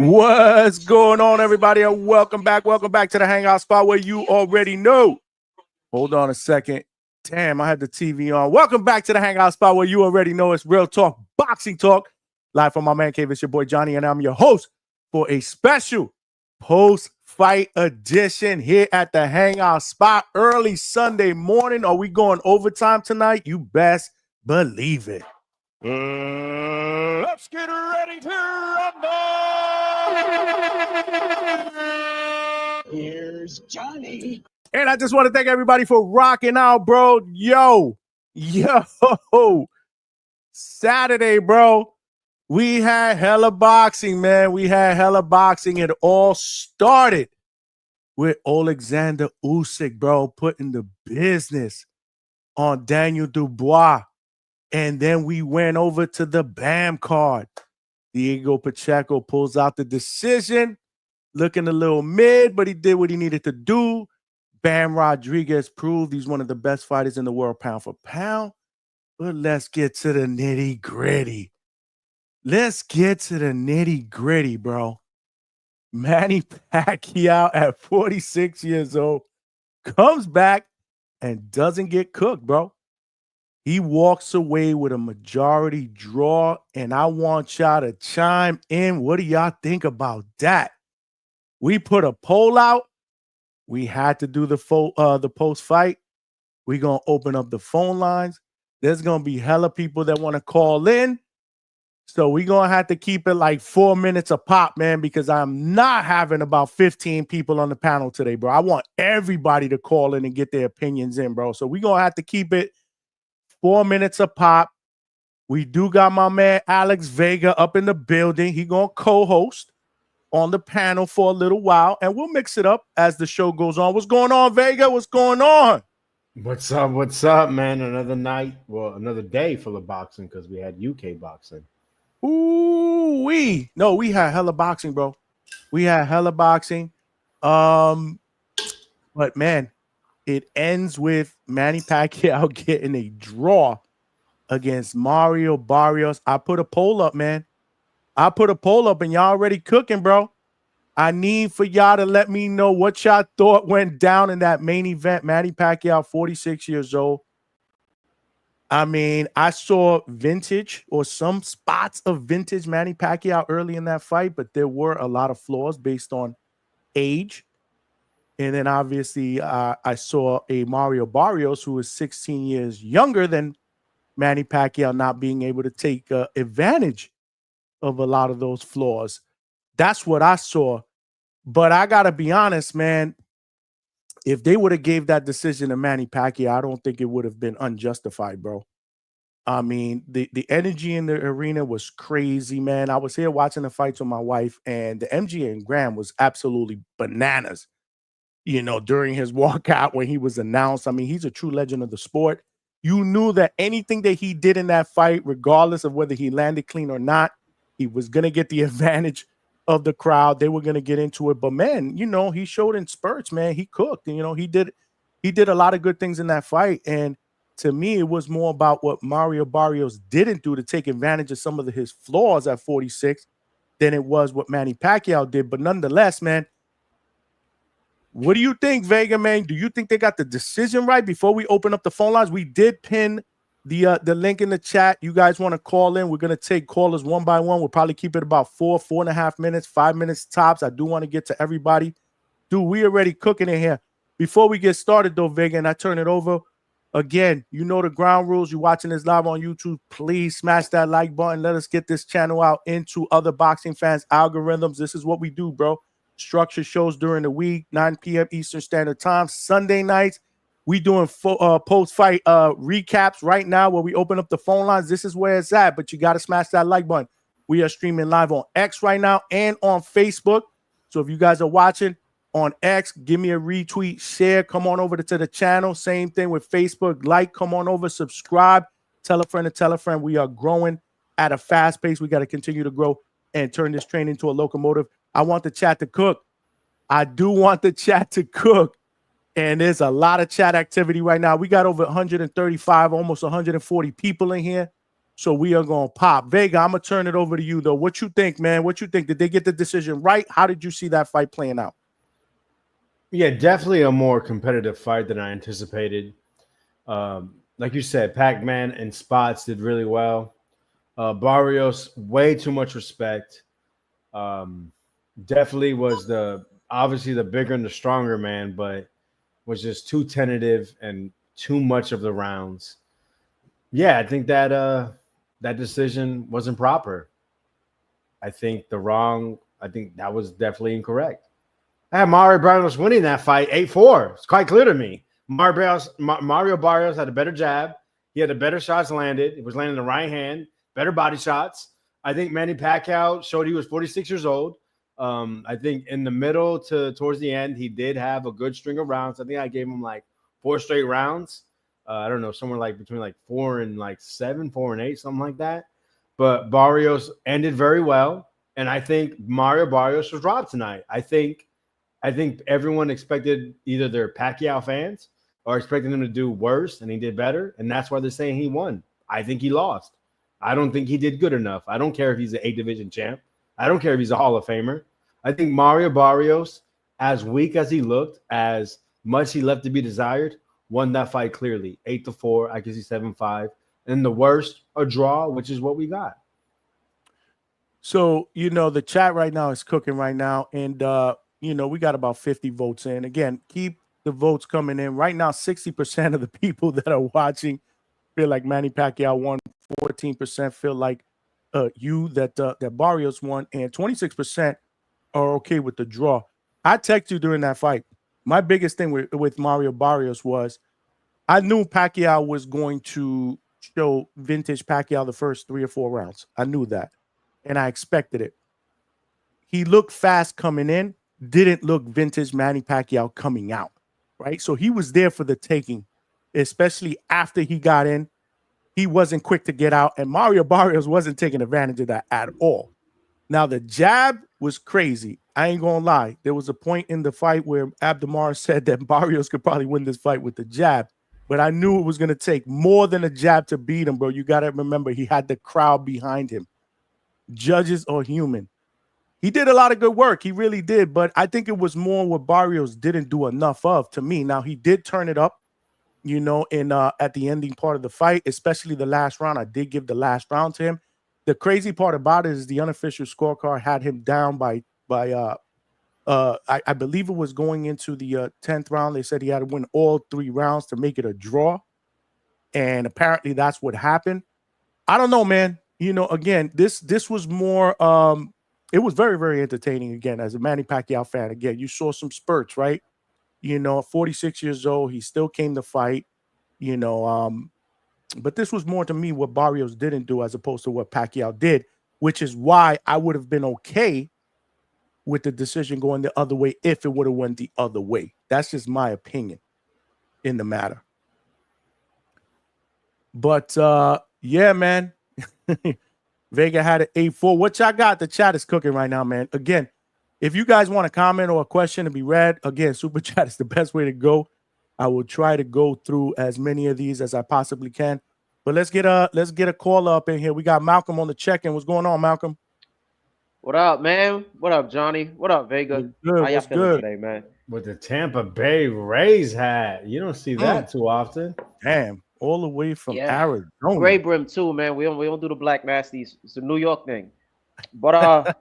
What's going on, everybody? And welcome back. Welcome back to the Hangout spot where you already know. Hold on a second. Damn, I had the TV on. Welcome back to the Hangout spot where you already know it's real talk, boxing talk. Live from my man cave. It's your boy Johnny, and I'm your host for a special post-fight edition here at the Hangout spot early Sunday morning. Are we going overtime tonight? You best believe it. Let's get ready to rumble. Here's Johnny. And I just want to thank everybody for rocking out, bro. Yo, Saturday, bro. We had hella boxing, man. We had hella boxing. It all started with Alexander Usyk, bro, putting the business on Daniel Dubois. And then we went over to the BAM card. Diego Pacheco pulls out the decision, looking a little mid, but he did what he needed to do. Bam Rodriguez proved he's one of the best fighters in the world, pound for pound. But let's get to the nitty gritty. Bro. Manny Pacquiao at 46 years old comes back and doesn't get cooked, bro. He walks away with a majority draw, and I want y'all to chime in. What do y'all think about that? We put a poll out. We had to do the post-fight. We're going to open up the phone lines. There's going to be hella people that want to call in. So we're going to have to keep it like 4 minutes a pop, man, because I'm not having about 15 people on the panel today, bro. I want everybody to call in and get their opinions in, bro. So we're going to have to keep it 4 minutes a pop. We do got my man Alex Vega up in the building. He gonna co-host on the panel for a little while, and we'll mix it up as the show goes on. What's going on, Vega? What's going on? What's up? What's up, man? Another night, well, another day full of boxing because we had UK boxing. We had hella boxing, bro. We had hella boxing. But man, it ends with Manny Pacquiao getting a draw against Mario Barrios. I put a poll up, man. And y'all already cooking, bro. I need for y'all to let me know what y'all thought went down in that main event. Manny Pacquiao, 46 years old. I mean, I saw vintage or some spots of vintage Manny Pacquiao early in that fight, but there were a lot of flaws based on age. And then obviously I saw a Mario Barrios who is 16 years younger than Manny Pacquiao, not being able to take advantage of a lot of those flaws. That's what I saw. But I got to be honest, man, if they would have gave that decision to Manny Pacquiao, I don't think it would have been unjustified, bro. I mean, the energy in the arena was crazy, man. I was here watching the fights with my wife, and the MGM Grand was absolutely bananas. You know, during his walkout when he was announced. I mean, he's a true legend of the sport. You knew that anything that he did in that fight, regardless of whether he landed clean or not, he was going to get the advantage of the crowd. They were going to get into it. But, man, you know, he showed in spurts, man. He cooked. And, you know, he did a lot of good things in that fight. And to me, it was more about what Mario Barrios didn't do to take advantage of some of his flaws at 46 than it was what Manny Pacquiao did. But nonetheless, man, what do you think, Vega, man? Do you think they got the decision right? Before we open up the phone lines, we did pin the link in the chat. You guys want to call in? We're going to take callers one by one. We'll probably keep it about 4.5 minutes, 5 minutes tops. I do want to get to everybody. Dude, we already cooking in here. Before we get started, though, Vega, and I turn it over, again, you know the ground rules. You're watching this live on YouTube. Please smash that like button. Let us get this channel out into other boxing fans' algorithms. This is what we do, bro. Structure shows during the week, 9 p.m. Eastern Standard Time. Sunday nights, we doing post-fight recaps right now where we open up the phone lines. This is where it's at, but you got to smash that like button. We are streaming live on X right now and on Facebook. So if you guys are watching on X, give me a retweet, share, come on over to the channel. Same thing with Facebook. Like, come on over, subscribe, tell a friend to tell a friend. We are growing at a fast pace. We got to continue to grow and turn this train into a locomotive. I want the chat to cook. I do want the chat to cook. And there's a lot of chat activity right now. We got over 135, almost 140 people in here. So we are going to pop. Vega, I'm going to turn it over to you, though. What you think, man? What you think? Did they get the decision right? How did you see that fight playing out? Yeah, definitely a more competitive fight than I anticipated. Like you said, Pac-Man and Spots did really well. Barrios, way too much respect. Um, Definitely was the obviously the bigger and the stronger man, but was just too tentative and too much of the rounds. Yeah, I think that that decision wasn't proper. I think that was definitely incorrect. I had Mario Barrios winning that fight 8-4. It's quite clear to me. Mario Barrios had a better jab. He had the better shots landed. It was landing the right hand, better body shots. I think Manny Pacquiao showed he was 46 years old. I think in the middle to towards the end, he did have a good string of rounds. I think I gave him like 4 straight rounds. I don't know, somewhere like between like 4 and 7, 4 and 8, something like that. But Barrios ended very well. And I think Mario Barrios was robbed tonight. I think everyone expected either their Pacquiao fans or expecting him to do worse, and he did better, and that's why they're saying he won. I think he lost. I don't think he did good enough. I don't care if he's an 8 division champ. I don't care if he's a Hall of Famer. I think Mario Barrios, as weak as he looked, as much he left to be desired, won that fight clearly. 8-4, I can see 7-5. And the worst, a draw, which is what we got. So, the chat right now is cooking right now. And, we got about 50 votes in. Again, keep the votes coming in. Right now, 60% of the people that are watching feel like Manny Pacquiao won. 14% feel like that Barrios won. And 26% are okay with the draw. I texted you during that fight. My biggest thing with Mario Barrios was I knew Pacquiao was going to show vintage Pacquiao the first 3 or 4 rounds. I knew that. And I expected it. He looked fast coming in, didn't look vintage Manny Pacquiao coming out, right? So he was there for the taking, especially after he got in. He wasn't quick to get out, and Mario Barrios wasn't taking advantage of that at all. Now, the jab was crazy. I ain't going to lie. There was a point in the fight where Abdamar said that Barrios could probably win this fight with the jab, but I knew it was going to take more than a jab to beat him, bro. You got to remember, he had the crowd behind him. Judges are human. He did a lot of good work. He really did. But I think it was more what Barrios didn't do enough of to me. Now, he did turn it up, in at the ending part of the fight, especially the last round. I did give the last round to him. The crazy part about it is the unofficial scorecard had him down by I believe it was going into the 10th round. They said he had to win all 3 rounds to make it a draw. And apparently that's what happened. I don't know, man. Again, this was more it was very, very entertaining. Again, as a Manny Pacquiao fan, again, you saw some spurts, right? 46 years old, he still came to fight, but this was more to me what Barrios didn't do as opposed to what Pacquiao did, which is why I would have been okay with the decision going the other way if it would have went the other way. That's just my opinion in the matter. But yeah, man. Vega had an 8-4. What y'all got? The chat is cooking right now, man. Again, if you guys want a comment or a question to be read, again, super chat is the best way to go. I will try to go through as many of these as I possibly can. But let's get a caller up in here. We got Malcolm on the check-in. What's going on, Malcolm? What up, man? What up, Johnny? What up, Vega? How y'all feeling today, man? With the Tampa Bay Rays hat. You don't see that too often. Damn. All the way from Arizona. Gray brim too, man. We don't do the black nasties. It's a New York thing. But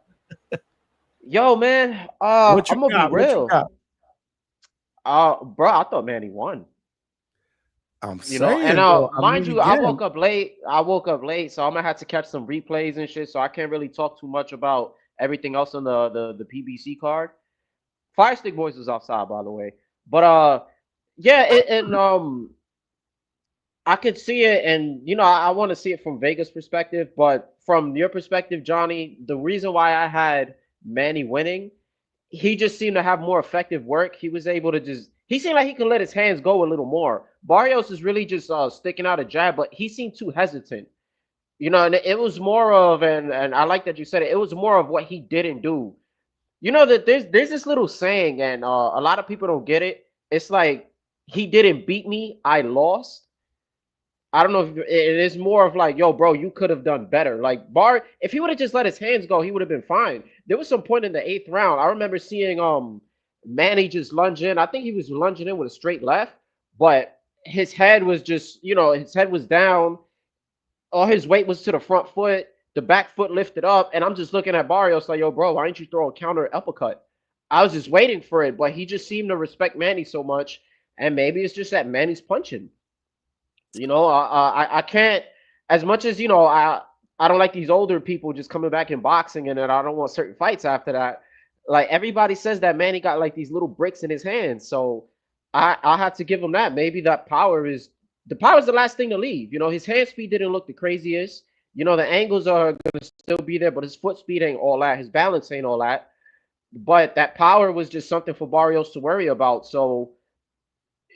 yo, man, I'm gonna be real. Bro, I thought Manny won. I'm saying, and mind you, I woke up late. So I'm gonna have to catch some replays and shit. So I can't really talk too much about everything else on the PBC card. Fire Stick Boys was outside, by the way. But I could see it, and I want to see it from Vegas' perspective, but from your perspective, Johnny, the reason why I had Manny winning, he just seemed to have more effective work. He was able to he seemed like he could let his hands go a little more. Barrios is really just sticking out a jab, but he seemed too hesitant. And it was more of, and I like that you said it, it was more of what he didn't do. That there's this little saying, and a lot of people don't get it. It's like, he didn't beat me, I lost. I don't know if it is more of like, yo, bro, you could have done better. Like if he would have just let his hands go, he would have been fine. There was some point in the eighth round. I remember seeing Manny just lunge in. I think he was lunging in with a straight left, but his head was just, his head was down. All his weight was to the front foot. The back foot lifted up, and I'm just looking at Barrios like, yo, bro, why didn't you throw a counter uppercut? I was just waiting for it, but he just seemed to respect Manny so much, and maybe it's just that Manny's punching. I can't, as much as I don't like these older people just coming back in boxing, and then I don't want certain fights after that. Like everybody says that Manny got like these little bricks in his hands, so I had to give him that. Maybe that power is the last thing to leave. His hand speed didn't look the craziest. The angles are gonna still be there, but his foot speed ain't all that. His balance ain't all that. But that power was just something for Barrios to worry about. So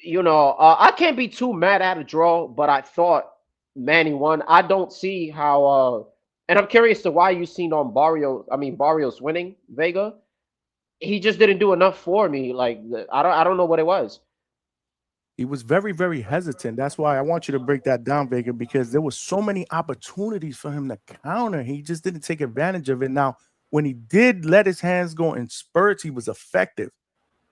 I can't be too mad at a draw, but I thought Manny won. I don't see how. And I'm curious to why you seen on Barrios winning Vega. He just didn't do enough for me. Like I don't know what it was. He was very, very hesitant. That's why I want you to break that down, Vega, because there was so many opportunities for him to counter. He just didn't take advantage of it. Now, when he did let his hands go in spurts, he was effective.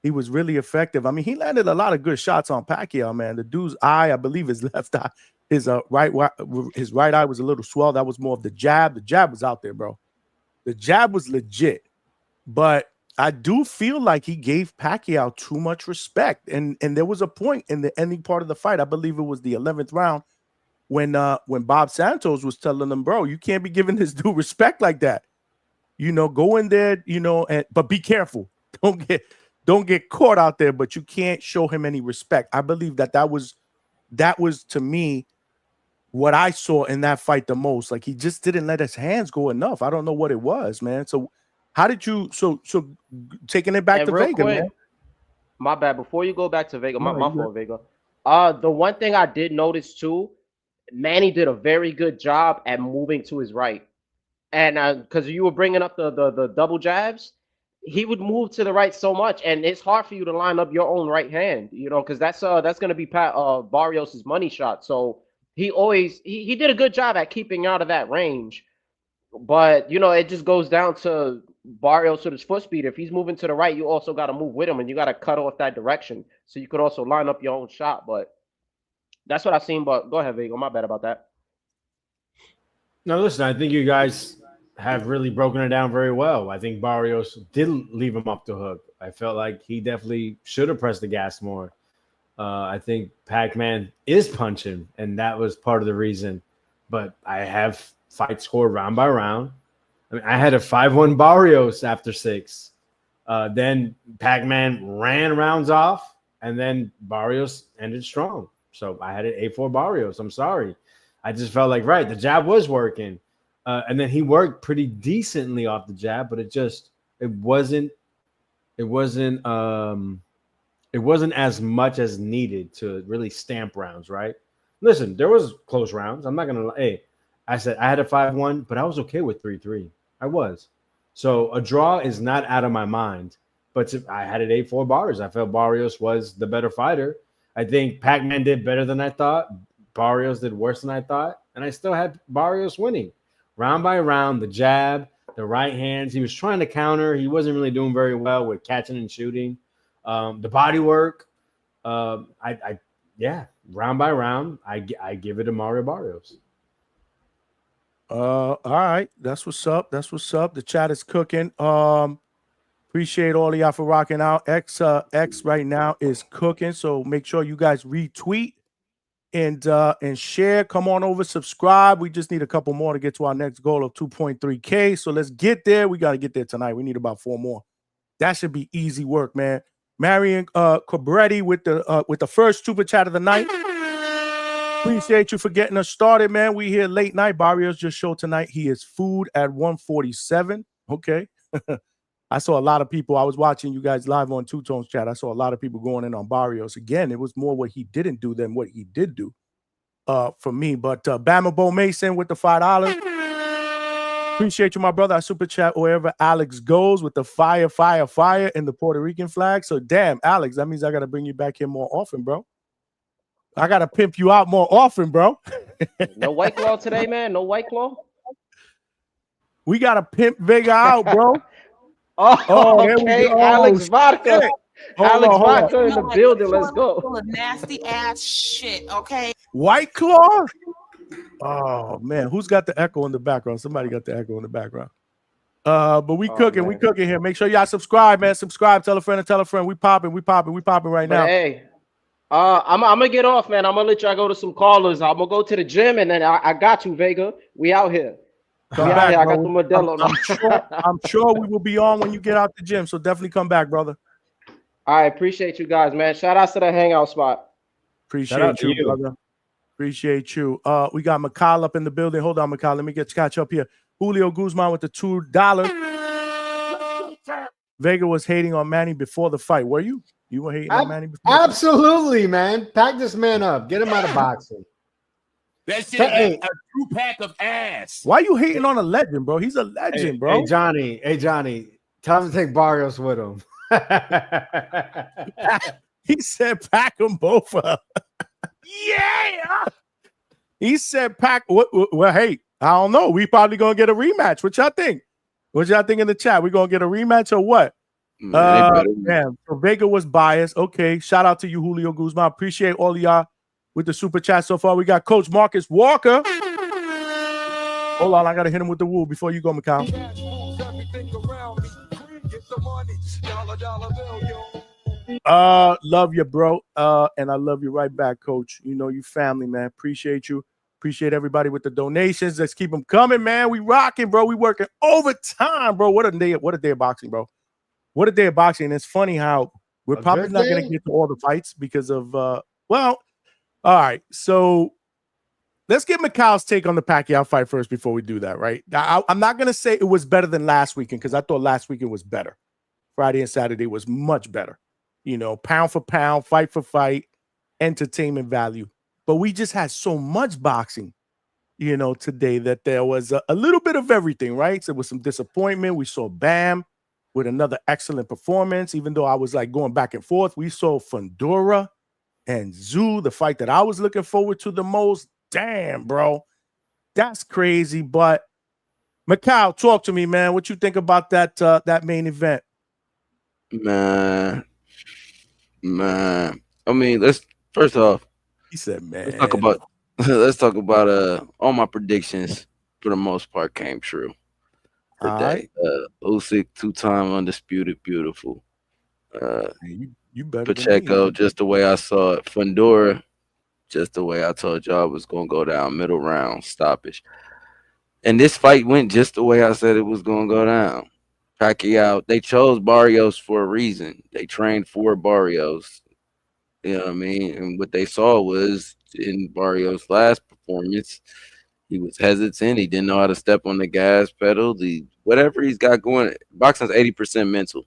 He was really effective. I mean, he landed a lot of good shots on Pacquiao, man. The dude's eye, I believe his left eye, his right eye was a little swelled. That was more of the jab. The jab was out there, bro. The jab was legit. But I do feel like he gave Pacquiao too much respect. And there was a point in the ending part of the fight, I believe it was the 11th round, when Bob Santos was telling him, bro, you can't be giving this dude respect like that. Go in there, but be careful. Don't get caught out there, but you can't show him any respect. I believe that was to me what I saw in that fight the most. Like he just didn't let his hands go enough. I don't know what it was, man. So how did you so taking it back to Vega, man? My bad. Before you go back to Vega, my fault, Vega. The one thing I did notice too, Manny did a very good job at moving to his right, and because you were bringing up the double jabs, he would move to the right so much, and it's hard for you to line up your own right hand, because that's going to be Barrios's money shot. So he did a good job at keeping out of that range. But it just goes down to Barrios with his foot speed. If he's moving to the right, you also got to move with him, and you got to cut off that direction so you could also line up your own shot. But that's what I've seen. But go ahead, Vega. My bad about that. No, listen, I think you guys have really broken it down very well. I think Barrios did leave him off the hook. I felt like he definitely should have pressed the gas more. I think Pac-Man is punching, and that was part of the reason. But I have fight score round by round. I mean, I had a 5-1 Barrios after 6. Then Pac-Man ran rounds off, and then Barrios ended strong. So I had an 8-4 Barrios. I'm sorry. I just felt like, right, the jab was working. And then he worked pretty decently off the jab, but it wasn't as much as needed to really stamp rounds, right? Listen, there was close rounds. I'm not going to – hey, I said I had a 5-1, but I was okay with 3-3. I was. So a draw is not out of my mind, but I had it 8-4 Barrios. I felt Barrios was the better fighter. I think Pac-Man did better than I thought. Barrios did worse than I thought, and I still had Barrios winning. Round by round, the jab, the right hands. He was trying to counter. He wasn't really doing very well with catching and shooting. The body work. Round by round, I give it to Mario Barrios. All right. That's what's up. The chat is cooking. Appreciate all of y'all for rocking out. X right now is cooking. So make sure you guys retweet and share. Come on over, subscribe. We just need a couple more to get to our next goal of 2.3K. So let's get there. We got to get there tonight. We need about 4 more. That should be easy work, man. Marion Cabretti with the first super chat of the night. Appreciate you for getting us started, man. We here late night. Barrios just showed tonight he is food at 147. Okay. I saw a lot of people. I was watching you guys live on Two Tones chat. I saw a lot of people going in on Barrios. Again, it was more what he didn't do than what he did do for me. But Bama Bo Mason with the $5. Appreciate you, my brother. I super chat wherever Alex goes with the fire and the Puerto Rican flag. So damn, Alex, that means I got to bring you back here more often, bro. I gotta pimp you out more often, bro. No White Claw today, man. No White Claw. We gotta pimp Vega out, bro. Oh, Oh, here we go. okay. Oh, Alex Vodka. shit. Alex Hold on. Vodka in the Like building. Let's toilet go. full of nasty ass shit. Okay. White Claw. Oh man, who's got the echo in the background? Somebody got the echo in the background. But we Oh, cooking man. here. Make sure y'all subscribe, man. Subscribe, tell a friend and tell a friend. We popping right But now. hey, I'm gonna get off, man. I'm gonna let y'all go to some callers. I'm gonna go to the gym, and then I got you, Vega. We out here. Come We out back, here. I bro. got the Modelo. I'm sure we will be on when you get out the gym. So definitely come back, brother. I appreciate you guys, man. Shout out to the hangout spot. Appreciate you, brother. Appreciate you. We got Mikal up in the building. Hold on, Mikal. Let me catch up here. Julio Guzman with the $2. Vega was hating on Manny before the fight. Were you? You were hating on Manny before? Absolutely, man. Pack this man up. Get him out of boxing. That shit is a true pack of ass. Why you hating on a legend, bro? He's a legend, bro. Hey, Johnny. Tell him to take Barrios with him. He said pack them both up. Yeah. He said pack. Well, hey, I don't know. We probably gonna get a rematch. What y'all think? What y'all think in the chat? We gonna get a rematch or what? Man, so Vega was biased. Okay, shout out to you, Julio Guzman. Appreciate all of y'all with the super chat so far. We got Coach Marcus Walker. Hold on, I gotta hit him with the woo before you go, Mikal. Love you, bro. And I love you right back, Coach. You know you family, man. Appreciate you. Appreciate everybody with the donations. Let's keep them coming, man. We rocking, bro. We working overtime, bro. What a day of boxing, bro. What a day of boxing. And it's funny how we're probably not going to get to all the fights because of well, all right. So let's get Mikal's take on the Pacquiao fight first before we do that, right? I'm not going to say it was better than last weekend because I thought last weekend was better. Friday and Saturday was much better. You know, pound for pound, fight for fight, entertainment value. But we just had so much boxing, you know, today that there was a little bit of everything, right? So there was some disappointment. We saw Bam with another excellent performance, even though I was like going back and forth. We saw Fundora and Zoo, the fight that I was looking forward to the most. Damn, bro. That's crazy. But Mikal, talk to me, man. What you think about that main event? Man. I mean, let's first off. He said, man. Let's talk about all my predictions for the most part came true. Today. Usyk, 2-time undisputed beautiful. You better Pacheco, just the way I saw it. Fundora, just the way I told y'all it was gonna go down, middle round, stoppage. And this fight went just the way I said it was gonna go down. Pacquiao, they chose Barrios for a reason. They trained for Barrios. You know what I mean? And what they saw was in Barrios' last performance, he was hesitant. He didn't know how to step on the gas pedal. Whatever he's got going, boxing's 80% mental.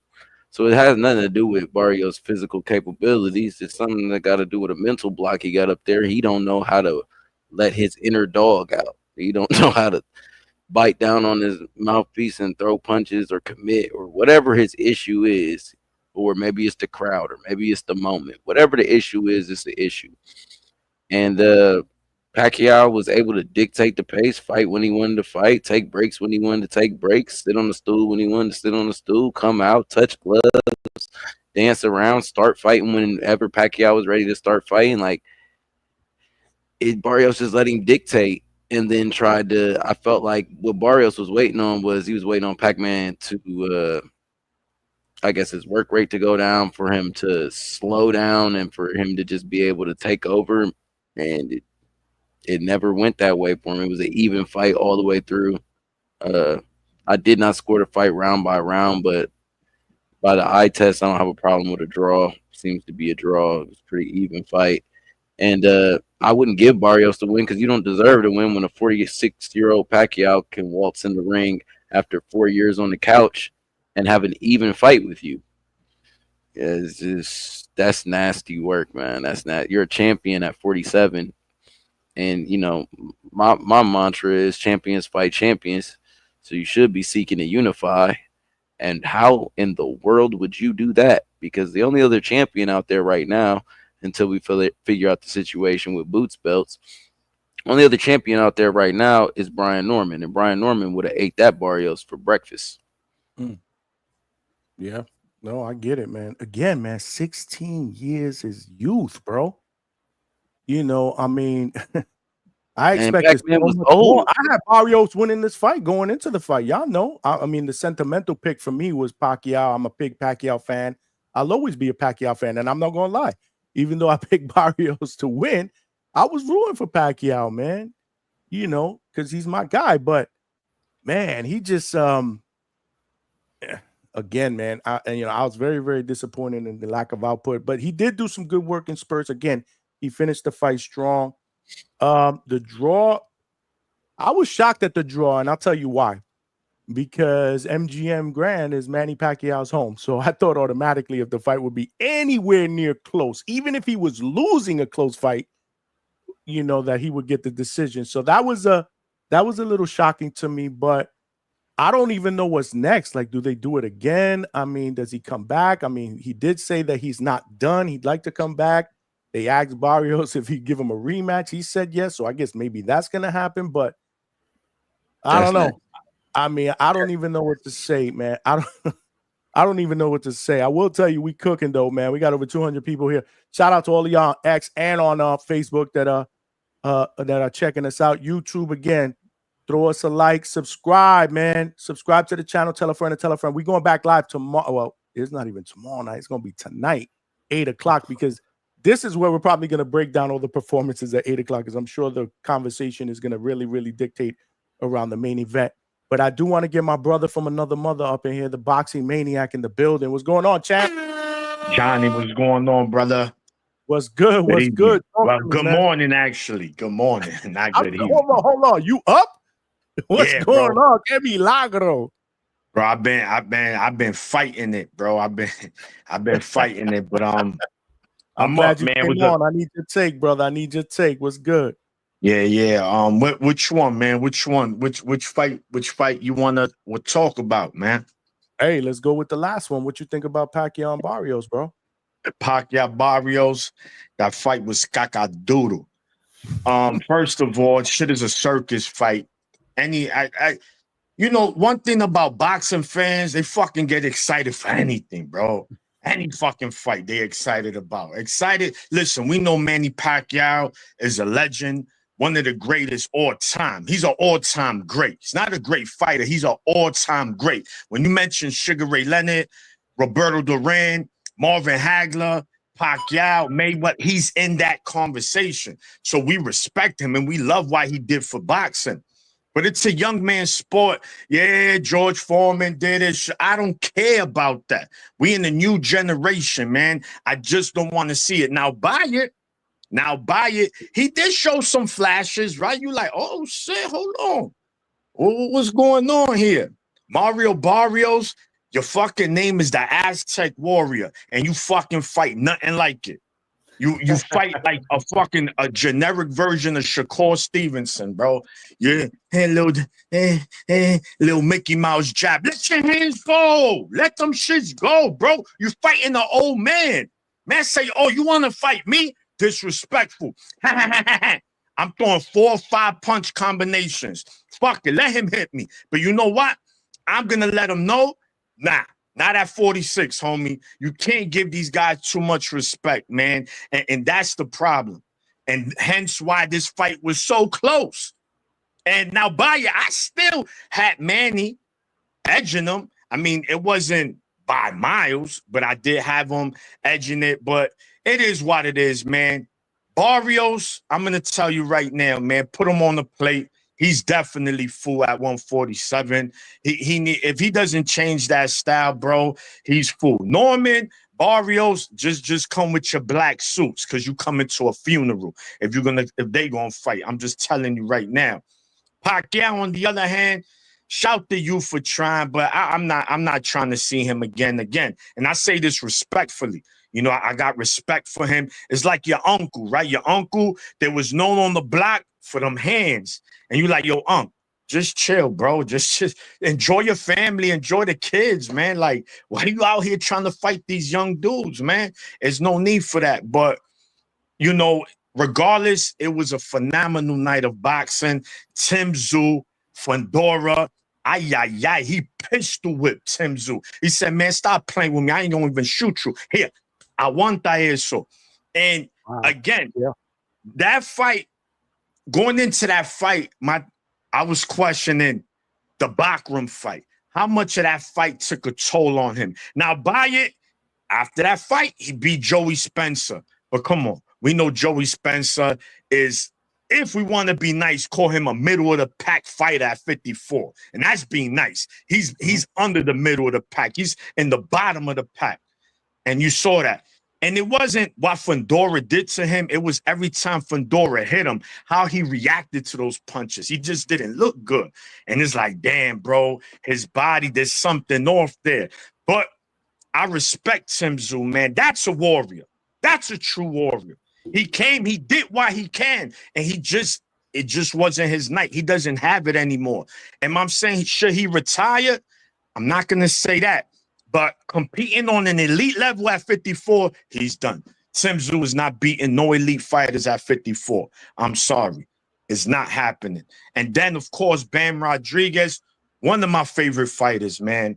So it has nothing to do with Barrios' physical capabilities. It's something that got to do with a mental block he got up there. He don't know how to let his inner dog out. He don't know how to bite down on his mouthpiece and throw punches or commit or whatever his issue is. Or maybe it's the crowd, or maybe it's the moment. Whatever the issue is, it's the issue. And Pacquiao was able to dictate the pace, fight when he wanted to fight, take breaks when he wanted to take breaks, sit on the stool when he wanted to sit on the stool, come out, touch gloves, dance around, start fighting whenever Pacquiao was ready to start fighting. Like, Barrios just let him dictate, and then tried to. I felt like what Barrios was waiting on was he was waiting on Pac-Man to I guess his work rate to go down, for him to slow down, and for him to just be able to take over. And it never went that way for him. It was an even fight all the way through. I did not score the fight round by round, but by the eye test, I don't have a problem with a draw. Seems to be a draw. It was a pretty even fight. And I wouldn't give Barrios the win because you don't deserve to win when a 46-year-old Pacquiao can waltz in the ring after 4 years on the couch and have an even fight with you. It's just, that's nasty work, man. That's not. You're a champion at 47, and you know my mantra is champions fight champions. So you should be seeking to unify. And how in the world would you do that? Because the only other champion out there right now until we figure out the situation with boots belts. Only other champion out there right now is Brian Norman, and Brian Norman would have ate that Barrios for breakfast. Yeah. No, I get it, man. Again, man, 16 years is youth, bro. You know, I mean, I And expected Pac-Man so was much old. more. I had Barrios winning this fight going into the fight. Y'all know. I mean, the sentimental pick for me was Pacquiao. I'm a big Pacquiao fan. I'll always be a Pacquiao fan, and I'm not gonna lie. Even though I picked Barrios to win, I was rooting for Pacquiao, man. You know, because he's my guy. But man, he just again, man, I was very, very disappointed in the lack of output, but he did do some good work in spurts. Again, he finished the fight strong. The draw, I was shocked at the draw, and I'll tell you why. Because MGM Grand is Manny Pacquiao's home. So I thought automatically if the fight would be anywhere near close, even if he was losing a close fight, you know, that he would get the decision. So that was a little shocking to me, but I don't even know what's next. Like, do they do it again? I mean, does he come back? I mean, he did say that he's not done. He'd like to come back. They asked Barrios if he'd give him a rematch. He said yes. So I guess maybe that's going to happen, but I don't know. I mean, I don't even know what to say, man. I don't even know what to say. I will tell you, we cooking though, man. We got over 200 people here. Shout out to all of y'all on X and on Facebook that are checking us out. YouTube again. Throw us a like, subscribe, man. Subscribe to the channel. Tell a friend and tell a friend. We're going back live tomorrow. Well, it's not even tomorrow night. It's going to be tonight, 8 o'clock, because this is where we're probably going to break down all the performances at 8 o'clock, because I'm sure the conversation is going to really, really dictate around the main event. But I do want to get my brother from another mother up in here, the boxing maniac in the building. What's going on, champ? Johnny, what's going on, brother? What's good? What's good? Well, good morning, actually. Good morning, not good evening. Hold on. You up? What's going on? Que milagro. Bro, I've been fighting it, bro. I've been fighting it, but I'm glad up, you man. Came on. I need your take, brother. I need your take. What's good? Yeah. Which one, man? Which fight you wanna talk about, man? Hey, let's go with the last one. What you think about Pacquiao and Barrios, bro? Pacquiao Barrios, that fight was cacadoodle. First of all, shit is a circus fight. You know, one thing about boxing fans, they fucking get excited for anything, bro. Any fucking fight they excited about. Listen, we know Manny Pacquiao is a legend, one of the greatest all time. He's an all-time great. He's not a great fighter. He's an all-time great. When you mention Sugar Ray Leonard, Roberto Duran, Marvin Hagler, Pacquiao, Mayweather, he's in that conversation. So we respect him and we love what he did for boxing. But it's a young man's sport. Yeah, George Foreman did it. I don't care about that. We in the new generation, man. I just don't want to see it. Now buy it. He did show some flashes, right? You like, oh shit, hold on. What's going on here? Mario Barrios, your fucking name is the Aztec Warrior, and you fucking fight nothing like it. You fight like a generic version of Shakur Stevenson, bro. Yeah, hey, little Mickey Mouse jab. Let your hands go. Let them shits go, bro. You fighting an old man. Man say, oh, you want to fight me? Disrespectful. I'm throwing 4 or 5 punch combinations. Fuck it, let him hit me. But you know what? I'm gonna let him know. Nah. Not at 46, homie. You can't give these guys too much respect, man. And that's the problem. And hence why this fight was so close. And now, Baya, I still had Manny edging him. I mean, it wasn't by miles, but I did have him edging it. But it is what it is, man. Barrios, I'm going to tell you right now, man, put him on the plate. He's definitely full at 147. If he doesn't change that style, bro, he's full. Norman, Barrios, just come with your black suits because you come into a funeral if they gonna fight. I'm just telling you right now. Pacquiao, on the other hand, shout to you for trying, but I'm not trying to see him again. And I say this respectfully. You know, I got respect for him. It's like your uncle, right? Your uncle that was known on the block for them hands. And you like, yo, just chill, bro. Just enjoy your family, enjoy the kids, man. Like, why are you out here trying to fight these young dudes, man? There's no need for that. But you know, regardless, it was a phenomenal night of boxing. Tim Tszyu, Fundora, he pistol whipped Tim Tszyu. He said, man, stop playing with me. I ain't gonna even shoot you. Here, aguanta eso. And again, that fight, going into that fight, I was questioning the backroom fight. How much of that fight took a toll on him? Now, by it, after that fight, he beat Joey Spencer. But come on, we know Joey Spencer is, if we want to be nice, call him a middle of the pack fighter at 54. And that's being nice. He's under the middle of the pack. He's in the bottom of the pack. And you saw that. And it wasn't what Fundora did to him. It was every time Fundora hit him, how he reacted to those punches. He just didn't look good. And it's like, damn, bro, his body, there's something off there. But I respect Tim Tszyu, man. That's a warrior. That's a true warrior. He came, he did what he can, and it just wasn't his night. He doesn't have it anymore. And I'm saying, should he retire? I'm not going to say that. But competing on an elite level at 54, he's done. Tim Tszyu is not beating no elite fighters at 54. I'm sorry. It's not happening. And then, of course, Bam Rodriguez, one of my favorite fighters, man.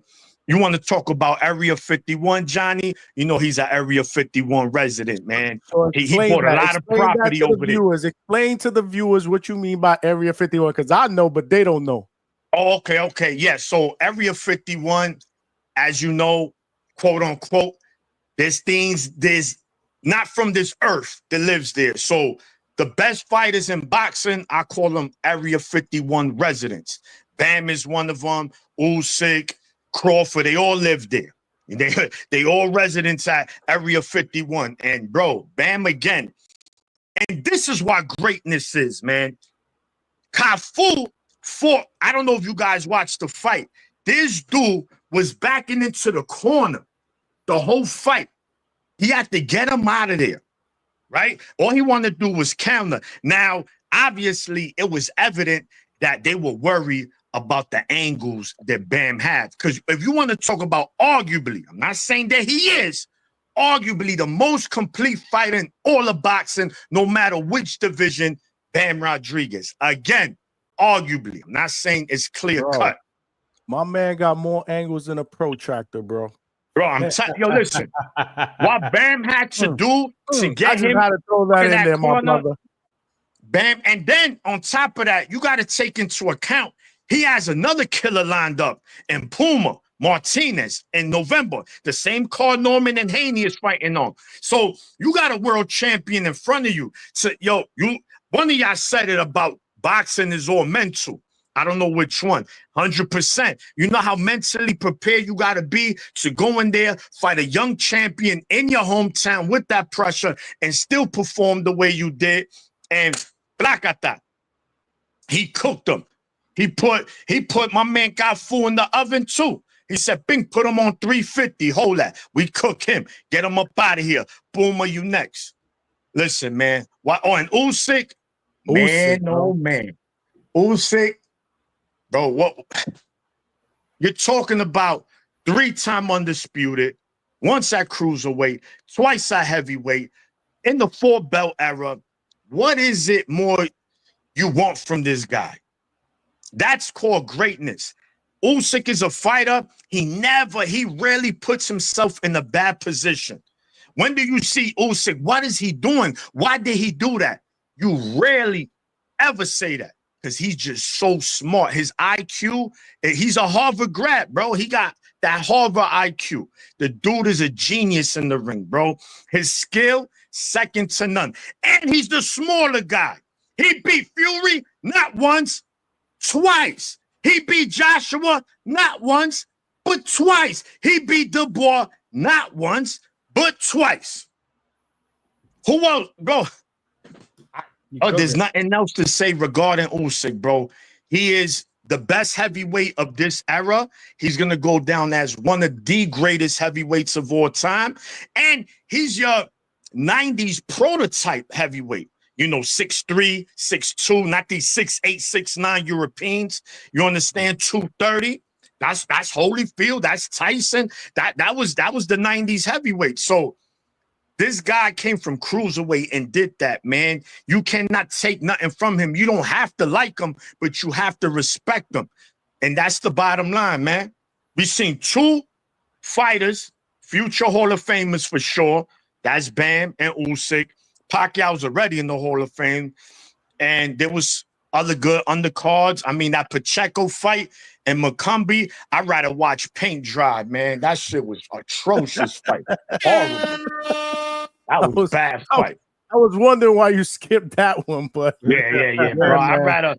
You want to talk about Area 51, Johnny? You know he's an Area 51 resident, man. So he bought a lot of property over there. Explain to the viewers what you mean by Area 51, because I know, but they don't know. Oh, okay. Yeah, so Area 51, as you know, quote unquote, there's not from this earth that lives there. So the best fighters in boxing, I call them Area 51 residents. Bam is one of them. Usyk, Crawford, they all live there. They all residents at Area 51. And bro, Bam again. And this is what greatness is, man. Cafu fought, I don't know if you guys watched the fight. This dude was backing into the corner the whole fight. He had to get him out of there, right? All he wanted to do was counter. Now, obviously, it was evident that they were worried about the angles that Bam had. Because if you want to talk about arguably, I'm not saying that he is, arguably the most complete fighter in all of boxing, no matter which division, Bam Rodriguez. Again, arguably. I'm not saying it's clear cut. My man got more angles than a protractor, bro. Bro, I'm telling you, listen. What Bam had to do to get him had to throw that in there, corner, my brother. Bam, and then on top of that, you got to take into account he has another killer lined up in Puma Martinez in November. The same card Norman and Haney is fighting on. So you got a world champion in front of you. So, one of y'all said it about boxing is all mental. I don't know which one. 100%. You know how mentally prepared you got to be to go in there, fight a young champion in your hometown with that pressure and still perform the way you did. And Blacata, he cooked him. He put my man Cafu in the oven too. He said, Bing, put him on 350. Hold that. We cook him. Get him up out of here. Boomer, you next. Listen, man. And Usyk, man. Usyk, bro, what? You're talking about 3-time undisputed, once at cruiserweight, twice at heavyweight, in the 4-belt era. What is it more you want from this guy? That's called greatness. Usyk is a fighter. He rarely puts himself in a bad position. When do you see Usyk? What is he doing? Why did he do that? You rarely ever say that because he's just so smart. His IQ, he's a Harvard grad, bro. He got that Harvard IQ. The dude is a genius in the ring, bro. His skill, second to none. And he's the smaller guy. He beat Fury not once, twice. He beat Joshua not once, but twice. He beat Dubois not once, but twice. Who else, bro? There's nothing else to say regarding Usyk, bro. He is the best heavyweight of this era. He's going to go down as one of the greatest heavyweights of all time. And he's your 90s prototype heavyweight. 6'3", 6'2", not these 6'8", 6'9" Europeans. You understand? 230. That's Holyfield. That's Tyson. That was the 90s heavyweight. So This guy came from cruiserweight and did that, man. You cannot take nothing from him. You don't have to like him, but you have to respect him. And that's the bottom line, man. We've seen 2 fighters, future Hall of Famers for sure. That's Bam and Usyk. Pacquiao's already in the Hall of Fame. And there was other good undercards. I mean, that Pacheco fight and McCumbee, I'd rather watch paint dry, man. That shit was atrocious fight. Horrible. That was bad fight. I was wondering why you skipped that one, but Yeah, bro. I'd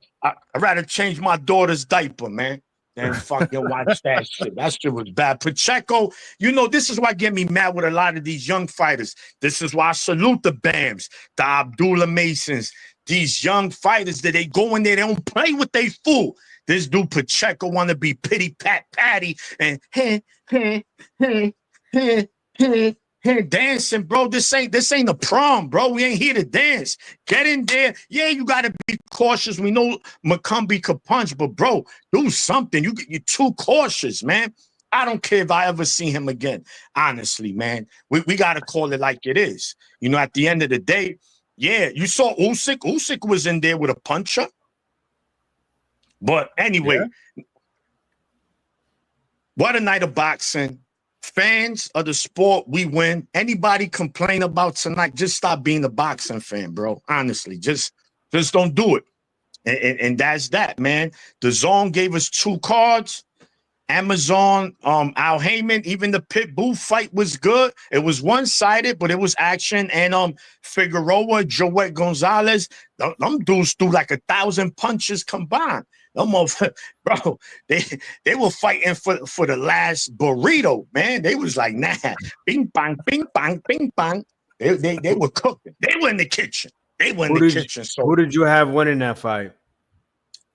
rather change my daughter's diaper, man, than fucking watch that shit. That shit was bad. Pacheco, you know, this is why get me mad with a lot of these young fighters. This is why I salute the Bams, the Abdullah Masons, these young fighters that they go in there, they don't play with they fool. This dude Pacheco want to be pity pat patty and dancing, bro. This ain't a prom, bro. We ain't here to dance. Get in there. Yeah, you gotta be cautious. We know McCumbee could punch, but bro, do something. You're too cautious, man. I don't care if I ever see him again. Honestly, man. We gotta call it like it is. You know, at the end of the day, yeah, you saw Usyk. Usyk was in there with a puncher. But anyway, what a night of boxing. Fans of the sport, we win. Anybody complain about tonight, just stop being a boxing fan, bro. Honestly, just don't do it. And that's that, man. The Zone gave us 2 cards. Amazon, Al Heyman, even the Pitbull fight was good. It was one-sided, but it was action. And Figueroa, Joet Gonzalez, them dudes threw like 1,000 punches combined. Them bro, they were fighting for the last burrito, man. They was like, nah, bing bang, bing bang, bing bang. They were cooking. They were in the kitchen. So who did you have winning that fight?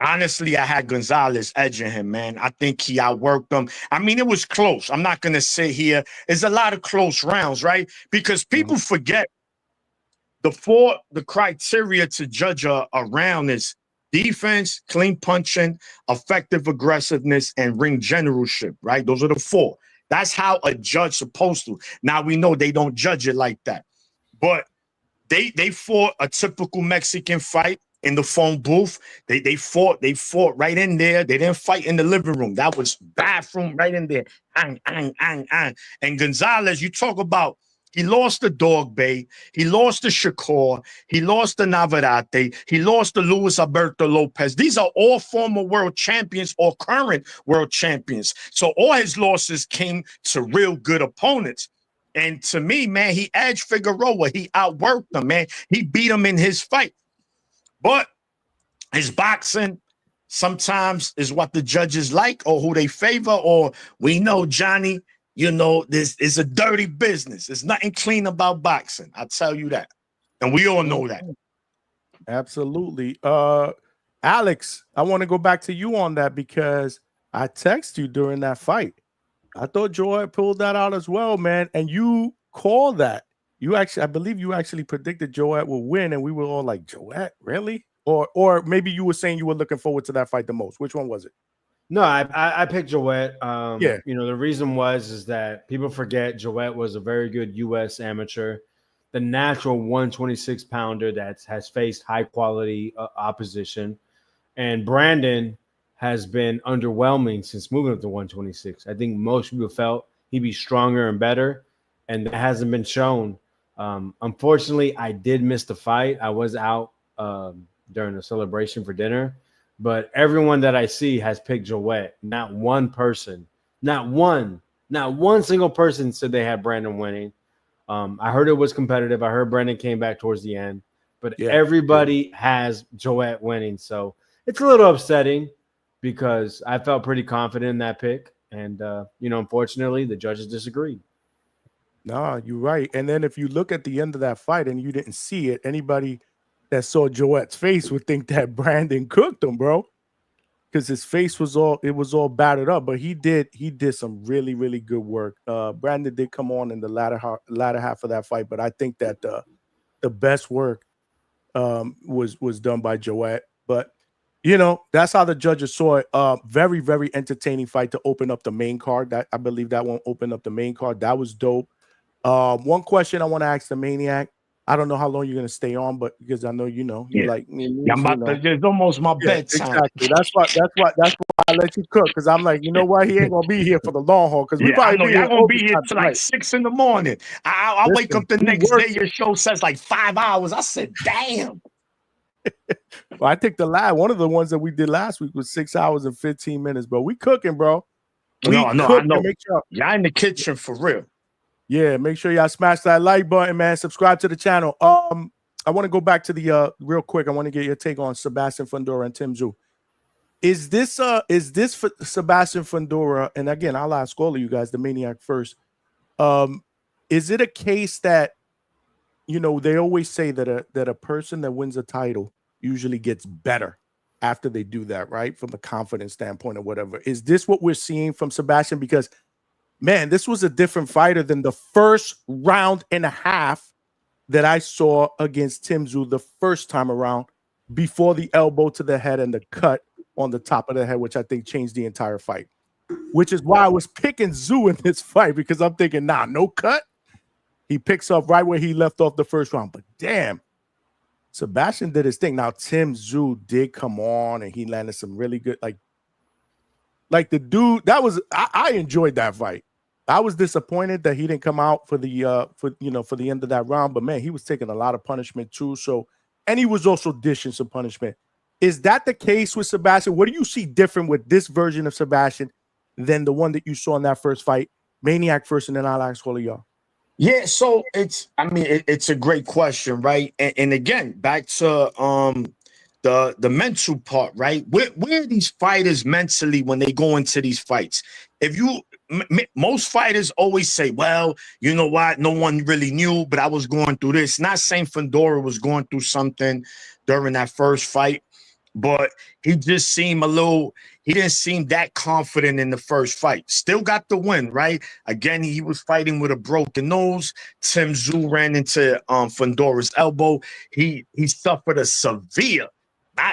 Honestly, I had Gonzalez edging him, man. I think he outworked him. I mean, it was close. I'm not going to sit here. There's a lot of close rounds, right? Because people forget the criteria to judge a round is defense, clean punching, effective aggressiveness, and ring generalship, right? Those are the 4. That's how a judge supposed to. Now, we know they don't judge it like that. But they fought a typical Mexican fight. In the phone booth, they fought right in there. They didn't fight in the living room. That was bathroom right in there. And Gonzalez, you talk about, he lost the Dog Bay, he lost the Shakur, he lost the Navarrete, he lost the Luis Alberto Lopez. These are all former world champions or current world champions. So all his losses came to real good opponents. And to me, man, he edged Figueroa. He outworked him, man. He beat him in his fight. But his boxing sometimes is what the judges like or who they favor, or we know, Johnny, you know, this is a dirty business. There's nothing clean about boxing. I'll tell you that. And we all know that. Absolutely. Alex, I want to go back to you on that because I texted you during that fight. I thought Joet pulled that out as well, man. And you called that. I believe you actually predicted Joet will win, and we were all like, Joet, really? Or maybe you were saying you were looking forward to that fight the most. Which one was it? No, I picked Joet. Yeah. You know, the reason is that people forget Joet was a very good U.S. amateur, the natural 126 pounder that has faced high quality opposition, and Brandon has been underwhelming since moving up to 126. I think most people felt he'd be stronger and better, and that hasn't been shown. Unfortunately, I did miss the fight. I was out during the celebration for dinner, but everyone that I see has picked Joet. Not one person, not one single person said they had Brandon winning. I heard it was competitive. I heard Brandon came back towards the end, but everybody has Joet winning. So it's a little upsetting because I felt pretty confident in that pick. And, you know, unfortunately, the judges disagreed. No, you're right. And then if you look at the end of that fight and you didn't see it, anybody that saw Joet's face would think that Brandon cooked him, bro. Because his face was all battered up, but he did some really, really good work. Brandon did come on in the latter half of that fight, but I think that the best work was done by Joet. But you know, that's how the judges saw it. Very, very entertaining fight to open up the main card. That I believe that won't open up the main card. That was dope. One question I want to ask the Maniac. I don't know how long you're gonna stay on, but because I know you know you Yeah. like Yeah, I'm about to, it's almost my yeah, bedtime. exactly. That's why I let you cook because I'm like, you know what, he ain't gonna be here for the long haul because we Yeah, I probably know be y'all here gonna be here overtime till like tonight. 6 in the morning. I wake Listen, up the we next work. day. Your show says like 5 hours. I said, damn. Well, I think one of the ones that we did last week was 6 hours and 15 minutes, bro. We cooking, bro. We No, I cooking. know. Make sure. Y'all in the kitchen for real. Yeah, make sure y'all smash that like button, man. Subscribe to the channel. I want to go back to the real quick. I want to get your take on Sebastian Fundora and Tim Tszyu. Is this for Sebastian Fundora? And again, I'll ask all of you guys, the Maniac first. Is it a case that they always say that a person that wins a title usually gets better after they do that, right? From a confidence standpoint or whatever. Is this what we're seeing from Sebastian? Because man, this was a different fighter than the first round and a half that I saw against Tim Tszyu the first time around before the elbow to the head and the cut on the top of the head, which I think changed the entire fight. Which is why I was picking Tszyu in this fight because I'm thinking, nah, no cut. He picks up right where he left off the first round. But damn, Sebastian did his thing. Now, Tim Tszyu did come on and he landed some really good, like the dude, I enjoyed that fight. I was disappointed that he didn't come out for the for the end of that round, but man, he was taking a lot of punishment too. So, and he was also dishing some punishment. Is that the case with Sebastian? What do you see different with this version of Sebastian than the one that you saw in that first fight? Maniac first, and then I'll ask all of y'all. Yeah, so it's a great question, right? And again, back to the mental part, right? Where are these fighters mentally when they go into these fights? If you most fighters always say, well, you know what, no one really knew, but I was going through this. Not saying Fundora was going through something during that first fight, but he just seemed he didn't seem that confident in the first fight. Still got the win, right? Again, he was fighting with a broken nose. Tim Tszyu ran into Fundora's elbow. He suffered a severe,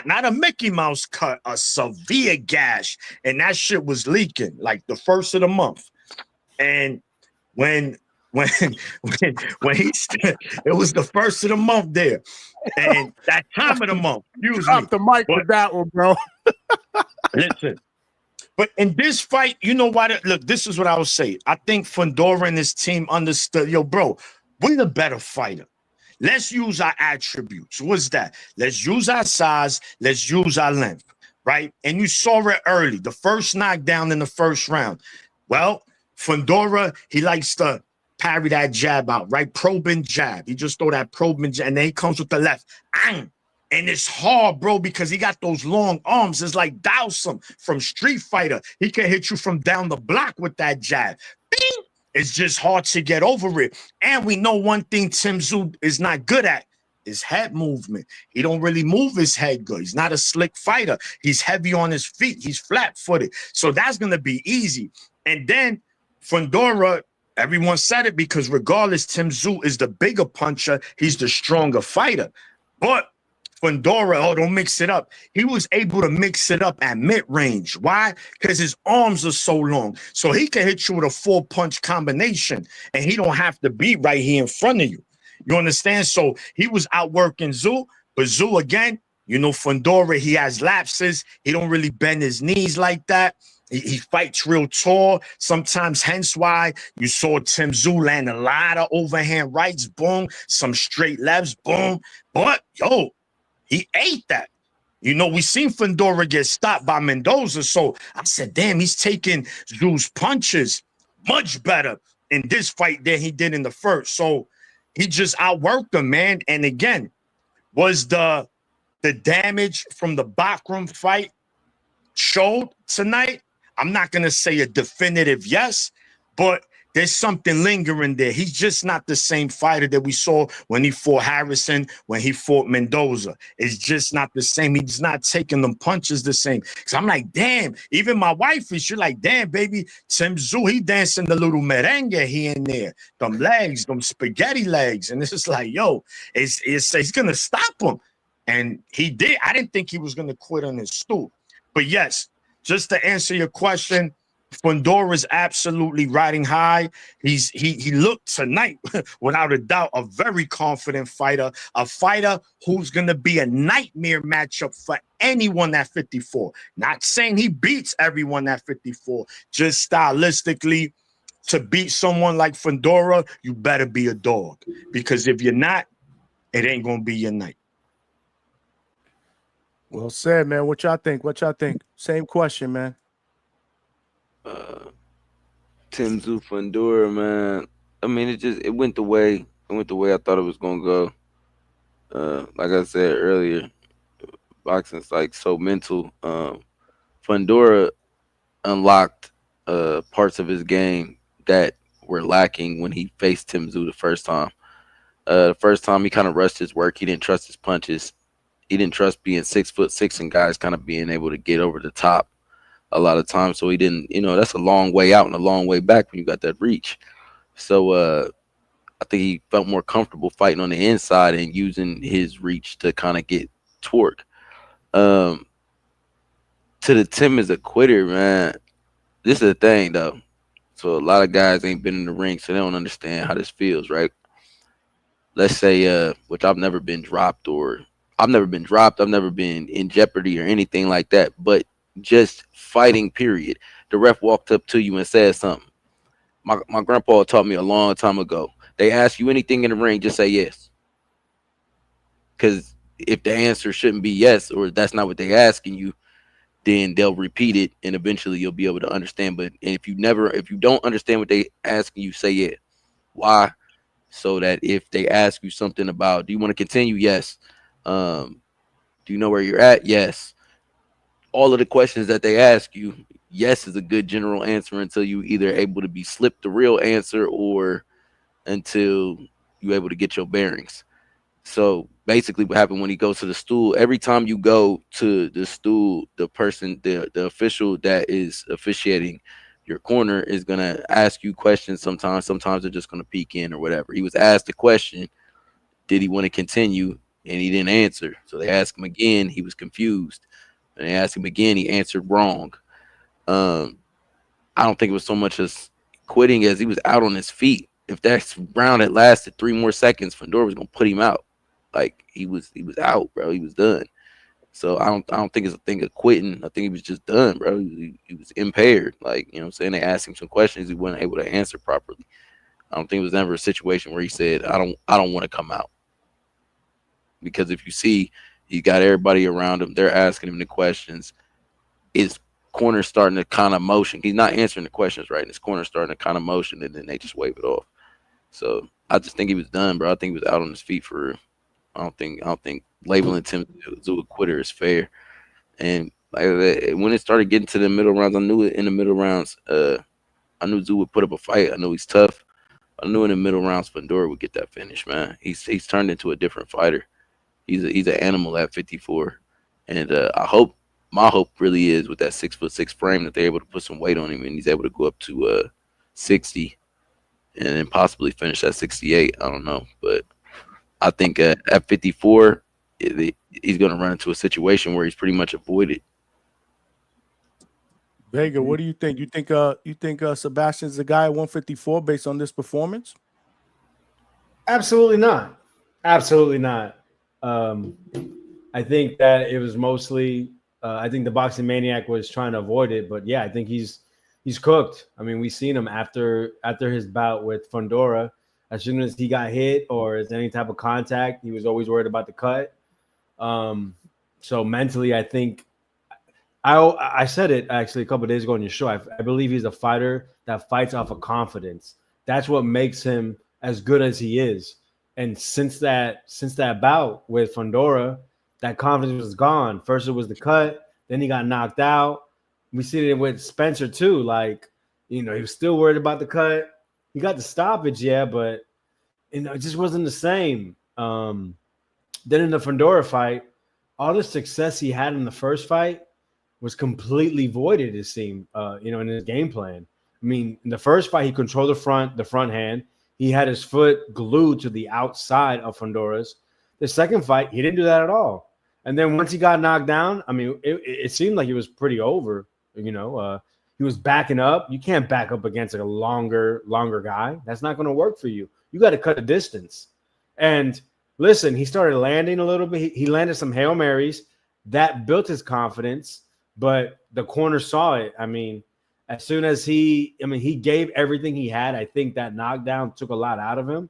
not a Mickey Mouse cut, a severe gash. And that shit was leaking like the first of the month. And when it was the first of the month there. And that time of the month, excuse me. Drop the mic with that one, bro. Listen, but in this fight, you know what? Look, this is what I will say. I think Fundora and his team understood, yo, bro, we're the better fighter. Let's use our attributes. What's that? Let's use our size. Let's use our length, right? And you saw it early, the first knockdown in the first round. Well, Fundora, he likes to parry that jab out, right? Probing jab. He just throw that probing jab, and then he comes with the left. And it's hard, bro, because he got those long arms. It's like Dawson from Street Fighter. He can hit you from down the block with that jab. Bing! It's just hard to get over it. And we know one thing Tim Tszyu is not good at is head movement. He don't really move his head good. He's not a slick fighter. He's heavy on his feet. He's flat-footed. So that's going to be easy. And then Fundora, everyone said it because regardless, Tim Tszyu is the bigger puncher. He's the stronger fighter. But Fundora, don't mix it up. He was able to mix it up at mid-range. Why? Because his arms are so long. So he can hit you with a 4-punch combination, and he don't have to be right here in front of you. You understand? So he was outworking Tszyu, but Tszyu, again, Fundora, he has lapses. He don't really bend his knees like that. He fights real tall, sometimes hence why you saw Tim Tszyu land a lot of overhand rights, boom, some straight lefts, boom. But, yo, he ate that. We seen Fundora get stopped by Mendoza. So I said, damn, he's taking Tszyu's punches much better in this fight than he did in the first. So he just outworked him, man. And again, was the damage from the Bakram fight showed tonight? I'm not going to say a definitive yes, but there's something lingering there. He's just not the same fighter that we saw when he fought Harrison, when he fought Mendoza. It's just not the same. He's not taking them punches the same. Because I'm like, damn, even my wife is, she's like, damn, baby, Tim Tszyu, he dancing the little merengue here and there. Them legs, them spaghetti legs. And it's just like, yo, it's going to stop him. And he did. I didn't think he was going to quit on his stool. But yes, just to answer your question, Fundora is absolutely riding high. He looked tonight, without a doubt, a very confident fighter, a fighter who's gonna be a nightmare matchup for anyone at 54. Not saying he beats everyone at 54, just stylistically. To beat someone like Fundora, you better be a dog. Because if you're not, it ain't gonna be your night. Well said, man. What y'all think? What y'all think? Same question, man. Tim Zoo Fundora, man. I mean, it went the way I thought it was gonna go. Like I said earlier, boxing's like so mental. Fundora unlocked parts of his game that were lacking when he faced Tim Zoo the first time. The first time he kind of rushed his work. He didn't trust his punches. He didn't trust being 6'6" and guys kind of being able to get over the top a lot of times. So he didn't, that's a long way out and a long way back when you got that reach. So I think he felt more comfortable fighting on the inside and using his reach to kind of get torque. To the Tim is a quitter, man. This is the thing though. So a lot of guys ain't been in the ring, so they don't understand how this feels, right? Let's say, which I've never been dropped, I've never been in jeopardy or anything like that, but just fighting, period. The ref walked up to you and said something. My grandpa taught me a long time ago. They ask you anything in the ring, just say yes. Because if the answer shouldn't be yes, or that's not what they're asking you, then they'll repeat it and eventually you'll be able to understand. But if you don't understand what they asking you, say yeah. Why? So that if they ask you something about, do you want to continue? Yes. Do you know where you're at? Yes. All of the questions that they ask you, yes is a good general answer until you either able to be slipped the real answer or until you're able to get your bearings. So basically what happened when he goes to the stool, every time you go to the stool, the person, the official that is officiating your corner is going to ask you questions. Sometimes they're just going to peek in or whatever. He was asked a question. Did he want to continue? And he didn't answer. So they asked him again. He was confused. And they asked him again. He answered wrong. I don't think it was so much as quitting as he was out on his feet. If that round had lasted 3 more seconds, Fundora was going to put him out. Like he was out, bro. He was done. So I don't think it's a thing of quitting. I think he was just done, bro. He was impaired. Like, you know what I'm saying? They asked him some questions he wasn't able to answer properly. I don't think it was ever a situation where he said, I don't want to come out. Because if you see, he got everybody around him, they're asking him the questions. His corner starting to kind of motion. He's not answering the questions right. And his corner starting to kind of motion, and then they just wave it off. So I just think he was done, bro. I think he was out on his feet for. I don't think labeling Tim Zoo a quitter is fair. And like when it started getting to the middle rounds, I knew it in the middle rounds. I knew Zoo would put up a fight. I know he's tough. I knew in the middle rounds Fundora would get that finish, man. He's turned into a different fighter. He's an animal at 54, and my hope really is with that 6'6" frame that they're able to put some weight on him and he's able to go up to 60 and then possibly finish at 68. I don't know, but I think at 54 he's going to run into a situation where he's pretty much avoided. Vega, what do you think? You think Sebastian's the guy at 154 based on this performance? Absolutely not. Absolutely not. I think that it was mostly. I think the boxing maniac was trying to avoid it, but yeah, I think he's cooked. I mean, we've seen him after his bout with Fundora. As soon as he got hit or any type of contact, he was always worried about the cut. So mentally, I think I said it actually a couple of days ago on your show. I believe he's a fighter that fights off of confidence. That's what makes him as good as he is. And since that bout with Fundora, that confidence was gone. First it was the cut, then he got knocked out. We see it with Spencer too. Like, he was still worried about the cut. He got the stoppage, yeah, but it just wasn't the same. Then in the Fundora fight, all the success he had in the first fight was completely voided, it seemed, in his game plan. I mean, in the first fight, he controlled the front hand. He had his foot glued to the outside of Fundora's. The second fight, he didn't do that at all. And then once he got knocked down, I mean, it seemed like he was pretty over. He he was backing up. You can't back up against a longer guy. That's not going to work for you. You got to cut a distance. And listen, he started landing a little bit. He landed some Hail Marys. That built his confidence, but the corner saw it. I mean, as soon as he gave everything he had. I think that knockdown took a lot out of him.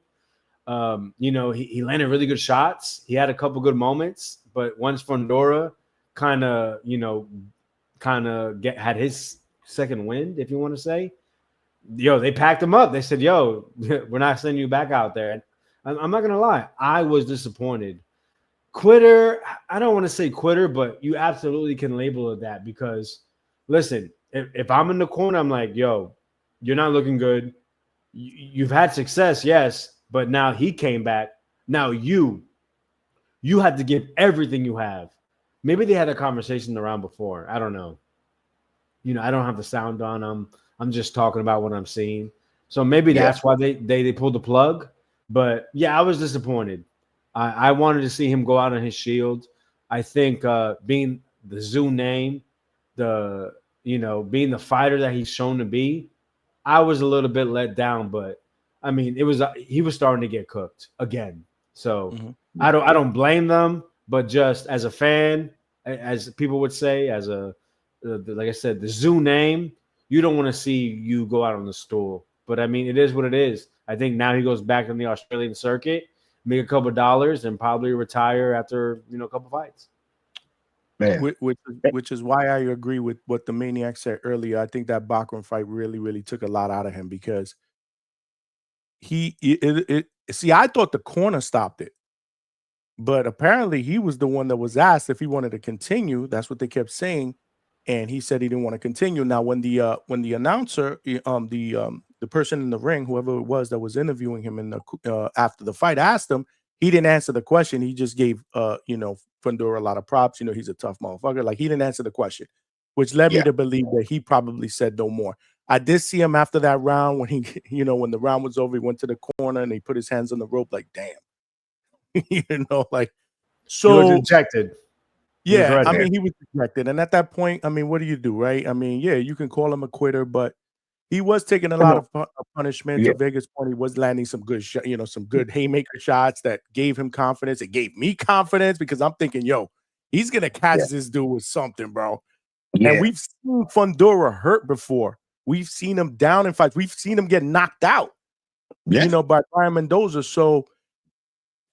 He landed really good shots. He had a couple good moments, but once Fundora kind of had his second wind, if you want to say, they packed him up. They said, we're not sending you back out there. And I'm not going to lie. I was disappointed. Quitter, I don't want to say quitter, but you absolutely can label it that because, listen, if I'm in the corner, I'm like, you're not looking good. You've had success, yes, but now he came back. Now you had to give everything you have. Maybe they had a conversation around before. I don't know. I don't have the sound on. I'm just talking about what I'm seeing. So maybe that's why they pulled the plug. But yeah, I was disappointed. I wanted to see him go out on his shield. I think being the Zoo name, being the fighter that he's shown to be, I was a little bit let down. But I mean, he was starting to get cooked again. So I don't blame them. But just as a fan, as people would say, as like I said, the Zoo name, you don't want to see you go out on the stool. But I mean, it is what it is. I think now he goes back on the Australian circuit, make a couple of dollars, and probably retire after a couple fights. Man. Which is why I agree with what the Maniac said earlier. I think that Bachram fight really, really took a lot out of him because see, I thought the corner stopped it, but apparently he was the one that was asked if he wanted to continue. That's what they kept saying, and he said he didn't want to continue. Now, when the announcer, the person in the ring, whoever it was that was interviewing him in the after the fight, asked him, he didn't answer the question. He just gave Fundora a lot of props. He's a tough motherfucker. Like, he didn't answer the question, which led me to believe that he probably said no more. I did see him after that round when he, when the round was over, he went to the corner and he put his hands on the rope like, damn. So he was ejected. Yeah, I mean, he was ejected. And at that point, I mean, what do you do, right? I mean, yeah, you can call him a quitter, but he was taking a lot of punishment. To Vegas' point, he was landing some good some good haymaker shots that gave him confidence. It gave me confidence because I'm thinking, he's going to catch this dude with something, bro. Yeah. And we've seen Fundora hurt before. We've seen him down in fights. We've seen him get knocked out, by Brian Mendoza. So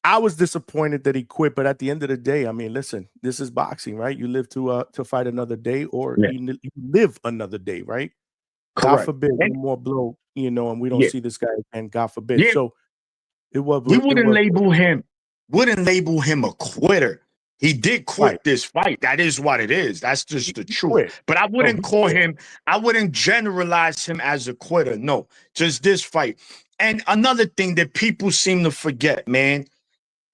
I was disappointed that he quit, but at the end of the day, I mean, listen, this is boxing, right? You live to fight another day, or you live another day, right? Correct. God forbid, one more blow, and we don't see this guy again. God forbid. Yeah. So it was. We wouldn't label him a quitter. He did quit this fight. That is what it is. That's just the truth. Quit. But I wouldn't I wouldn't generalize him as a quitter. No, just this fight. And another thing that people seem to forget, man.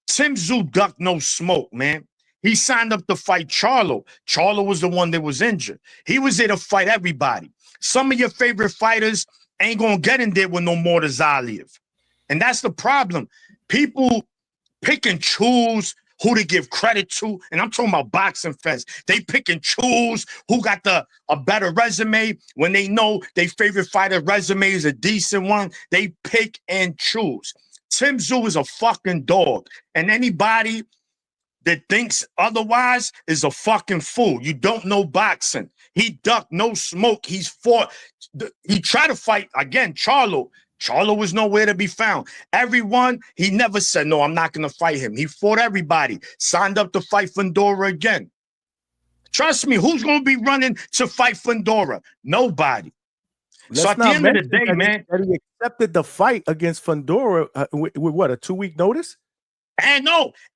Tim Tszyu ducked no smoke, man. He signed up to fight Charlo. Charlo was the one that was injured. He was there to fight everybody. Some of your favorite fighters ain't going to get in there with no more to Zaliev. And that's the problem. People pick and choose who to give credit to. And I'm talking about boxing fans. They pick and choose who got a better resume. When they know their favorite fighter resume is a decent one, they pick and choose. Tim Tszyu is a fucking dog. And anybody that thinks otherwise is a fucking fool. You don't know boxing. He ducked no smoke. He's fought. He tried to fight, again, Charlo. Charlo was nowhere to be found. Everyone, he never said, no, I'm not going to fight him. He fought everybody. Signed up to fight Fundora again. Trust me, who's going to be running to fight Fundora? Nobody. So at the end of the day, man, he accepted the fight against Fundora with what, a 2-week notice? And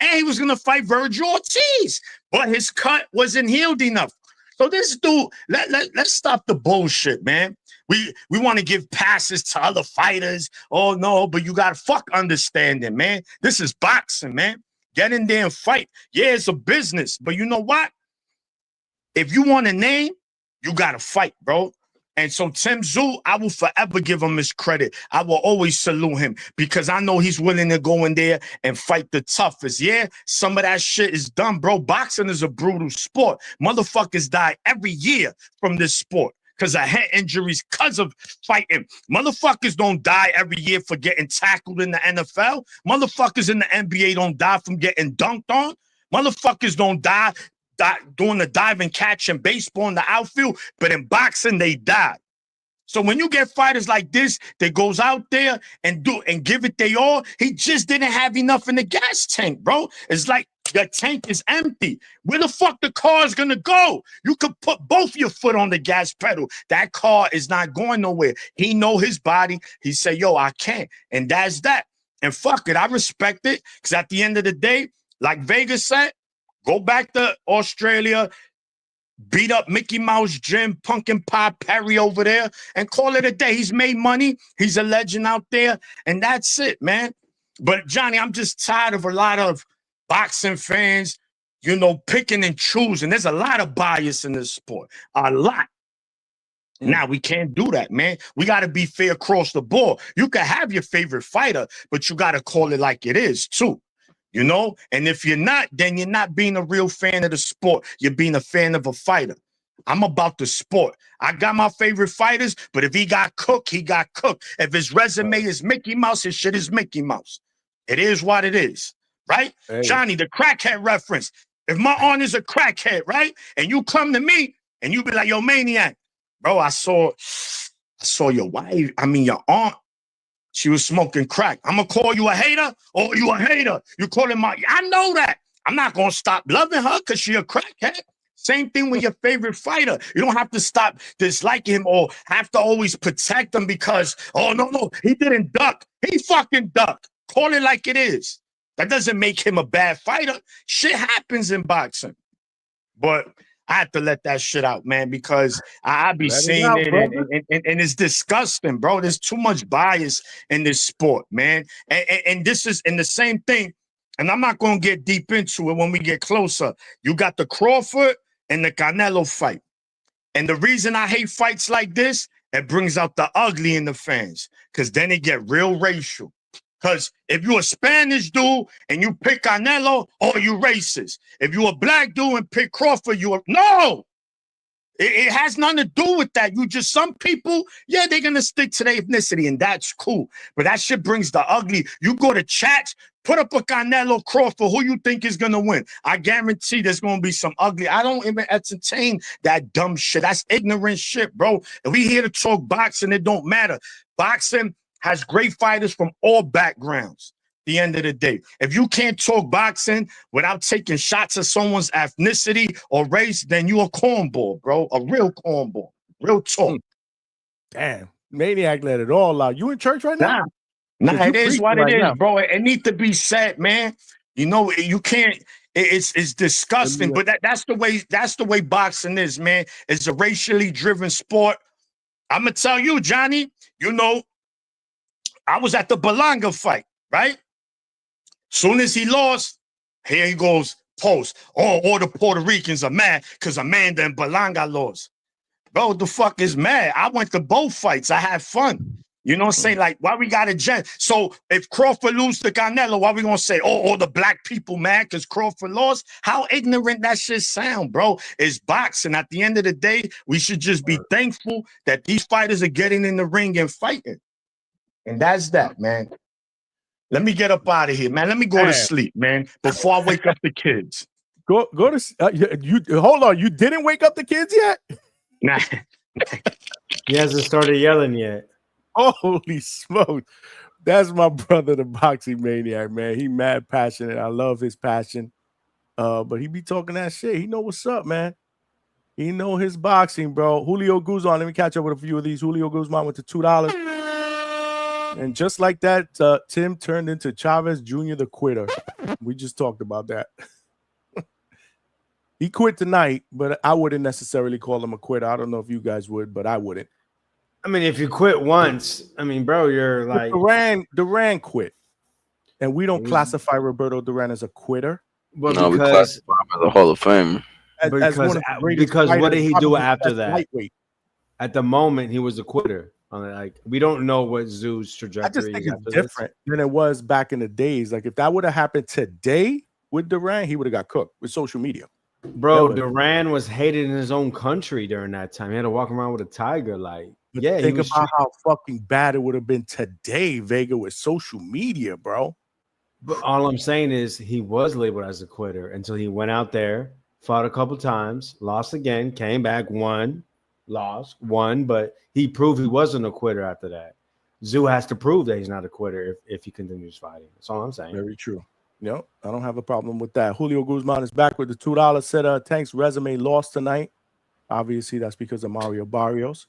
he was going to fight Virgil Ortiz, but his cut wasn't healed enough. So this dude, let's stop the bullshit, man. We want to give passes to other fighters. Oh, no, but you got to understanding, man. This is boxing, man. Get in there and fight. Yeah, it's a business, but you know what? If you want a name, you got to fight, bro. And so Tim Tszyu, I will forever give him his credit. I will always salute him because I know he's willing to go in there and fight the toughest. Yeah, some of that shit is done, bro. Boxing is a brutal sport. Motherfuckers die every year from this sport. because of head injuries, because of fighting. Motherfuckers don't die every year for getting tackled in the NFL. Motherfuckers in the NBA don't die from getting dunked on. Motherfuckers don't die doing the dive and catch in baseball in the outfield, but in boxing, they die. So when you get fighters like this that goes out there and give it they all, he just didn't have enough in the gas tank, bro. It's like the tank is empty. Where the fuck the car is gonna go? You could put both your foot on the gas pedal. That car is not going nowhere. He know his body. He said, yo, I can't. And that's that. And fuck it, I respect it. Because at the end of the day, like Vegas said, go back to Australia, beat up Mickey Mouse Jim, Pumpkin Pie Perry over there, and call it a day. He's made money. He's a legend out there, and that's it, man. But Johnny, I'm just tired of a lot of boxing fans, picking and choosing. There's a lot of bias in this sport, a lot. Now, we can't do that, man. We got to be fair across the board. You can have your favorite fighter, but you got to call it like it is, too. And if you're not, then you're not being a real fan of the sport. You're being a fan of a fighter. I'm about the sport. I got my favorite fighters, but if he got cooked, he got cooked. If his resume is Mickey Mouse, his shit is Mickey Mouse. It is what it is, right? Hey. Johnny, the crackhead reference. If my aunt is a crackhead, right? And you come to me and you be like, yo, Maniac, bro, I saw your wife, your aunt. She was smoking crack. I'm going to call you a hater or you a hater. You calling I know that. I'm not going to stop loving her because she a crackhead. Same thing with your favorite fighter. You don't have to stop disliking him or have to always protect him because, oh, no, he didn't duck. He fucking ducked. Call it like it is. That doesn't make him a bad fighter. Shit happens in boxing. But I have to let that shit out, man, because I be seeing it and it's disgusting, bro. There's too much bias in this sport, man. And this is in the same thing. And I'm not going to get deep into it when we get closer. You got the Crawford and the Canelo fight. And the reason I hate fights like this, it brings out the ugly in the fans because then it get real racial. Because if you're a Spanish dude and you pick Canelo, you racist. If you're a black dude and pick Crawford, no. It has nothing to do with that. Some people, they're going to stick to their ethnicity, and that's cool. But that shit brings the ugly. You go to chats, put up a Canelo Crawford, who you think is going to win? I guarantee there's going to be some ugly. I don't even entertain that dumb shit. That's ignorant shit, bro. If we here to talk boxing, it don't matter. Boxing has great fighters from all backgrounds. At the end of the day, if you can't talk boxing without taking shots at someone's ethnicity or race, then you a cornball, bro. A real cornball. Real talk. Damn, Maniac let it all out. You in church right now? Nah, it is what it is, bro. It needs to be said, man. You can't. It's disgusting, but that's the way boxing is, man. It's a racially driven sport. I'm gonna tell you, Johnny. I was at the Belanga fight, right? Soon as he lost, here he goes, post. All the Puerto Ricans are mad because Amanda and Belanga lost. Bro, the fuck is mad? I went to both fights. I had fun. You know what I'm saying? Like, why we got a gen? So if Crawford lose to Canelo, why we gonna say, all the black people mad because Crawford lost? How ignorant that shit sound, bro. It's boxing. At the end of the day, we should just be thankful that these fighters are getting in the ring and fighting. And that's that, man. Let me get up out of here, man. Let me go to sleep, man, before I wake up the kids. Go to you. Hold on. You didn't wake up the kids yet? Nah. He hasn't started yelling yet. Holy smoke. That's my brother, the boxing maniac, man. He mad passionate. I love his passion. But he be talking that shit. He know what's up, man. He know his boxing, bro. Julio Guzman. Let me catch up with a few of these. Julio Guzman went to $2. And just like that, Tim turned into Chavez Jr. the quitter. We just talked about that. He quit tonight, but I wouldn't necessarily call him a quitter. I don't know if you guys would, but I wouldn't. I mean, if you quit once, bro, you're like Duran quit, and we don't classify Roberto Duran as a quitter. Well, no, we classify him as a Hall of Famer. Because what did he do after that? Lightweight. At the moment, he was a quitter. Like, we don't know what Zoo's trajectory I just think is it's different than it was back in the days. Like, if that would have happened today with Duran, he would have got cooked with social media. Bro, Never. Duran was hated in his own country during that time. He had to walk around with a tiger. Like, But yeah, he think was. about how fucking bad it would have been today, Vega, with social media, bro. But all I'm saying is he was labeled as a quitter until he went out there, fought a couple times, lost again, came back, won, lost, won, but he proved he wasn't a quitter after that. Zoo has to prove that he's not a quitter if he continues fighting. That's all I'm saying. Very true. No, I don't have a problem with that. Julio Guzman is back with the $2. Said Tank's resume lost tonight. Obviously, that's because of Mario Barrios.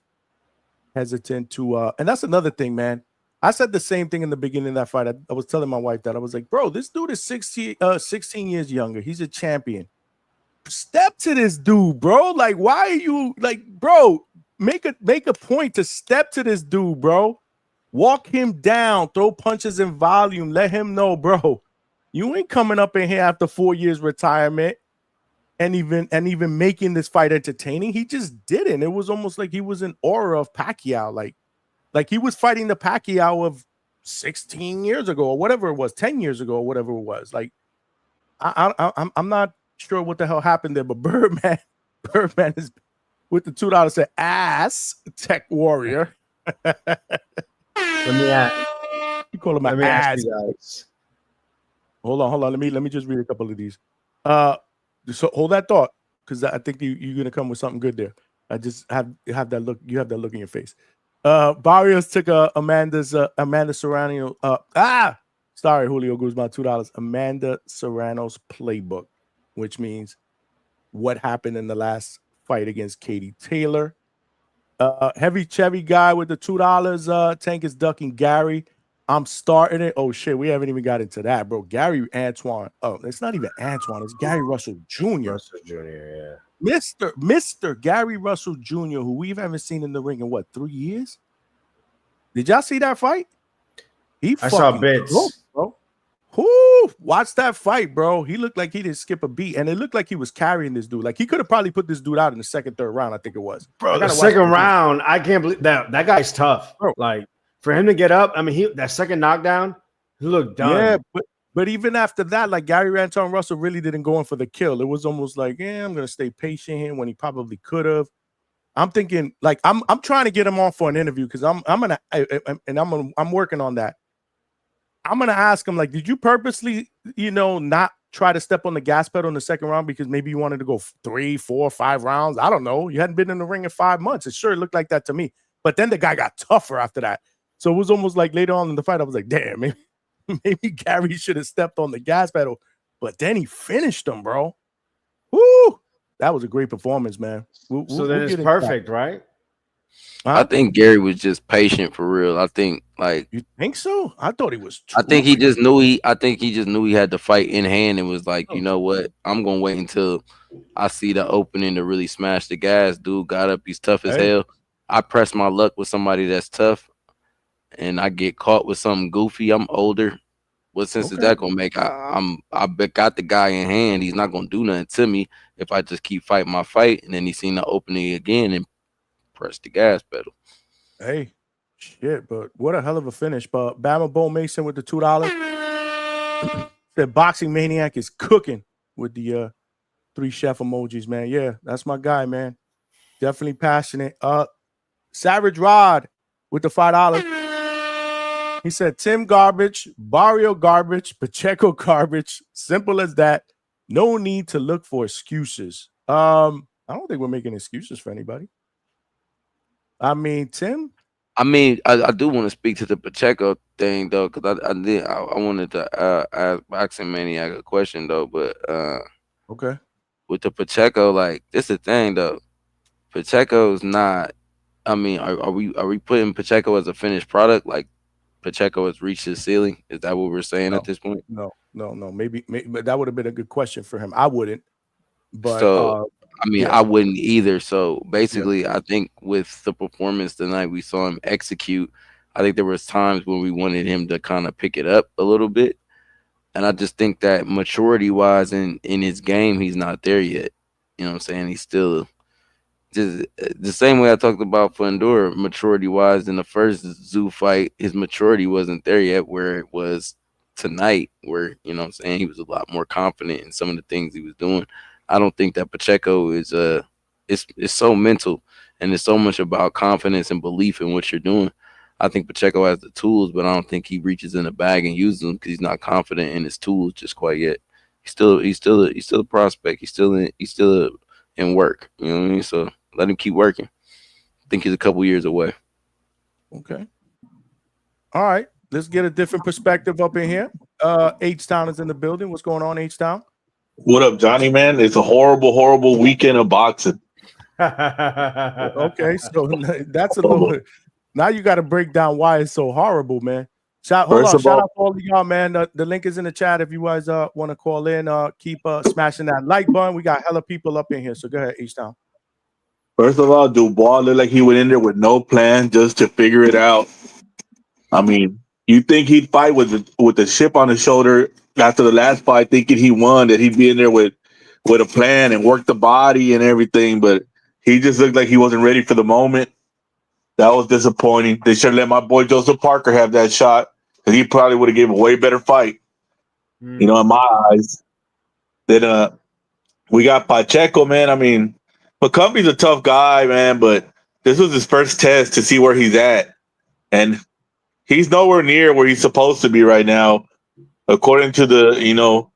Hesitant to and that's another thing, man. I said the same thing in the beginning of that fight. I was telling my wife that I was like, bro, this dude is 16 years younger. He's a champion. Step to this dude, bro. Like, why are you like, bro? Make a point to step to this dude, bro. Walk him down, throw punches in volume, let him know, bro. You ain't coming up in here after 4 years retirement and even making this fight entertaining. He just didn't. It was almost like he was an aura of Pacquiao, like he was fighting the Pacquiao of 16 years ago or whatever it was, 10 years ago or whatever it was. Like, I'm not sure what the hell happened there, but Birdman is with the $2 said ass tech warrior. Let me ask. You call him Let an me ask ass. you guys. Hold on. Let me just read a couple of these. So hold that thought, because I think you're gonna come with something good there. I just have that look. You have that look in your face. Barrios took Amanda Serrano. Sorry, Julio Guzman, $2. Amanda Serrano's playbook, which means what happened in the last fight against Katie Taylor. Heavy Chevy guy with the $2. Tank is ducking Gary. I'm starting it. Oh shit, we haven't even got into that, bro. Gary Antoine. Oh, it's not even Antoine. It's Gary Russell Jr. Russell Jr. Yeah, Mr. Gary Russell Jr., who we haven't seen in the ring in what, 3 years? Did y'all see that fight? I saw bits, bro. Whoo, watch that fight, bro. He looked like he didn't skip a beat, and it looked like he was carrying this dude. Like he could have probably put this dude out in the second, third round. I think it was. Bro, the second round, I can't believe that guy's tough, bro. Like for him to get up, I mean, that second knockdown, he looked done. Yeah, but even after that, like Gary Anton Russell really didn't go in for the kill. It was almost like, yeah, I'm gonna stay patient here when he probably could have. I'm thinking, like, I'm trying to get him on for an interview because I'm working on that. I'm gonna ask him, like, did you purposely, not try to step on the gas pedal in the second round because maybe you wanted to go 3, 4, 5 rounds? I don't know. You hadn't been in the ring in 5 months. It sure looked like that to me. But then the guy got tougher after that. So it was almost like later on in the fight, I was like, damn, maybe Gary should have stepped on the gas pedal. But then he finished him, bro. Woo! That was a great performance, man. So then it's perfect, right? I think Gary was just patient for real. I think, like, you think so? I thought he was. I think he just knew he had the fight in hand and was like, you know what? I'm gonna wait until I see the opening to really smash the gas. Dude got up. He's tough as hell. I press my luck with somebody that's tough, and I get caught with something goofy. I'm older. What sense is that gonna make? I got the guy in hand. He's not gonna do nothing to me if I just keep fighting my fight. And then he seen the opening again and press the gas pedal. Hey, shit! But what a hell of a finish! But Bama Bo Mason with the $2. Said Boxing Maniac is cooking with the 3 chef emojis, man. Yeah, that's my guy, man. Definitely passionate. Savage Rod with the $5. He said Tim garbage, Barrio garbage, Pacheco garbage. Simple as that. No need to look for excuses. I don't think we're making excuses for anybody. I mean, Tim. I mean, I do want to speak to the Pacheco thing though, because I wanted to ask Boxing Maniac a question though, but okay. With the Pacheco, like, this is the thing though. Pacheco's not. I mean, are we putting Pacheco as a finished product? Like, Pacheco has reached his ceiling. Is that what we're saying at this point? No. Maybe but that would have been a good question for him. I wouldn't. But so I mean, I wouldn't either. So basically, I think with the performance tonight, we saw him execute. I think there was times when we wanted him to kind of pick it up a little bit, and I just think that maturity wise in his game, he's not there yet. You know what I'm saying? He's still just the same way I talked about Fundora, maturity wise in the first Zoo fight, his maturity wasn't there yet where it was tonight, where, you know what I'm saying, he was a lot more confident in some of the things he was doing. I don't think that Pacheco is it's so mental, and it's so much about confidence and belief in what you're doing. I think Pacheco has the tools, but I don't think he reaches in the bag and uses them because he's not confident in his tools just quite yet. He's still a prospect. He's still in work. You know what I mean? So let him keep working. I think he's a couple years away. Okay. All right. Let's get a different perspective up in here. H-Town is in the building. What's going on, H-Town? What up, Johnny, man? It's a horrible, horrible weekend of boxing. Okay, so that's a little. Now you got to break down why it's so horrible, man. Shout out to all of y'all, man. The link is in the chat if you guys want to call in. Keep smashing that like button. We got hella people up in here, so go ahead, H-Town. First of all, Dubois looked like he went in there with no plan just to figure it out. I mean, you think he'd fight with the chip on his shoulder after the last fight, thinking he won, that he'd be in there with a plan and work the body and everything, but he just looked like he wasn't ready for the moment. That was disappointing. They should have let my boy Joseph Parker have that shot because he probably would have given a way better fight, you know, in my eyes. Then we got Pacheco, man. I mean, McCumbie's a tough guy, man, but this was his first test to see where he's at. And he's nowhere near where he's supposed to be right now, according to the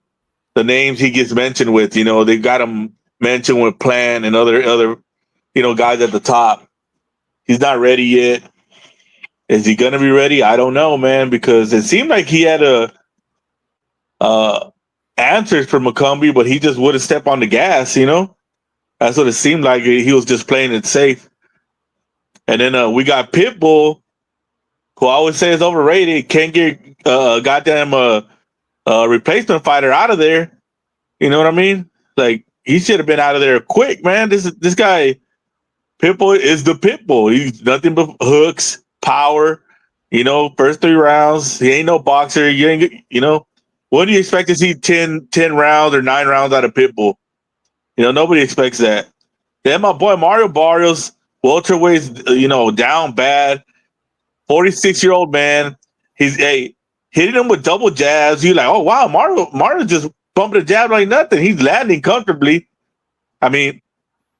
names he gets mentioned with. You know, they got him mentioned with Plan and other guys at the top. He's not ready yet. Is he gonna be ready? I don't know, man, because it seemed like he had answers for McCumbie, but he just wouldn't step on the gas. You know, that's what it seemed like. He was just playing it safe. And then we got Pitbull, who I would say is overrated. Can't get goddamn replacement fighter out of there. You know what I mean? Like, he should have been out of there quick, man. This guy, Pitbull, is the Pitbull. He's nothing but hooks, power. You know, first 3 rounds. He ain't no boxer. What do you expect to see 10 rounds or 9 rounds out of Pitbull? You know, nobody expects that. Then my boy Mario Barrios, welterweight's, down bad. 46-year-old man. He's hitting him with double jabs. You're like, oh wow, Mario just bumping a jab like nothing. He's landing comfortably. I mean,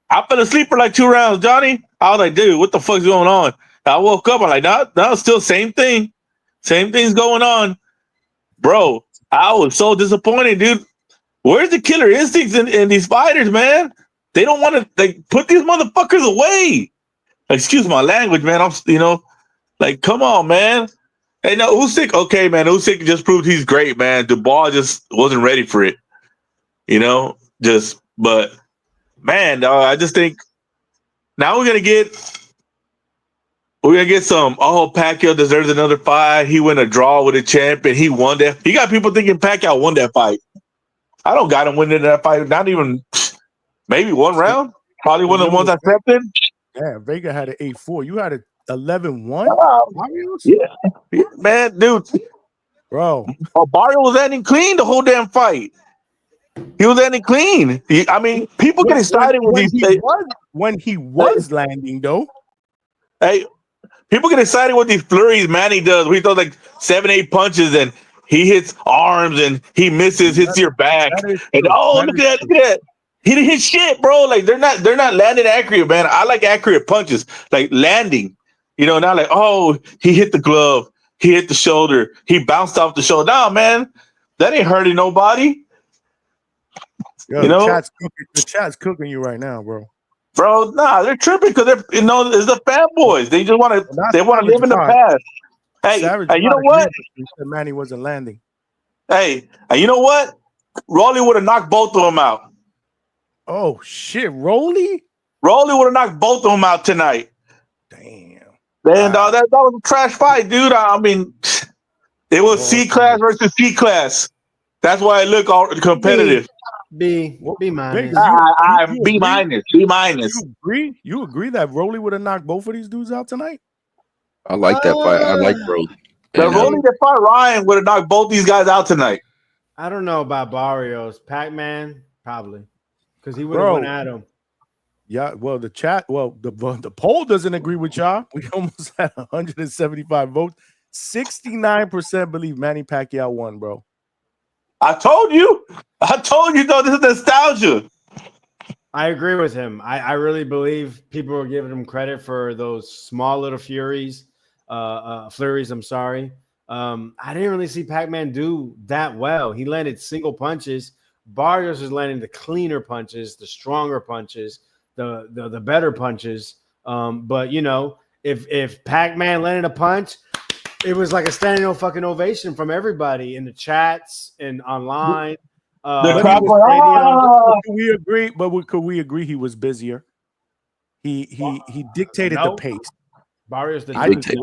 I fell asleep for like 2 rounds, Johnny. I was like, dude, what the fuck's going on? I woke up. I'm like, no, still same thing. Same thing's going on, bro. I was so disappointed, dude. Where's the killer instincts in these fighters, man? They don't want to put these motherfuckers away. Excuse my language, man. Come on, man. Hey, no, Usyk, okay, man. Usyk just proved he's great, man. Dubois just wasn't ready for it. But man, I just think now we're gonna get some. Oh, Pacquiao deserves another fight. He went a draw with a champ, and he won that. You got people thinking Pacquiao won that fight. I don't got him winning that fight. Not even maybe 1 round. Probably one of the ones I stepped in. Yeah, Vega had an 8-4. You had an 11-1. Yeah, man, dude, bro. Barrio was ending clean the whole damn fight. He was ending clean. People get excited when he was landing, though. Hey, people get excited with these flurries Manny does. We throw like 7-8 punches and he hits arms and he misses, hits your back. And look at that. He didn't hit shit, bro. Like they're not landing accurate, man. I like accurate punches, like landing. Not like, oh, he hit the glove, he hit the shoulder, he bounced off the shoulder. Nah, man, that ain't hurting nobody. Yo, the chat's cooking you right now, bro. Bro, nah, they're tripping because it's the fanboys. They just want to live in the past. Hey, you know what? Manny wasn't landing. Hey, you know what? Rolly would have knocked both of them out. Oh shit, Rolly would have knocked both of them out tonight. Damn. Man, that was a trash fight, dude. I mean, it was C class versus C class. That's why it looked all competitive. B minus. B minus. You agree that Rolly would have knocked both of these dudes out tonight? I like that fight. I like Rolly. The Rolly that fought Ryan would have knocked both these guys out tonight. I don't know about Barrios. Pac-Man, probably. Because he would have went at him. Yeah, well, the poll doesn't agree with y'all. We almost had 175 votes. 69% believe Manny Pacquiao won, bro. I told you, though, this is nostalgia. I agree with him. I really believe people are giving him credit for those small little flurries. I'm sorry. I didn't really see Pac-Man do that well. He landed single punches. Barrios is landing the cleaner punches, the stronger punches, the better punches. But you know, if Pac-Man landed a punch, it was like a standing fucking ovation from everybody in the chats and online. The But crowd he was going, "Ah!" could we agree? Could we agree he was busier? He dictated the No. pace. Barrios did I not. think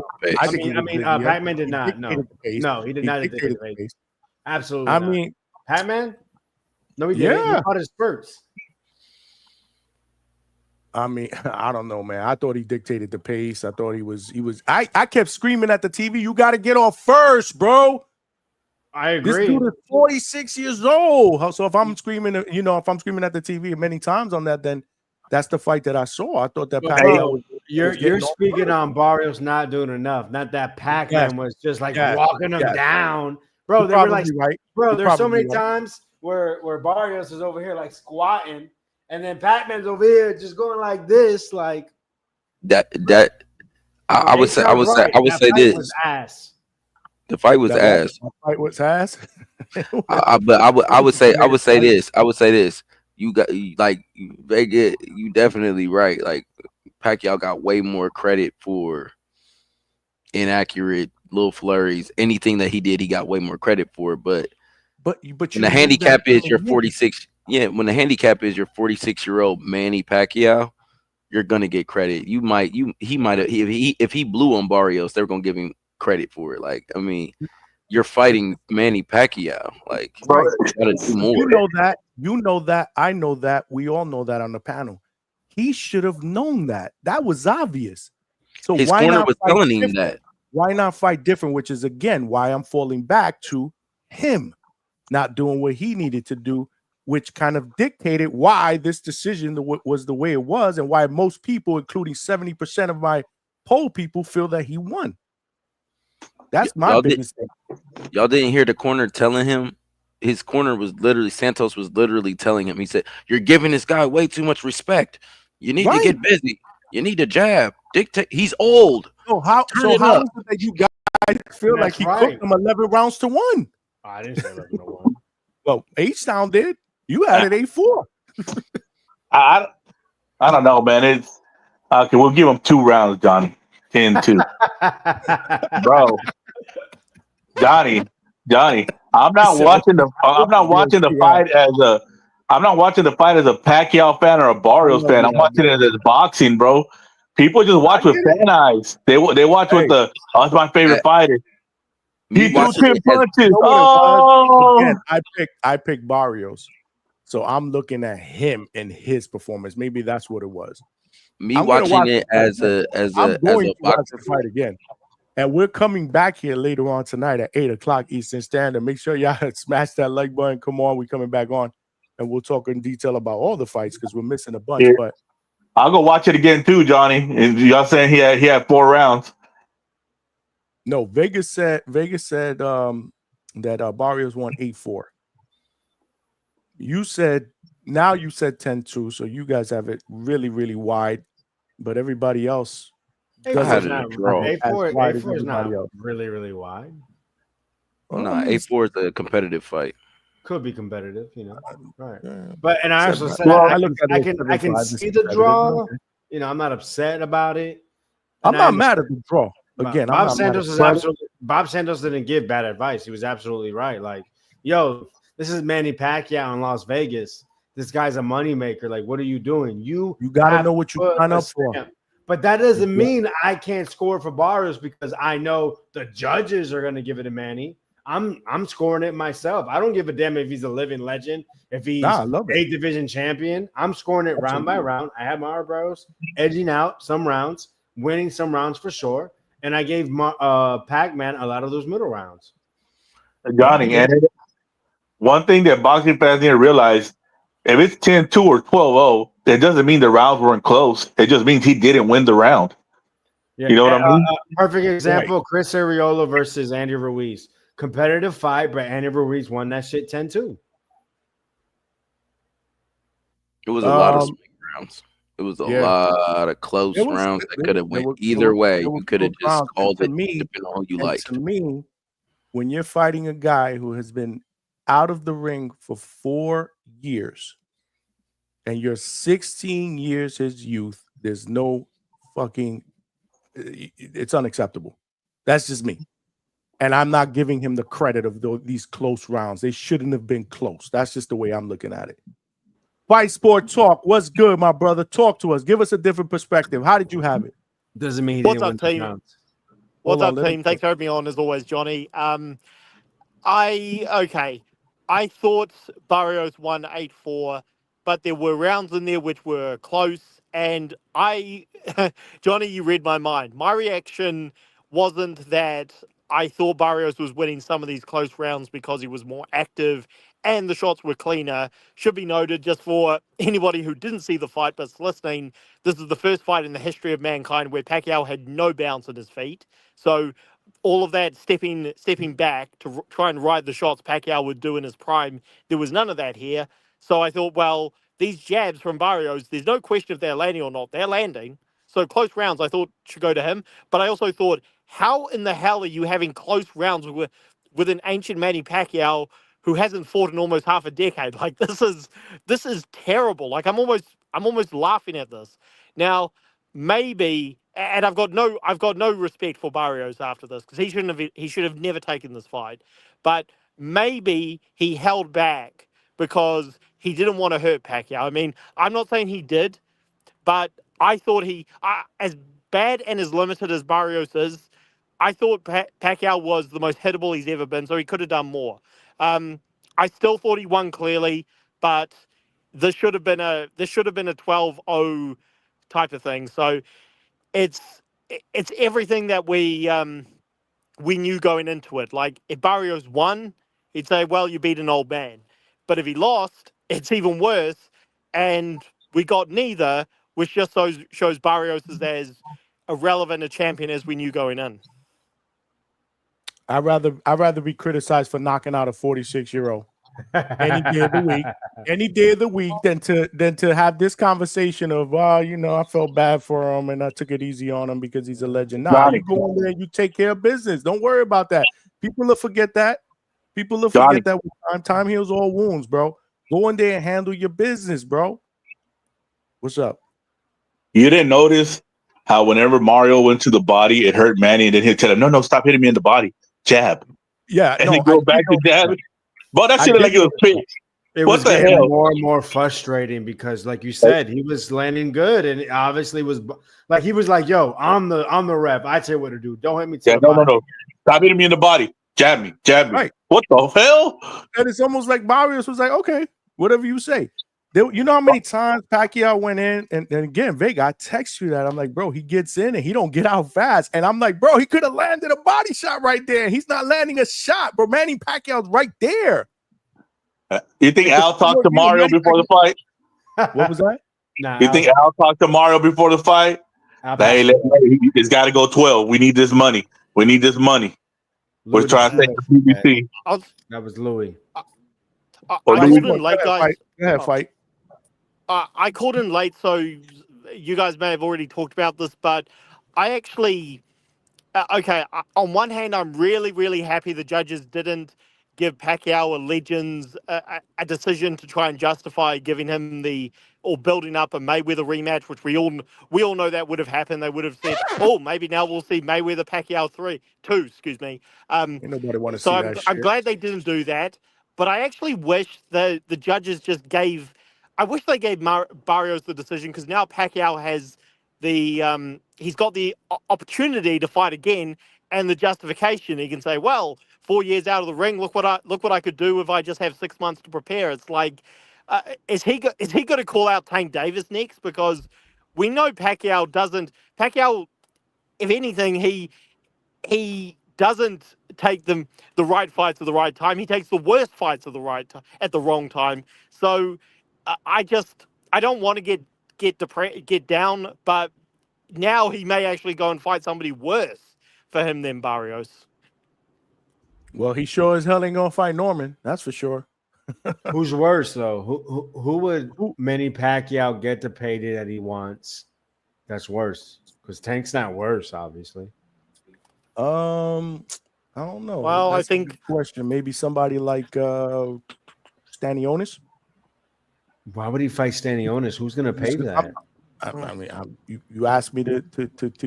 Pac-Man did not. No, dictated the pace. no, he did not dictate the the pace. pace. Absolutely I not. mean, Pac-Man? No, he didn't. He yeah. caught his spurts. I mean, I don't know, man. I thought he dictated the pace. I thought he was. I kept screaming at the TV, "You got to get off first, bro." I This agree. dude is 46 years old. So if I'm screaming, you know, if I'm screaming at the TV many times on that, then that's the fight that I saw. I thought that But Pacquiao bro, was you're getting off speaking first. on Barrios not doing enough. Not that Pac-Man was just like yes, walking him yes. down. Bro, You're they were like, probably right. bro, You're there's so probably many right. times where Barrios is over here like squatting, and then Pac-Man's over here just going like this, like I would say that fight this. was ass. The fight was ass. That fight was ass. But I would say this. You got like Vega. You definitely right. Like Pacquiao got way more credit for inaccurate little flurries. Anything that he did, he got way more credit for. But but when the handicap is your 46, when the handicap is your 46-year-old Manny Pacquiao, you're gonna get credit. He might have if he blew on Barrios, they're gonna give him credit for it. Like, I mean, you're fighting Manny Pacquiao. Like, Right. you gotta do more. You know that. I know that. We all know that on the panel. He should have known that. That was obvious. So His why corner not was fight telling him different? that. Why not fight different? Which is again why I'm falling back to him not doing what he needed to do, which kind of dictated why this decision was the way it was, and why most people, including 70% of my poll people, feel that he won. That's my biggest thing. Y'all didn't hear the corner telling him. His corner was literally Santos was literally telling him. He said, "You're giving this guy way too much respect. You need to get busy. You need to jab. Dictate. He's old. So how is it that you guys feel like he cooked him 11 rounds to 1? I didn't say 11 to 1. Well, H-Town did. You had it 8-4. I don't know, man. It's okay. We'll give him 2 rounds, Johnny. 10-2, bro. Johnny. I'm not watching the fight as a. I'm not watching the fight as a Pacquiao fan or a Barrios fan. I'm watching it as boxing, bro. People just watch with fan eyes. They watch with the. Oh, that's my favorite fighter. He threw 10 punches. Oh, again, I picked Barrios, so I'm looking at him and his performance. Maybe that's what it was. I'm watching it as a watch the fight again. And we're coming back here later on tonight at 8:00 Eastern Standard. Make sure y'all smash that like button. Come on, we're coming back on, and we'll talk in detail about all the fights because we're missing a bunch. Yeah. But I'll go watch it again too, Johnny. And y'all saying he had 4 rounds. no, Vegas said that Barrios won 8-4. You said 10-2, so you guys have it really, really wide, but everybody else. A4 is not really, really wide. Nah, A4 is a competitive fight. Could be competitive, you know. Right. Yeah. But and I also said I can see the draw. You know, I'm not upset about it. I'm not mad at the draw. Again, Bob Santos didn't give bad advice. He was absolutely right. Like, yo, this is Manny Pacquiao in Las Vegas. This guy's a moneymaker. Like, what are you doing? You gotta know what you sign up for. But that doesn't mean I can't score for Barrios because I know the judges are going to give it to Manny. I'm scoring it myself. I don't give a damn if he's a living legend, if he's a division champion. I'm scoring it round by round. I have my eyebrows edging out some rounds, winning some rounds for sure. And I gave Pac-Man a lot of those middle rounds. Johnny, and one thing that boxing fans need to realize, if it's 10-2 or 12-0, that doesn't mean the rounds weren't close. It just means he didn't win the round. Yeah, you know what I mean? Perfect example, Chris Arreola versus Andy Ruiz. Competitive fight, but Andy Ruiz won that shit 10-2. It was a lot of Um, swing rounds. It was a yeah, lot of it close was. rounds that There could was have there went were there either were way. there were You could have close just rounds, called it depending on who you liked. to me, when you're fighting a guy who has been out of the ring for 4 years and you're 16 years his youth, there's no fucking. It's unacceptable. That's just me. And I'm not giving him the credit of these close rounds. They shouldn't have been close. That's just the way I'm looking at it. Fight Sport Talk. What's good, my brother? Talk to us. Give us a different perspective. How did you have it? Doesn't mean he What's didn't up, win team? the rounds. What's Hold on, up, let him team? Thanks for having me on as always, Johnny. I thought Barrios won 8-4, but there were rounds in there which were close. And Johnny, you read my mind. My reaction wasn't that I thought Barrios was winning some of these close rounds because he was more active and the shots were cleaner. Should be noted, just for anybody who didn't see the fight but's listening, this is the first fight in the history of mankind where Pacquiao had no bounce in his feet. So all of that stepping back to try and ride the shots Pacquiao would do in his prime, there was none of that here. So I thought, well, these jabs from Barrios, there's no question if they're landing or not. They're landing. So close rounds, I thought, should go to him. But I also thought, how in the hell are you having close rounds with an ancient Manny Pacquiao who hasn't fought in almost half a decade? Like, this is terrible. Like, I'm almost laughing at this. Now, maybe, and I've got no respect for Barrios after this, because he should have never taken this fight. But maybe he held back because he didn't want to hurt Pacquiao. I mean, I'm not saying he did, but I thought as bad and as limited as Barrios is, I thought Pacquiao was the most hittable he's ever been, so he could have done more. I still thought he won clearly, but this should have been a 12-0 type of thing. So it's everything that we knew going into it. Like, if Barrios won, he'd say, well, you beat an old man. But if he lost, it's even worse. And we got neither, which just shows Barrios is as irrelevant a champion as we knew going in. I'd rather be criticized for knocking out a 46-year-old any day of the week, than to have this conversation of, I felt bad for him and I took it easy on him because he's a legend. Nah, Johnny. you go in there and you take care of business. Don't worry about that. People will forget that. People will Johnny. forget that with time. Time heals all wounds, bro. Go in there and handle your business, bro. What's up? You didn't notice how whenever Mario went to the body, it hurt Manny, and then he'd tell him, "No, stop hitting me in the body, jab," Yeah, and no, then go back to jab. But that shit like it was fake. It What was the getting hell? more and more frustrating because, like you said, he was landing good, and it obviously was like he was like, "Yo, I'm the rep. I tell you what to do. Don't hit me to Yeah, the body." no. Stop hitting me in the body. Jab me. right. What the hell? And it's almost like Barrios was like, okay, whatever you say. You know how many times Pacquiao went in, and again, Vega, I text you that. I'm like, bro, he gets in and he don't get out fast. And I'm like, bro, he could have landed a body shot right there. He's not landing a shot, bro. Manny Pacquiao's right there. You think Al talked to Mario before the fight? What was that? Nah, You think Al talked to Mario before the fight? Hey, it's got to go 12. We need this money. We're Louis trying to take the PBC. That was Louis. Or I Louis. called in late, guys. Go ahead, fight. I called in late, so you guys may have already talked about this, but I actually, on one hand, I'm really, really happy the judges didn't give Pacquiao a Legends a decision to try and justify giving him or building up a Mayweather rematch, which we all know that would have happened. They would have said, oh, maybe now we'll see Mayweather Pacquiao 2, excuse me. Ain't nobody want to So see that shit. I'm glad they didn't do that, but I actually wish the judges just gave. I wish they gave Barrios the decision, because now Pacquiao has he's got the opportunity to fight again, and the justification. He can say, well, 4 years out of the ring, look what I could do if I just have 6 months to prepare. It's like, is he going to call out Tank Davis next? Because we know Pacquiao doesn't. Pacquiao, if anything, he doesn't take the right fights at the right time. He takes the worst fights at the wrong time. So I don't want to get down, but now he may actually go and fight somebody worse for him than Barrios. Well, he sure as hell ain't gonna fight Norman. That's for sure. Who's worse though? Who would Manny Pacquiao get the payday that he wants? That's worse because Tank's not worse, obviously. I don't know. Well, I That's a think good question. Maybe somebody like Stanionis. Why would he fight Stanionis? Who's going to pay Just- that? I mean, you asked me to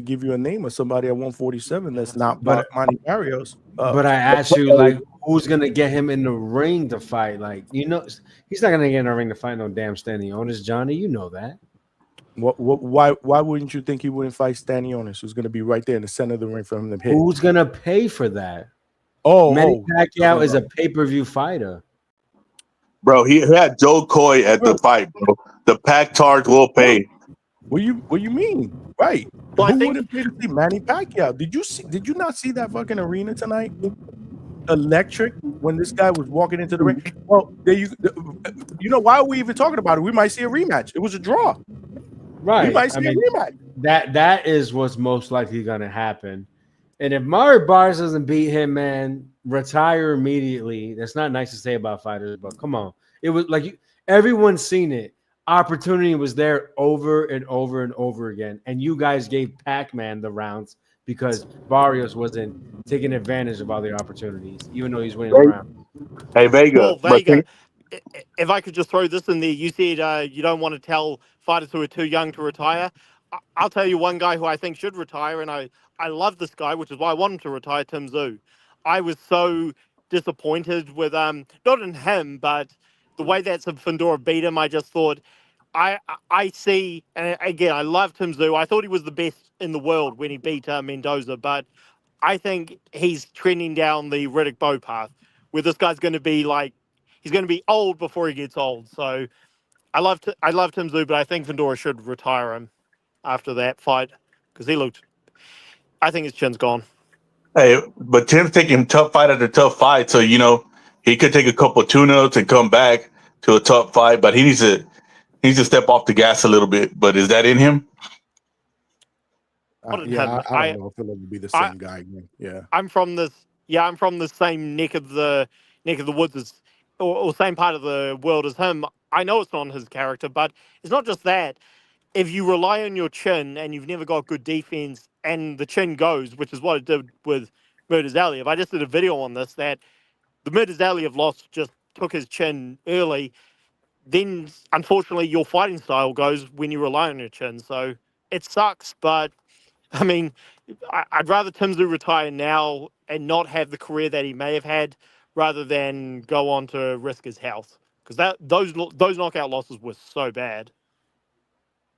give you a name of somebody at 147 that's not But- Manny Barrios. But I asked you, like, who's going to get him in the ring to fight? Like, he's not going to get in the ring to fight no damn Stanionis, Johnny. You know that. Why wouldn't you think he wouldn't fight Stanionis, who's going to be right there in the center of the ring for him to hit? Who's going to pay for that? Oh, Manny Pacquiao is a pay-per-view fighter. Bro, he had Joe Coy at the fight, bro. The Pac Targe will pay. What you mean? Right. Well, I Who think- wouldn't pay to see Manny Pacquiao? Did you not see that fucking arena tonight? Electric when this guy was walking into the ring. Well, you know why are we even talking about it? We might see a rematch. It was a draw. Right. We might see a rematch. That is what's most likely going to happen. And if Mario Barnes doesn't beat him, man, retire immediately. That's not nice to say about fighters, but come on. It was like everyone's seen it. Opportunity was there over and over and over again. And you guys gave Pac-Man the rounds because Barrios wasn't taking advantage of all the opportunities, even though he's winning the round. Hey, Vega. Well, but Vega, if I could just throw this in there, you said you don't want to tell fighters who are too young to retire. I'll tell you one guy who I think should retire, and I love this guy, which is why I want him to retire, Tim Tszyu. I was so disappointed with not in him, but the way that Fundora beat him. I just thought I see, and again, I love Tim Tszyu. I thought he was the best in the world when he beat Mendoza, but I think he's trending down the Riddick Bowe path, where this guy's going to be like, he's going to be old before he gets old. So I love Tim Tszyu, but I think Fundora should retire him after that fight because I think his chin's gone. Hey, but Tim's taking tough fight after tough fight, so he could take a couple tune-ups and come back to a tough fight, but he needs to step off the gas a little bit. But is that in him? I don't know if it'll be the same guy again. Yeah, I'm from the same neck of the woods or same part of the world as him. I know it's not his character, but it's not just that. If you rely on your chin and you've never got good defense and the chin goes, which is what it did with Murders Aliyev. I just did a video on this that the Murders Aliyev loss just took his chin early. Then, unfortunately, your fighting style goes when you rely on your chin. So it sucks, but I mean, I'd rather Tim Tszyu retire now and not have the career that he may have had rather than go on to risk his health. Because those knockout losses were so bad.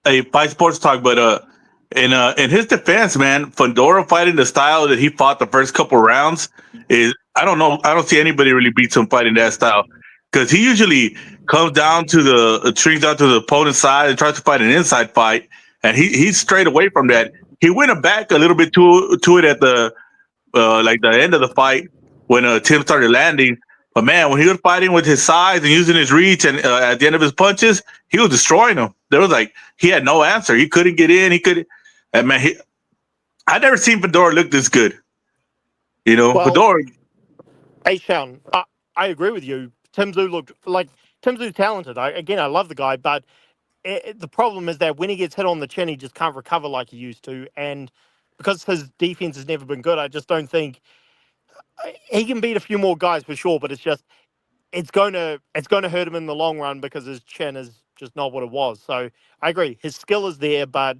Hey, Fight Sports Talk, but in his defense, man, Fundora fighting the style that he fought the first couple rounds is I don't see anybody really beats him fighting that style because he usually comes down to the opponent's side and tries to fight an inside fight, and he's straight away from that. He went back a little bit to it at the like the end of the fight when Tim started landing. But man, when he was fighting with his size and using his reach, and at the end of his punches, he was destroying him. There was he had no answer. He couldn't get in. And man, I never seen Fedor look this good. Fedor. Hey, Sean, I agree with you. Tim Tszyu looked like Tim Tszyu talented. I love the guy, but the problem is that when he gets hit on the chin, he just can't recover like he used to. And because his defense has never been good, I just don't think he can beat a few more guys for sure. But it's going to hurt him in the long run because his chin is just not what it was. So I agree, his skill is there, but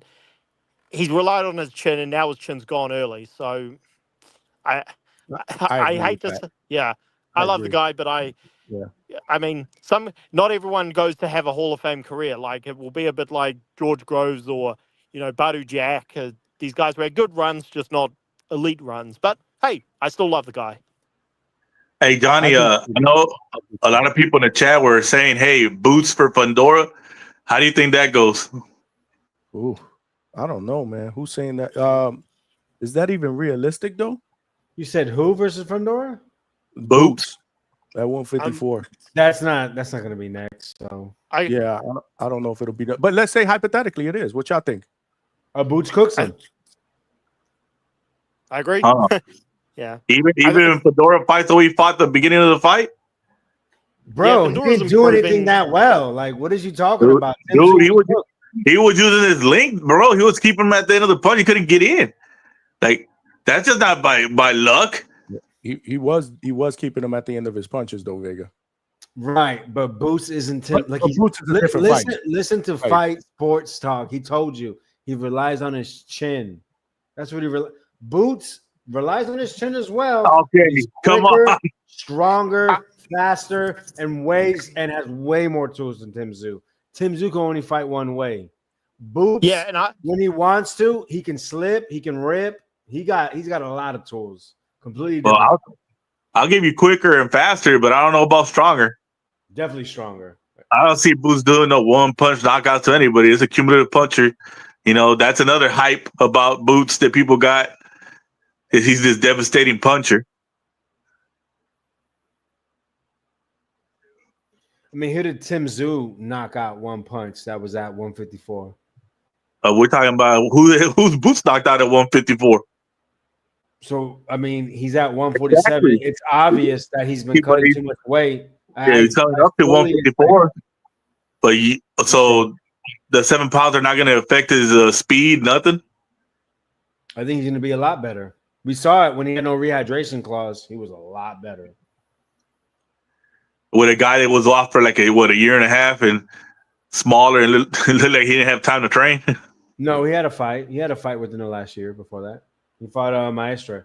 he's relied on his chin, and now his chin's gone early. So I hate to say, yeah, I love the guy, but I mean, not everyone goes to have a Hall of Fame career. Like it will be a bit like George Groves or Badu Jack. These guys who had good runs, just not elite runs. But hey, I still love the guy. Hey Johnny, I know a lot of people in the chat were saying, "Hey, boots for Fundora." How do you think that goes? Ooh, I don't know, man. Who's saying that? Is that even realistic though? You said who versus Fundora? Boots at 154. That's not going to be next. So I don't know if it'll be that. But let's say hypothetically it is. What y'all think? Boots cooks him. I agree. Yeah. Even Fedora fights the way he fought the beginning of the fight. Bro, he Fedor's didn't do anything improving. that well. Like, what is you talking Dude, about? dude, he was using his length, bro. He was keeping him at the end of the punch. He couldn't get in. Like, that's just not by luck. He was keeping him at the end of his punches though, Vega. Right, but Boots isn't like but he's Boots is a different fight. Listen to Right. Fight Sports Talk. He told you he relies on his chin. That's what Boots relies on his chin as well. Okay, He's come quicker, on. stronger, faster, and has way more tools than Tim Tszyu. Tim Tszyu can only fight one way. Boots, Yeah, and when he wants to, he can slip, he can rip. He's got a lot of tools. Completely different. Well, I'll give you quicker and faster, but I don't know about stronger. Definitely stronger. I don't see Boots doing no one punch knockout to anybody. It's a cumulative puncher. You know, that's another hype about Boots that people got. Is he's this devastating puncher. I mean, who did Tim Tszyu knock out one punch that was at 154? We're talking about who's Boots knocked out at 154. So, I mean, he's at 147. Exactly. It's obvious that he's been cutting too much weight. Yeah, he's coming up to 154. But so the 7 pounds are not going to affect his speed, nothing? I think he's going to be a lot better. We saw it when he had no rehydration clause. He was a lot better. With a guy that was off for like a year and a half and smaller and looked like he didn't have time to train. No, he had a fight. He had a fight within the last year before that. He fought Maestro.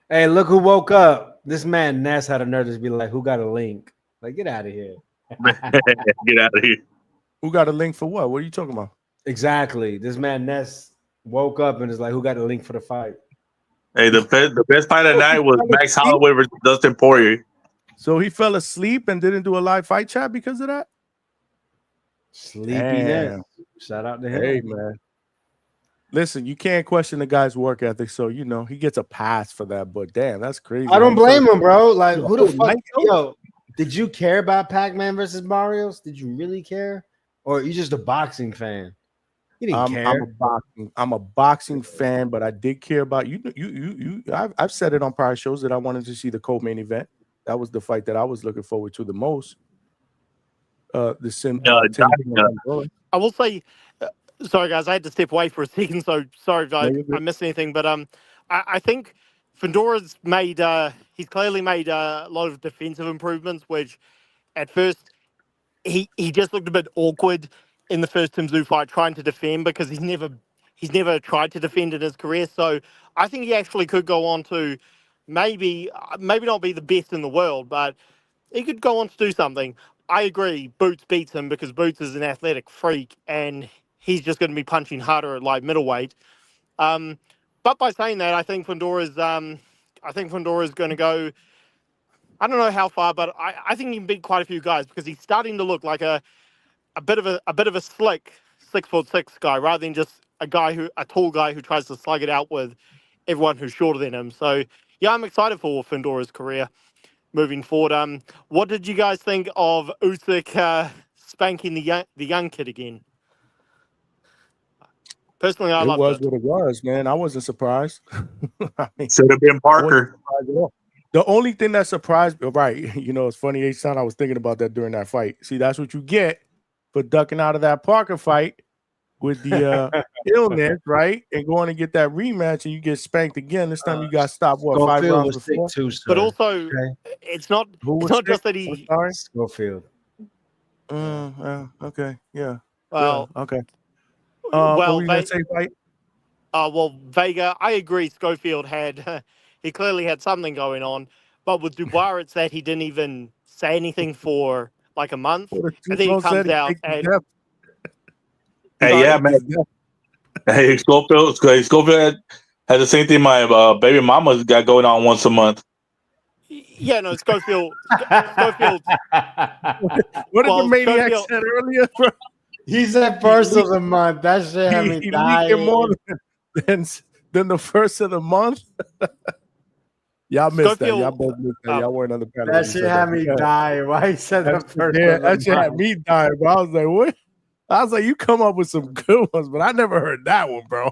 Hey, look who woke up. This man Ness had a nerve to be like, who got a link? Like, get out of here. Get out of here. Who got a link for what? What are you talking about? Exactly. This man Ness woke up and is like, who got a link for the fight? Hey, the best fight of the night was Max Holloway versus Dustin Poirier. So he fell asleep and didn't do a live fight chat because of that? Sleepiness. Shout out to him. Hey, man. Listen, you can't question the guy's work ethic, so you know he gets a pass for that. But damn, that's crazy. I don't blame him, bro. Like, who the fuck? Night, Yo, did you care about Pac-Man versus Mario's? Did you really care, or are you just a boxing fan? You didn't care. I'm a boxing fan, but I did care about you. I've said it on prior shows that I wanted to see the co-main event. That was the fight that I was looking forward to the most. I will say, sorry guys, I had to step away for a second, so sorry if I missed anything. But I think Fundora's made he's clearly made a lot of defensive improvements, which at first he just looked a bit awkward in the first Tim Tszyu fight trying to defend because he's never tried to defend in his career. So I think he actually could go on to maybe not be the best in the world, but he could go on to do something. I agree. Boots beats him because Boots is an athletic freak and he's just going to be punching harder at light middleweight. But by saying that, I think Fundora's going to go. I don't know how far, but I think he can beat quite a few guys because he's starting to look like a bit of a slick 6'6" guy rather than just a tall guy who tries to slug it out with everyone who's shorter than him. So yeah, I'm excited for Fundora's career moving forward. What did you guys think of Usyk spanking the young kid again? Personally, I loved it. It was what it was, man. I wasn't surprised. I mean, should have been Parker. The only thing that surprised me, right? You know, it's funny, H-Town, I was thinking about that during that fight. See, that's what you get for ducking out of that Parker fight with the illness, right? And going to get that rematch, and you get spanked again. This time you got stopped, what, 5 rounds before? Too, but also, it's not just that he... Schofield. Okay, yeah. Well, yeah, okay. Well, Vega, I agree. Schofield he clearly had something going on, but with Dubois, it's that he didn't even say anything for like a month. And then he comes out and. Hey, yeah, man. Hey, Schofield had the same thing my baby mama's got going on once a month. Yeah, no, Schofield. What did the maniac said earlier, bro? He said first of the month. That shit had me dying. More than the first of the month. Y'all missed that. Y'all both missed that. Y'all weren't on the panel. That shit had me dying. Why he said the first? Yeah, that shit had me dying, bro. I was like, what? I was like, you come up with some good ones, but I never heard that one, bro.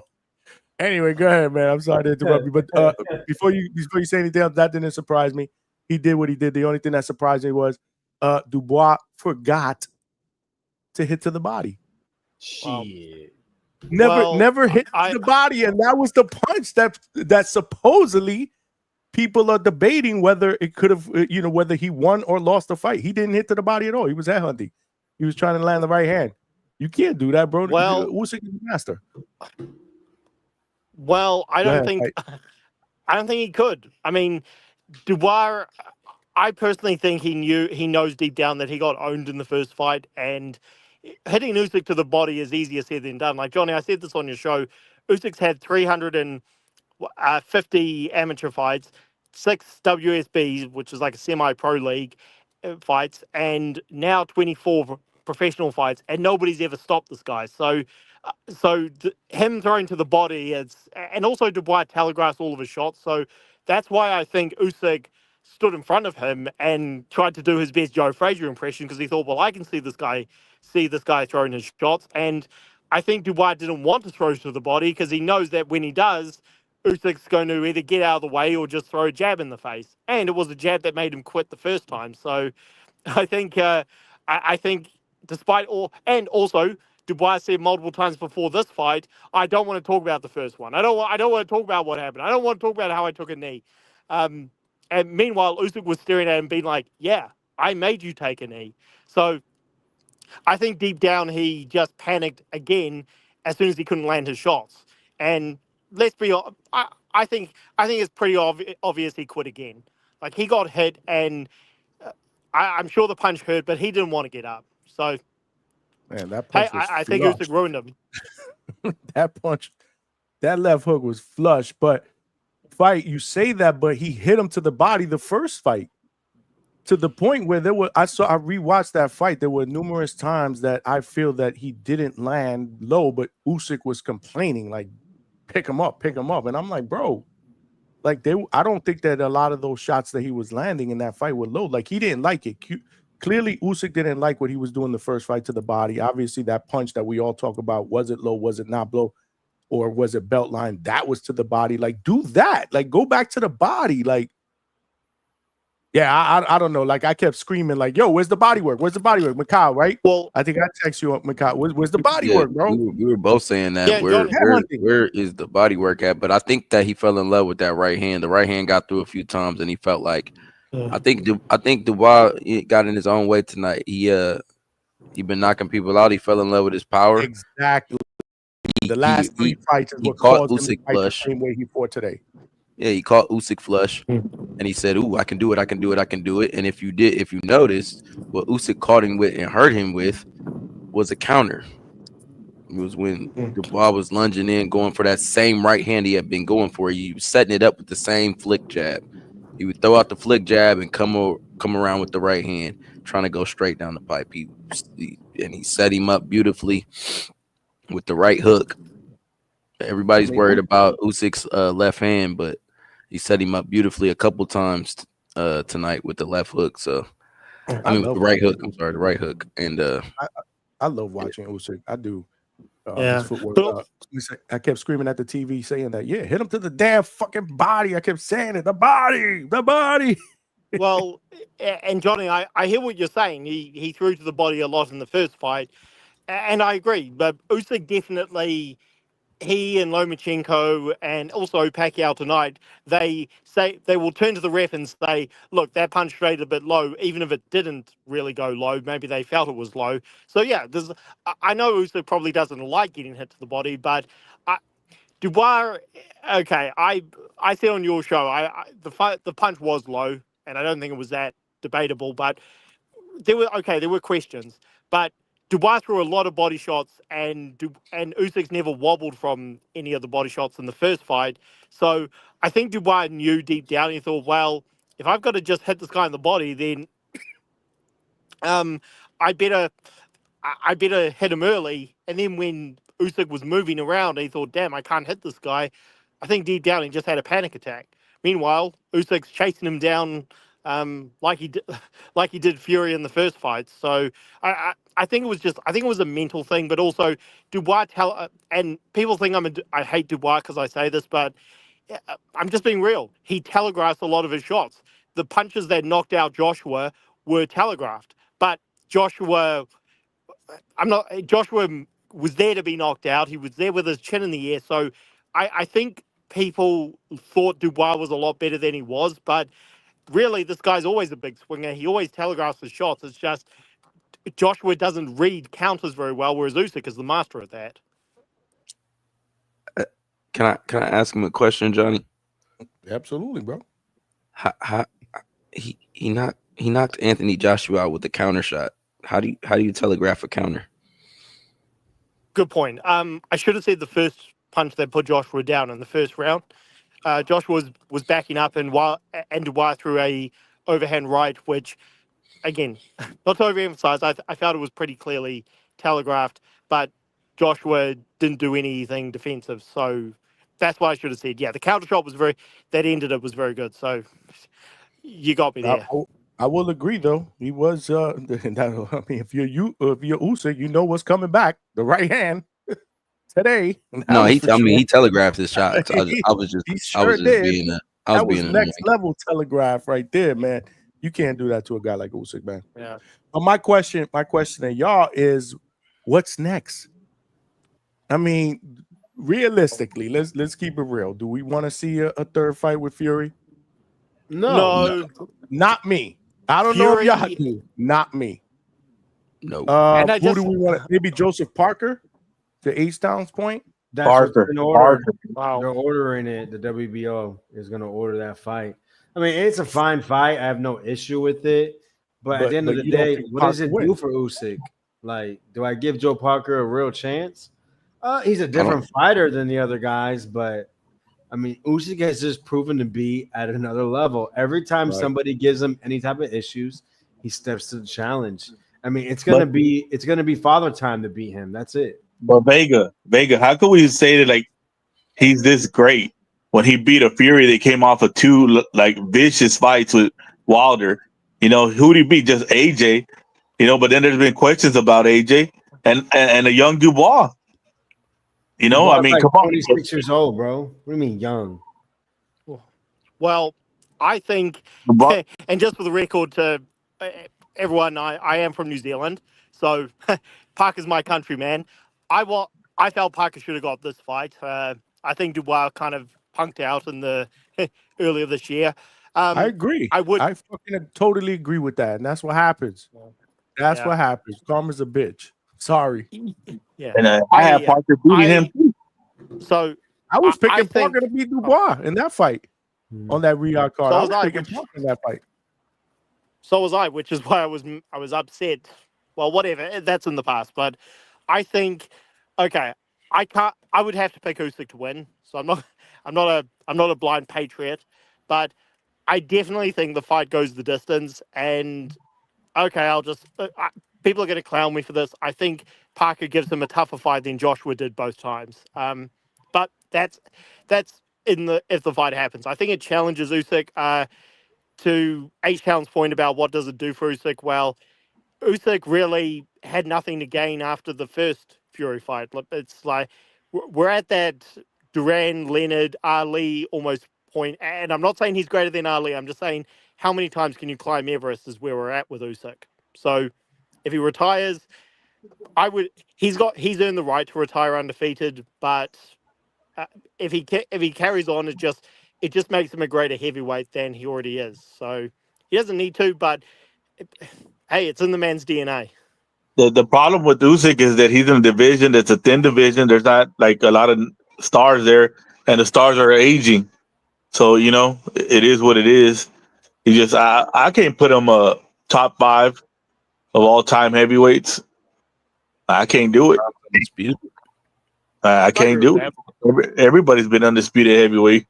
Anyway, go ahead, man. I'm sorry to interrupt you, but before you say anything else, that didn't surprise me. he did what he did. The only thing that surprised me was Dubois forgot to hit to the body. Shit. Never hit the body, and that was the punch that supposedly people are debating whether it could have, whether he won or lost the fight. He didn't hit to the body at all. He was headhunting. He was trying to land the right hand. You can't do that, bro. Well, Usyk is the master. Well, I don't think he could. I mean, Dubois, I personally think he knows deep down that he got owned in the first fight, and hitting Usyk to the body is easier said than done. Like, Johnny, I said this on your show. Usyk's had 350 amateur fights, 6 WSBs, which is like a semi-pro league fights, and now 24 professional fights, and nobody's ever stopped this guy. So him throwing to the body, and also Dubois telegraphs all of his shots. So that's why I think Usyk stood in front of him and tried to do his best Joe Frazier impression, because he thought, well, I can see this guy throwing his shots. And I think Dubois didn't want to throw to the body because he knows that when he does, Usyk's going to either get out of the way or just throw a jab in the face. And it was a jab that made him quit the first time. So I think I think despite all, and also Dubois said multiple times before this fight, I don't want to talk about the first one. I don't want to talk about what happened. I don't want to talk about how I took a knee. And meanwhile, Usyk was staring at him being like, yeah, I made you take a knee. So I think deep down he just panicked again as soon as he couldn't land his shots. And let's be honest, I think it's pretty obvious he quit again. Like, he got hit, and I'm sure the punch hurt, but he didn't want to get up. So, man, that punch was I think Usyk ruined him. That punch, that left hook was flush. But fight, you say that, but he hit him to the body the first fight, to the point where I rewatched that fight. There were numerous times that I feel that he didn't land low, but Usyk was complaining, like, pick him up. And I'm like, bro, like, I don't think that a lot of those shots that he was landing in that fight were low. Like, he didn't like it. Clearly, Usyk didn't like what he was doing the first fight to the body. Obviously, that punch that we all talk about, was it low, was it not low, or was it belt line? That was to the body. Like, do that. Like, go back to the body. Like, yeah, I don't know. Like, I kept screaming, like, yo, where's the body work? Where's the body work? Mikhail, right? Well, I think I text you up, Mikhail. Where's the body work, bro? We were both saying that. Yeah, where is the body work at? But I think that he fell in love with that right hand. The right hand got through a few times, and he felt like, I think Dubois got in his own way tonight. He been knocking people out. He fell in love with his power. Exactly. The last 3 fights is what caught caused him Usyk to fight flush. the same way he fought today. Yeah, he caught Usyk flush, and he said, "Ooh, I can do it. I can do it. I can do it." And if you noticed, what Usyk caught him with and hurt him with was a counter. It was when Dubois was lunging in, going for that same right hand he had been going for. He was setting it up with the same flick jab. He would throw out the flick jab and come around with the right hand, trying to go straight down the pipe. He set him up beautifully with the right hook. Everybody's worried about Usyk's left hand, but he set him up beautifully a couple times tonight with the left hook. So I mean, with the right hook. I'm sorry, the right hook. And I love watching Usyk. I do. Yeah. His footwork. I kept screaming at the TV saying that, yeah, hit him to the damn fucking body. I kept saying it, the body. Well, and Johnny, I hear what you're saying. He threw to the body a lot in the first fight, and I agree. But Usyk definitely, he and Lomachenko and also Pacquiao tonight, they will turn to the ref and say, look, that punch straight a bit low, even if it didn't really go low. Maybe they felt it was low. So yeah, I know Usyk probably doesn't like getting hit to the body, but Dubois, okay, I said on your show, the punch was low, and I don't think it was that debatable, but there were questions, but Dubois threw a lot of body shots, and Usyk's never wobbled from any of the body shots in the first fight. So I think Dubois knew deep down, he thought, well, if I've got to just hit this guy in the body, then I better hit him early. And then when Usyk was moving around, he thought, damn, I can't hit this guy. I think deep down he just had a panic attack. Meanwhile, Usyk's chasing him down like he did Fury in the first fight. So I think it was a mental thing, but also Dubois and people think I hate Dubois because I say this, but I'm just being real. He telegraphs a lot of his shots. the punches that knocked out Joshua were telegraphed. But Joshua was there to be knocked out. He was there with his chin in the air. So I think people thought Dubois was a lot better than he was. But really, this guy's always a big swinger. He always telegraphs his shots. It's just Joshua doesn't read counters very well, whereas Usyk is the master at that. Can I ask him a question, Johnny? Absolutely, bro. He knocked Anthony Joshua out with the counter shot. How do you telegraph a counter? Good point. I should have said the first punch that put Joshua down in the first round. Joshua was backing up, and Dubois threw a overhand right, which, again, not to overemphasize, I felt it was pretty clearly telegraphed, but Joshua didn't do anything defensive, so that's what I should have said. Yeah, the counter shot was very good. So you got me there. I will agree, though. He was. I mean, if you're Usyk, you know what's coming back. The right hand today. No, he telegraphed his shots. I was just being next level telegraph right there, man. You can't do that to a guy like Usyk, man. Yeah. But my question to y'all is, what's next? I mean, realistically, let's keep it real. Do we want to see a third fight with Fury? No. Not me. I don't know if y'all do. Not me. No. Who do we want? Maybe Joseph Parker to H-Town's point. That's Parker. Wow. They're ordering it. The WBO is going to order that fight. I mean, it's a fine fight. I have no issue with it. But at the end of the day, what does it do for Usyk? Like, do I give Joe Parker a real chance? He's a different fighter than the other guys, but I mean, Usyk has just proven to be at another level. Every time somebody gives him any type of issues, he steps to the challenge. I mean, it's gonna be father time to beat him. That's it. But Vega, how could we say that like he's this great when he beat a Fury that came off of two like vicious fights with Wilder? You know, who did he beat? Just AJ. You know, but then there's been questions about AJ and a young Dubois. You know, Dubois, I mean, like come on, 26 years old, bro. What do you mean young? Well, I think, and just for the record to everyone, I am from New Zealand, so Parker's my countryman. I felt Parker should have got this fight. I think Dubois kind of punked out in the earlier this year. I agree. I fucking totally agree with that, and that's what happens. That's what happens. Karma's a bitch. Sorry. Yeah. And I have Parker beating him too. So I was picking Parker to beat Dubois in that fight on that Riyadh card. So I was picking Parker in that fight. So was I, which is why I was upset. Well, whatever. That's in the past. But I think, okay, I would have to pick Usyk to win. So I'm not a blind patriot, but I definitely think the fight goes the distance. And okay, I'll just people are going to clown me for this. I think Parker gives him a tougher fight than Joshua did both times. But that's if the fight happens. I think it challenges Usyk. To H-Town's point about what does it do for Usyk, well, Usyk really had nothing to gain after the first Fury fight. It's like we're at that Duran, Leonard, Ali almost point, and I'm not saying he's greater than Ali. I'm just saying how many times can you climb Everest is where we're at with Usyk. So if he retires, he's earned the right to retire undefeated. But if he carries on, it just makes him a greater heavyweight than he already is. So he doesn't need to, but hey, it's in the man's DNA. The problem with Usyk is that he's in a division that's a thin division. There's not like a lot of stars there, and the stars are aging. So, you know, it is what it is. He just I can't put him a top 5 of all time heavyweights. I can't do it. I can't do it. Everybody's been undisputed heavyweight.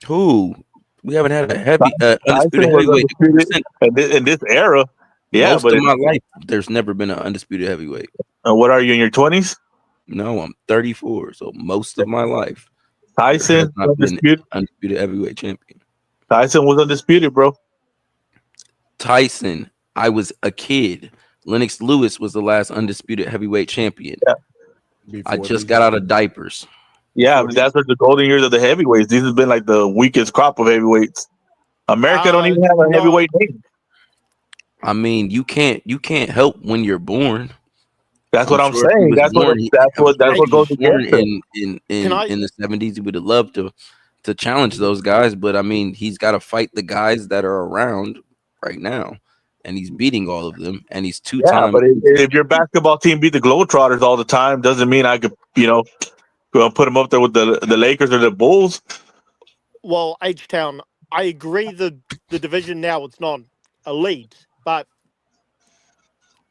Who? We haven't had a undisputed heavyweight in this era. Yeah, most of my life, there's never been an undisputed heavyweight. What are you in your 20s? No, I'm 34. So most of my life, Tyson undisputed heavyweight champion. Tyson was undisputed, bro. Tyson, I was a kid. Lennox Lewis was the last undisputed heavyweight champion. Yeah. I just got out of diapers. Yeah, I mean, that's like the golden years of the heavyweights. These have been like the weakest crop of heavyweights. America don't even have a No. heavyweight name. I mean, you can't help when you're born. That's what I'm sure if he saying. was That's born, what if he goes was born against him. in the 70s, he would have loved to challenge those guys. But I mean, he's got to fight the guys that are around right now, and he's beating all of them. And he's Yeah, two-time. but if your basketball team beat the Globetrotters all the time, doesn't mean I could, put him up there with the Lakers or the Bulls. Well, H-Town, I agree the division now, it's not elite, but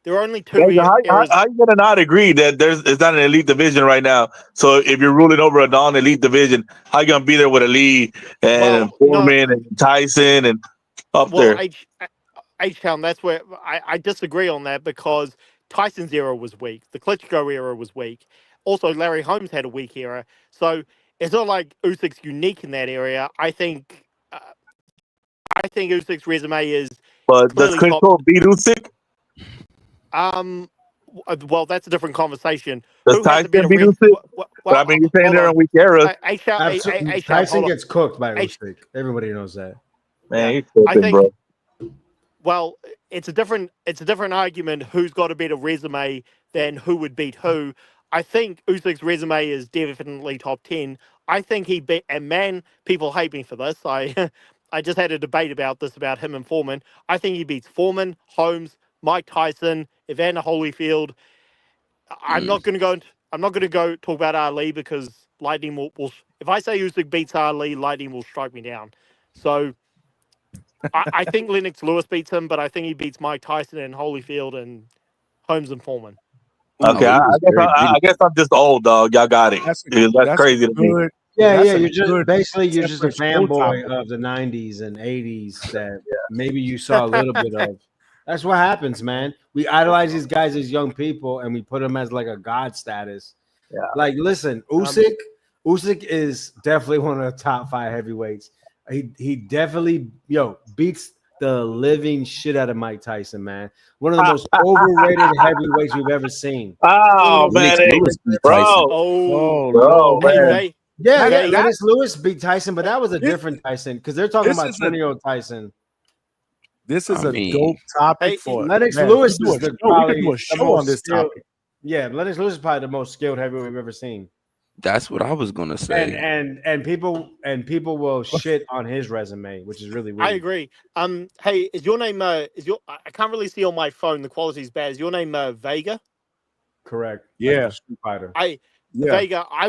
there are only two areas. How you gonna not agree that it's not an elite division right now? So if you're ruling over a non-elite division, how you gonna be there with Ali and Foreman and Tyson and up there? H-Town, that's where I disagree on that, because Tyson's era was weak. The Klitschko era was weak. Also, Larry Holmes had a weak era. So it's not like Usyk's unique in that area. I think Usyk's resume is But does clearly top. Klitschko beat Usyk? Well, that's a different conversation. Does Who has a Tyson better beat res- Usyk? Well, I mean, you're saying hold they're in on. weak eras. Absolutely. H-Town, Tyson hold on. gets cooked by Usyk. Everybody knows that. Man, Yeah. you're I tripping, think. bro. Well, it's a different argument. Who's got a better resume than who would beat who? I think Usyk's resume is definitely top 10. I think he beat, and man, people hate me for this. I just had a debate about this about him and Foreman. I think he beats Foreman, Holmes, Mike Tyson, Evander Holyfield. I'm not going to go talk about Ali, because lightning will. If I say Usyk beats Ali, lightning will strike me down. So I think Lennox Lewis beats him, but I think he beats Mike Tyson and Holyfield and Holmes and Foreman. Okay, I guess I'm just old, dog. Y'all got it. That's crazy to me. Yeah, you're just a separate show fanboy topic. of the 90s and 80s that maybe you saw a little bit of. That's what happens, man. We idolize these guys as young people and we put them as like a god status. Yeah. Like, listen, Usyk is definitely one of the top 5 heavyweights. He definitely beats the living shit out of Mike Tyson, man. One of the most overrated heavyweights we've ever seen. Oh man, bro! Oh, man. Lennox Lewis beat Tyson, but that was a different Tyson, because they're talking about 20-year-old Tyson. This is dope topic for Lennox Lewis. We can do a show on this topic. Yeah, Lennox Lewis is probably the most skilled heavyweight we've ever seen. That's what I was gonna say. And people will shit on his resume, which is really weird. I agree. Hey, is your name I can't really see on my phone. The quality's bad. Is your name Vega? Correct. Yeah. Vega. I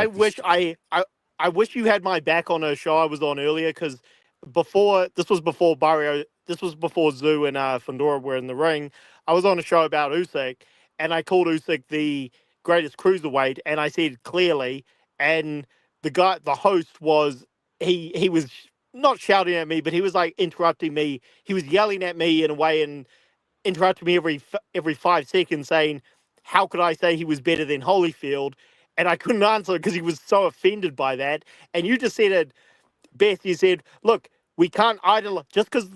wish you had my back on a show I was on earlier, because this was before Barrio. This was before Zoo and Fundora were in the ring. I was on a show about Usyk, and I called Usyk the greatest cruiserweight, and I said clearly, and the host was he was not shouting at me, but he was like interrupting me. He was yelling at me in a way and interrupting me every 5 seconds, saying, how could I say he was better than Holyfield? And I couldn't answer because he was so offended by that. And you just said it, Beth. You said, look, we can't idolize, just because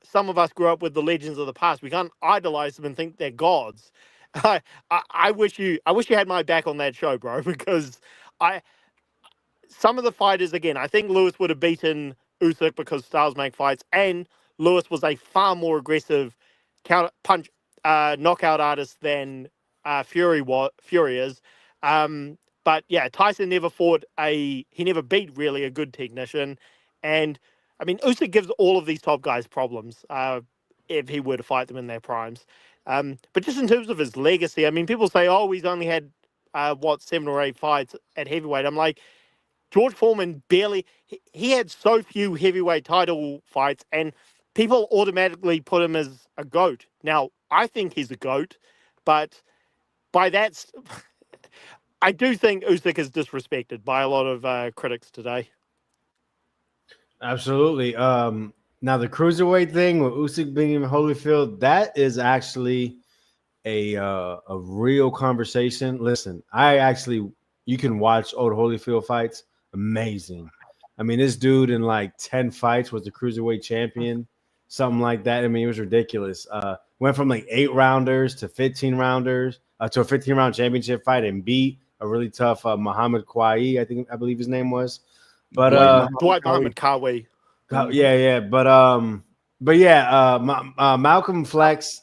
some of us grew up with the legends of the past. We can't idolize them and think they're gods. I wish you had my back on that show, bro, because some of the fighters, again, I think Lewis would have beaten Usyk because styles make fights, and Lewis was a far more aggressive knockout artist than Fury is. But yeah, Tyson never he never beat really a good technician, and I mean Usyk gives all of these top guys problems if he were to fight them in their primes. But just in terms of his legacy, I mean, people say, oh, he's only had 7 or 8 fights at heavyweight. I'm like, George Foreman he had so few heavyweight title fights, and people automatically put him as a GOAT. Now, I think he's a GOAT, but by that, I do think Usyk is disrespected by a lot of critics today. Absolutely. Now the cruiserweight thing with Usyk beating Holyfield, that is actually a real conversation. Listen, you can watch old Holyfield fights. Amazing. I mean, this dude in like 10 fights was the cruiserweight champion, something like that. I mean, it was ridiculous. Went from like 8 rounders to 15 rounders to a 15-round championship fight and beat a really tough Muhammad Kwai, I believe his name was. But Dwight Muhammad Kawi. Yeah. But yeah, Malcolm Flex,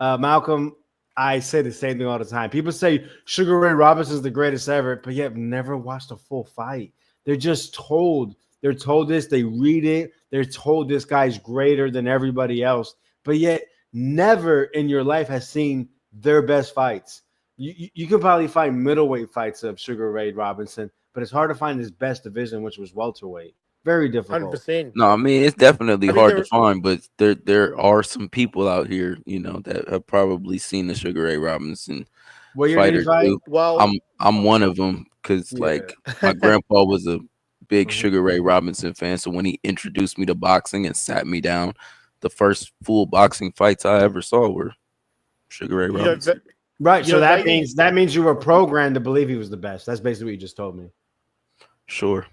Malcolm. I say the same thing all the time. People say Sugar Ray Robinson is the greatest ever, but yet never watched a full fight. They're just told. They're told this. They read it. They're told this guy's greater than everybody else, but yet never in your life has seen their best fights. You can probably find middleweight fights of Sugar Ray Robinson, but it's hard to find his best division, which was welterweight. Very difficult. 100%. No, I mean it's definitely I mean, hard to there, find, but there are some people out here, that have probably seen the Sugar Ray Robinson What year fight did he or fight? two. well, I'm one of them because Yeah. like my grandpa was a big Mhm. Sugar Ray Robinson fan. So when he introduced me to boxing and sat me down, the first full boxing fights I ever saw were Sugar Ray you know, Robinson. Right. You So know, that means you were programmed to believe he was the best. That's basically what you just told me. Sure.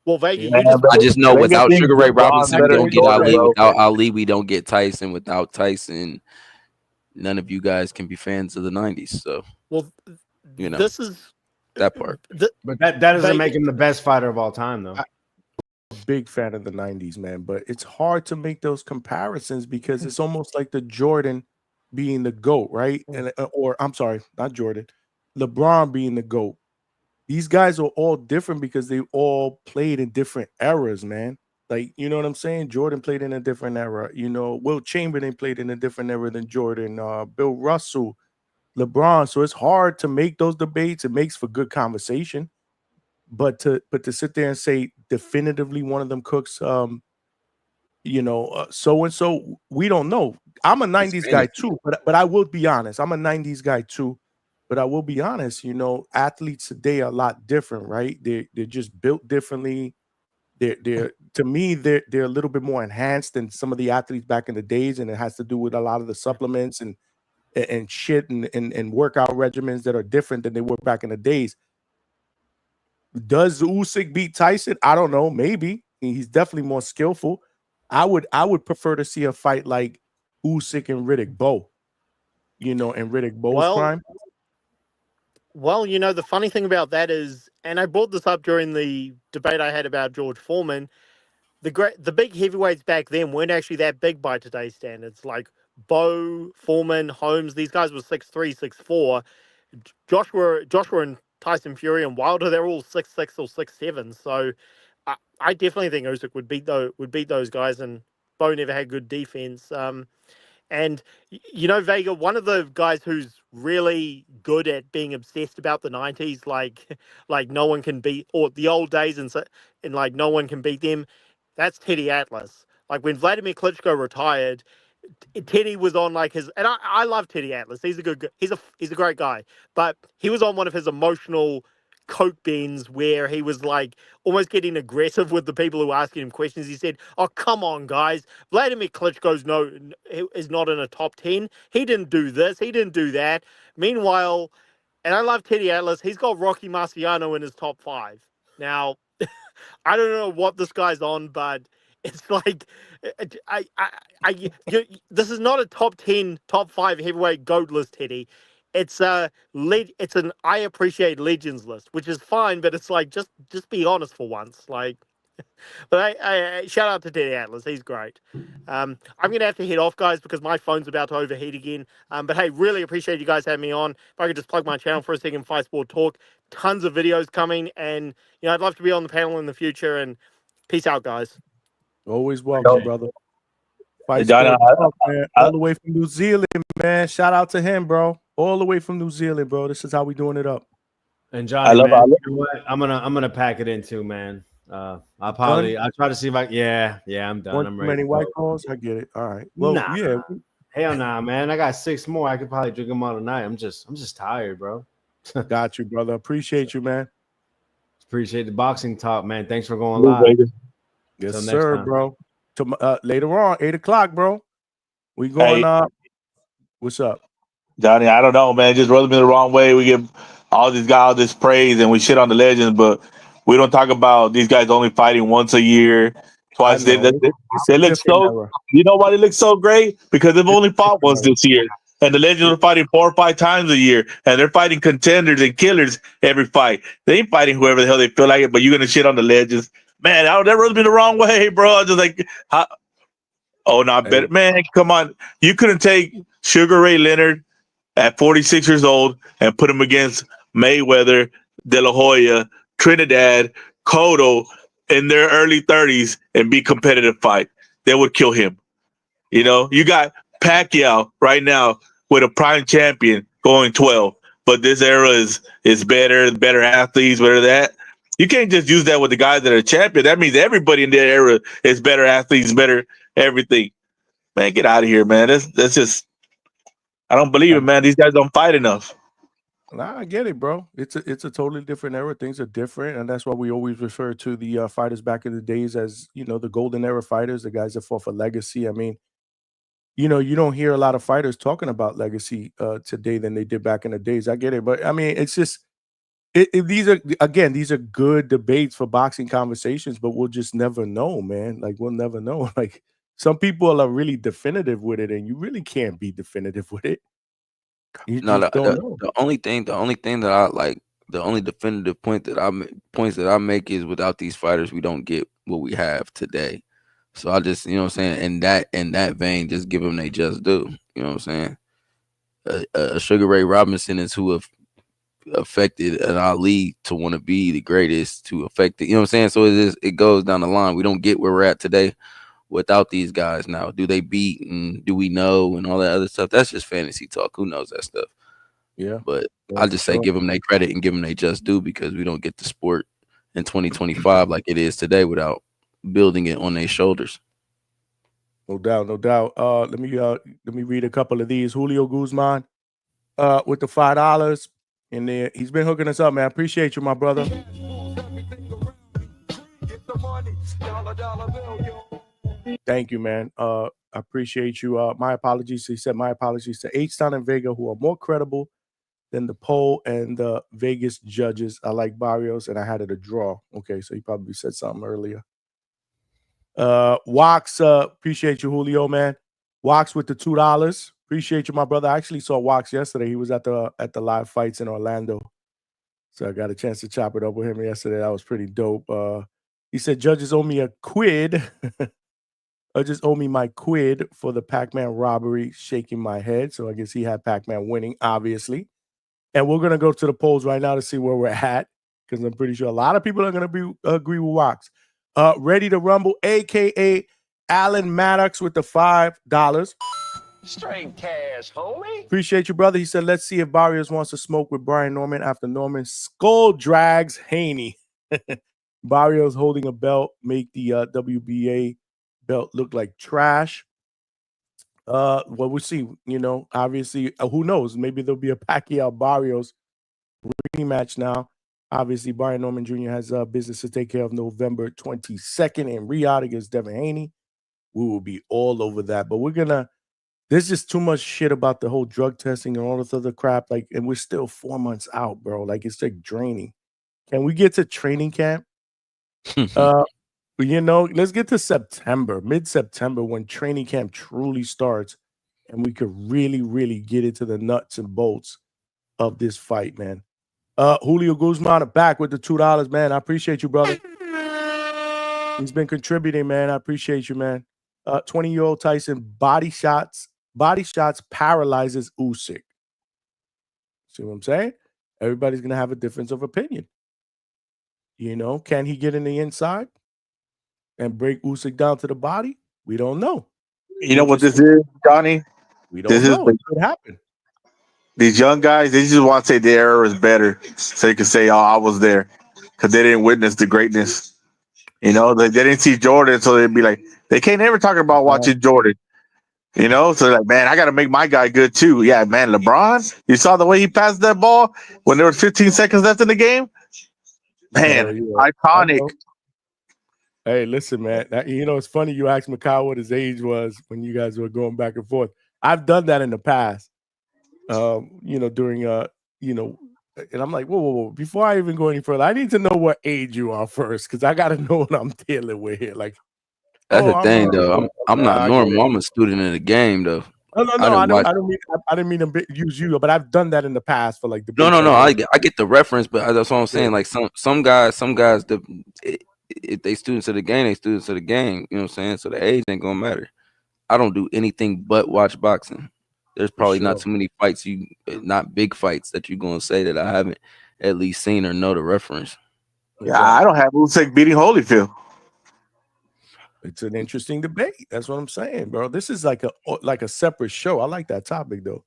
well, Vega, Yeah. you just I just know Vegas without thinks Sugar Ray LeBron's Robinson, we better don't than get Jordan, Ali. bro. Without Ali, we don't get Tyson. Without Tyson, none of you guys can be fans of the 90s. So, well, you know, this is that part. But that doesn't Vegas, make him the best fighter of all time, though. Big fan of the 90s, man, but it's hard to make those comparisons because it's almost like the Jordan being the GOAT, right? And or I'm sorry, not Jordan, LeBron being the GOAT. These guys are all different because they all played in different eras, man. Like, you know what I'm saying? Jordan played in a different era. Will Chamberlain played in a different era than Jordan. Bill Russell, LeBron. So it's hard to make those debates. It makes for good conversation. But to sit there and say definitively one of them cooks, so and so, we don't know. I'm a It's 90s guy fantasy. too, but I will be honest. I'm a 90s guy too, but I will be honest. Athletes today are a lot different, right? They're just built differently. They're to me they're a little bit more enhanced than some of the athletes back in the days, and it has to do with a lot of the supplements and shit and workout regimens that are different than they were back in the days. Does Usyk beat Tyson? I don't know. Maybe he's definitely more skillful. I would prefer to see a fight like Usyk and Riddick Bowe. In Riddick Bowe's well, prime. the funny thing about that is, and I brought this up during the debate I had about George Foreman. The big heavyweights back then weren't actually that big by today's standards. Like Bowe, Foreman, Holmes, these guys were 6'3", 6'4". Joshua and Tyson Fury and Wilder, they're all 6'6" or 6'7". So I definitely think Usyk would beat those guys, and Bowe never had good defense. And Vega, one of the guys who's really good at being obsessed about the 90s, like no one can beat, or the old days, and like no one can beat them. That's Teddy Atlas. Like when Vladimir Klitschko retired, Teddy was on like his, and I love Teddy Atlas. He's a great guy, but he was on one of his emotional coke bends where he was like almost getting aggressive with the people who were asking him questions. He said, "Oh, come on, guys, Vladimir Klitschko's is not in a top 10. He didn't do this. He didn't do that." Meanwhile, and I love Teddy Atlas. He's got Rocky Marciano in his top 5 now. I don't know what this guy's on, but it's like this is not a top 10, top 5 heavyweight GOAT list, Teddy. It's it's an I appreciate legends list, which is fine, but it's like just be honest for once. Like, but I shout out to Teddy Atlas, he's great. I'm gonna have to head off, guys, because my phone's about to overheat again. But hey, really appreciate you guys having me on. If I could just plug my channel for a second, Fight Sport Talk. Tons of videos coming, and I'd love to be on the panel in the future. And peace out, guys. Always welcome, brother. Fight Johnny, Sport Talk, man. All the way from New Zealand, man. Shout out to him, bro. All the way from New Zealand, bro. This is how we doing it up. And Johnny, man, you know what? I'm gonna pack it in too, man. I'll try to see if I'm done. I'm ready. Many white calls. I get it. All right. Well, Nah. yeah. Hell nah, man. I got 6 more. I could probably drink them all tonight. I'm just tired, bro. Got you, brother. Appreciate you, man. Appreciate the boxing talk, man. Thanks for going live. Yes, Till next sir, time. bro. Later on, 8:00, bro. We going what's up? Johnny, I don't know, man. Just rubs me the wrong way. We give all these guys all this praise and we shit on the legends, but we don't talk about these guys only fighting once a year, twice. They look so. Era. You know why they look so great? Because they've only fought once this year, and the legends are fighting 4 or 5 times a year, and they're fighting contenders and killers every fight. They ain't fighting whoever the hell they feel like it. But you're gonna shit on the legends. man, that rubbed me the wrong way, bro. Just like, oh, no, I bet, man, come on. You couldn't take Sugar Ray Leonard at 46 years old and put him against Mayweather, De La Hoya, Trinidad, Cotto in their early 30s and be competitive fight. They would kill him. You know, you got Pacquiao right now with a prime champion going 12, but this era is better athletes, better that. You can't just use that with the guys that are champion. That means everybody in that era is better athletes, better everything. Man, get out of here, man. That's just, I don't believe it, man. These guys don't fight enough. Nah, I get it, bro. It's a totally different era. Things are different, and that's why we always refer to the fighters back in the days as, you know, the golden era fighters, the guys that fought for legacy. I mean, you know, you don't hear a lot of fighters talking about legacy today than they did back in the days. I get it, but I mean, it's just these are good debates for boxing conversations, but we'll just never know, man. Like we'll never know. Like some people are really definitive with it, and you really can't be definitive with it. You No, just don't know. the only thing that I like, the only definitive points that I make is without these fighters, we don't get what we have today. So I just, you know what I'm saying, in that vein, just give them they just do. You know what I'm saying? Sugar Ray Robinson is who have affected an Ali to want to be the greatest, to affect it. You know what I'm saying? So it goes down the line. We don't get where we're at today without these guys. Now, do they beat and do we know and all that other stuff? That's just fantasy talk. Who knows that stuff? Yeah. But Yeah, I just say give them their credit and give them they just do, because we don't get the sport in 2025 like it is today without building it on their shoulders. No doubt, no doubt. Let me read a couple of these. Julio Guzman with the $5 in there. He's been hooking us up, man. I appreciate you, my brother. Thank you, man. I appreciate you. My apologies. He said my apologies to H-Town and Vega, who are more credible than the poll and the Vegas judges. I like Barrios, and I had it a draw. Okay, so he probably said something earlier. Wax, appreciate you, Julio, man. Wax with the $2. Appreciate you, my brother. I actually saw Wax yesterday. He was at the live fights in Orlando. So I got a chance to chop it up with him yesterday. That was pretty dope. He said judges owe me a quid. Judges owe me my quid for the Pac-Man robbery, shaking my head. So I guess he had Pac-Man winning, obviously. And we're going to go to the polls right now to see where we're at, because I'm pretty sure a lot of people are going to agree with Wax. Ready to Rumble, a.k.a. Alan Maddox with the $5. Straight cash, homie. Appreciate you, brother. He said, let's see if Barrios wants to smoke with Brian Norman after Norman skull drags Haney. Barrios holding a belt make the WBA belt look like trash. Well, we'll see. You know, obviously, who knows? Maybe there'll be a Pacquiao Barrios rematch now. Obviously, Brian Norman Jr. has business to take care of November 22nd in Riyadh against Devin Haney. We will be all over that. But there's just too much shit about the whole drug testing and all this other crap. Like, and we're still 4 months out, bro. Like, it's like draining. Can we get to training camp? You know, let's get to September, mid-September, when training camp truly starts, and we could really, really get into the nuts and bolts of this fight, man. Julio Guzman back with the $2, man. I appreciate you, brother. He's been contributing, man. I appreciate you, man. 20-year-old Tyson body shots paralyzes Usyk. See what I'm saying? Everybody's gonna have a difference of opinion. You know, can he get in the inside and break Usyk down to the body? We don't know. You know what this is, Johnny? We don't know. It could happen. These young guys, they just want to say their era is better, so they can say, "Oh, I was there," because they didn't witness the greatness. You know, they didn't see Jordan, so they'd be like, they can't ever talk about watching Jordan. You know, so like, man, I got to make my guy good too. Yeah, man, LeBron, you saw the way he passed that ball when there was 15 seconds left in the game. Man, iconic. Hey, listen, man. You know, it's funny you asked Mikhail what his age was when you guys were going back and forth. I've done that in the past. You know, during you know, and I'm like, whoa. Before I even go any further, I need to know what age you are first, because I got to know what I'm dealing with here. Like, that's the thing, though. I'm not normal. I'm a student in the game, though. No. I didn't mean to use you, but I've done that in the past for like the. No. I get the reference, but that's what I'm saying. Yeah. Like some guys, if they students of the game, they students of the game. You know what I'm saying? So the age ain't gonna matter. I don't do anything but watch boxing. There's probably not sure. too many fights not big fights that you're gonna say that I haven't at least seen or know the reference. Yeah, I don't have Usyk beating Holyfield. It's an interesting debate. That's what I'm saying, bro. This is like a separate show. I like that topic though.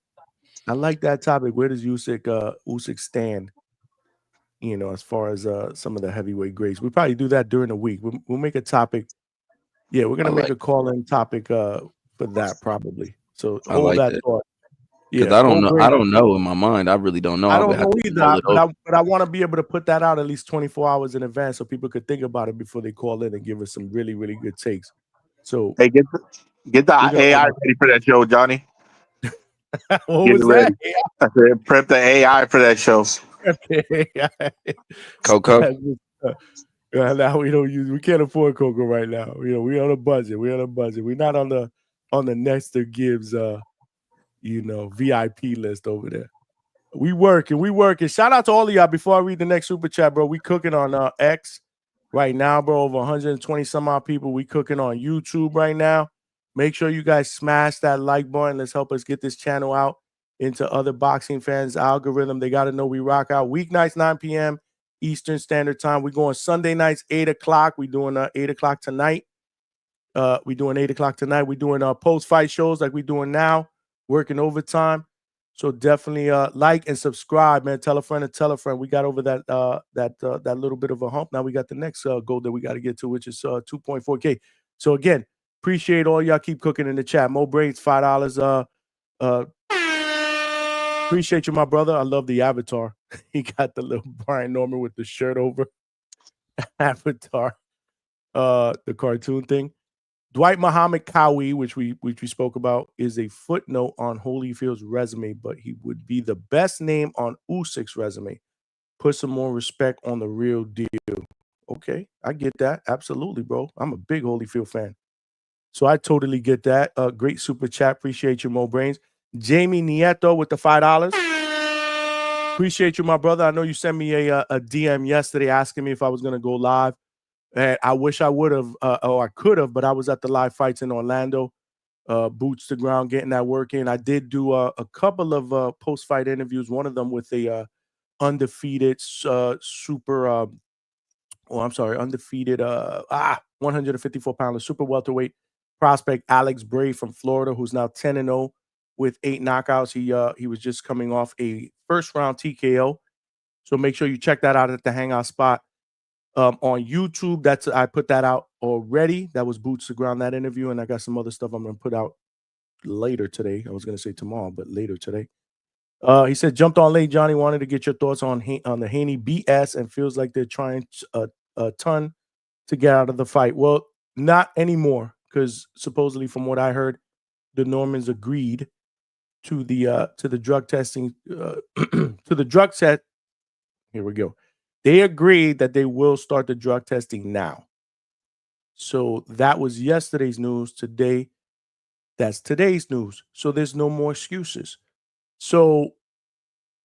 I like that topic. Where does Usyk stand? You know, as far as some of the heavyweight grades, we probably do that during the week. We'll make a topic. Yeah, we're gonna make a call-in topic for that probably. So I hold like that that. thought. Because Yeah, I don't Mo know. I Brain. don't know in my mind. I really don't know. I I would don't have know to either, mull it over. but I want to be able to put that out at least 24 hours in advance so people could think about it before they call in and give us some really, really good takes. So Hey, get the we're gonna AI hold ready for that show, Johnny. that. What Get it was ready. that? I said, prep the AI for that show. Coco. Now we can't afford Coco right now. You know, we're on a budget. We're on a budget. We're not on the Nexter Gibbs VIP list over there. We working. Shout out to all of y'all. Before I read the next super chat, bro, we cooking on X right now, bro. Over 120 some odd people. We cooking on YouTube right now. Make sure you guys smash that like button. Let's help us get this channel out into other boxing fans' algorithm. They got to know we rock out weeknights 9 p.m. Eastern Standard Time. We're going Sunday nights 8 o'clock. We're doing 8 o'clock tonight. We're doing 8 o'clock tonight. We're doing post-fight shows like we're doing now, working overtime. So definitely like and subscribe, man. Tell a friend and tell a friend. We got over that little bit of a hump. Now we got the next goal that we got to get to, which is 2.4K. So again, appreciate all y'all. Keep cooking in the chat. Mo Brains, $5. Appreciate you, my brother. I love the avatar. He got the little Brian Norman with the shirt over. Avatar, the cartoon thing. Dwight Muhammad Cowie, which we spoke about, is a footnote on Holyfield's resume, but he would be the best name on Usyk's resume. Put some more respect on the real deal. Okay, I get that. Absolutely, bro. I'm a big Holyfield fan. So I totally get that. Great super chat. Appreciate you, Mo Brains. Jamie Nieto with the $5. Appreciate you, my brother. I know you sent me a DM yesterday asking me if I was going to go live. And I wish I would have, or I could have, but I was at the live fights in Orlando, boots to ground, getting that work in. I did do a couple of post-fight interviews, one of them with a undefeated undefeated 154-pounder super welterweight prospect Alex Bray from Florida, who's now 10-0 with 8 knockouts. He was just coming off a first-round TKO. So make sure you check that out at the Hangout spot. On YouTube, I put that out already. That was boots to ground, that interview, and I got some other stuff I'm gonna put out later today. I was gonna say tomorrow, but later today. He said, jumped on late. Johnny wanted to get your thoughts on the Haney BS and feels like they're trying a ton to get out of the fight. Well, not anymore, because supposedly, from what I heard, the Normans agreed to the drug testing to the drug set. Here we go. They agreed that they will start the drug testing now. So that was yesterday's news. Today, that's today's news. So there's no more excuses. So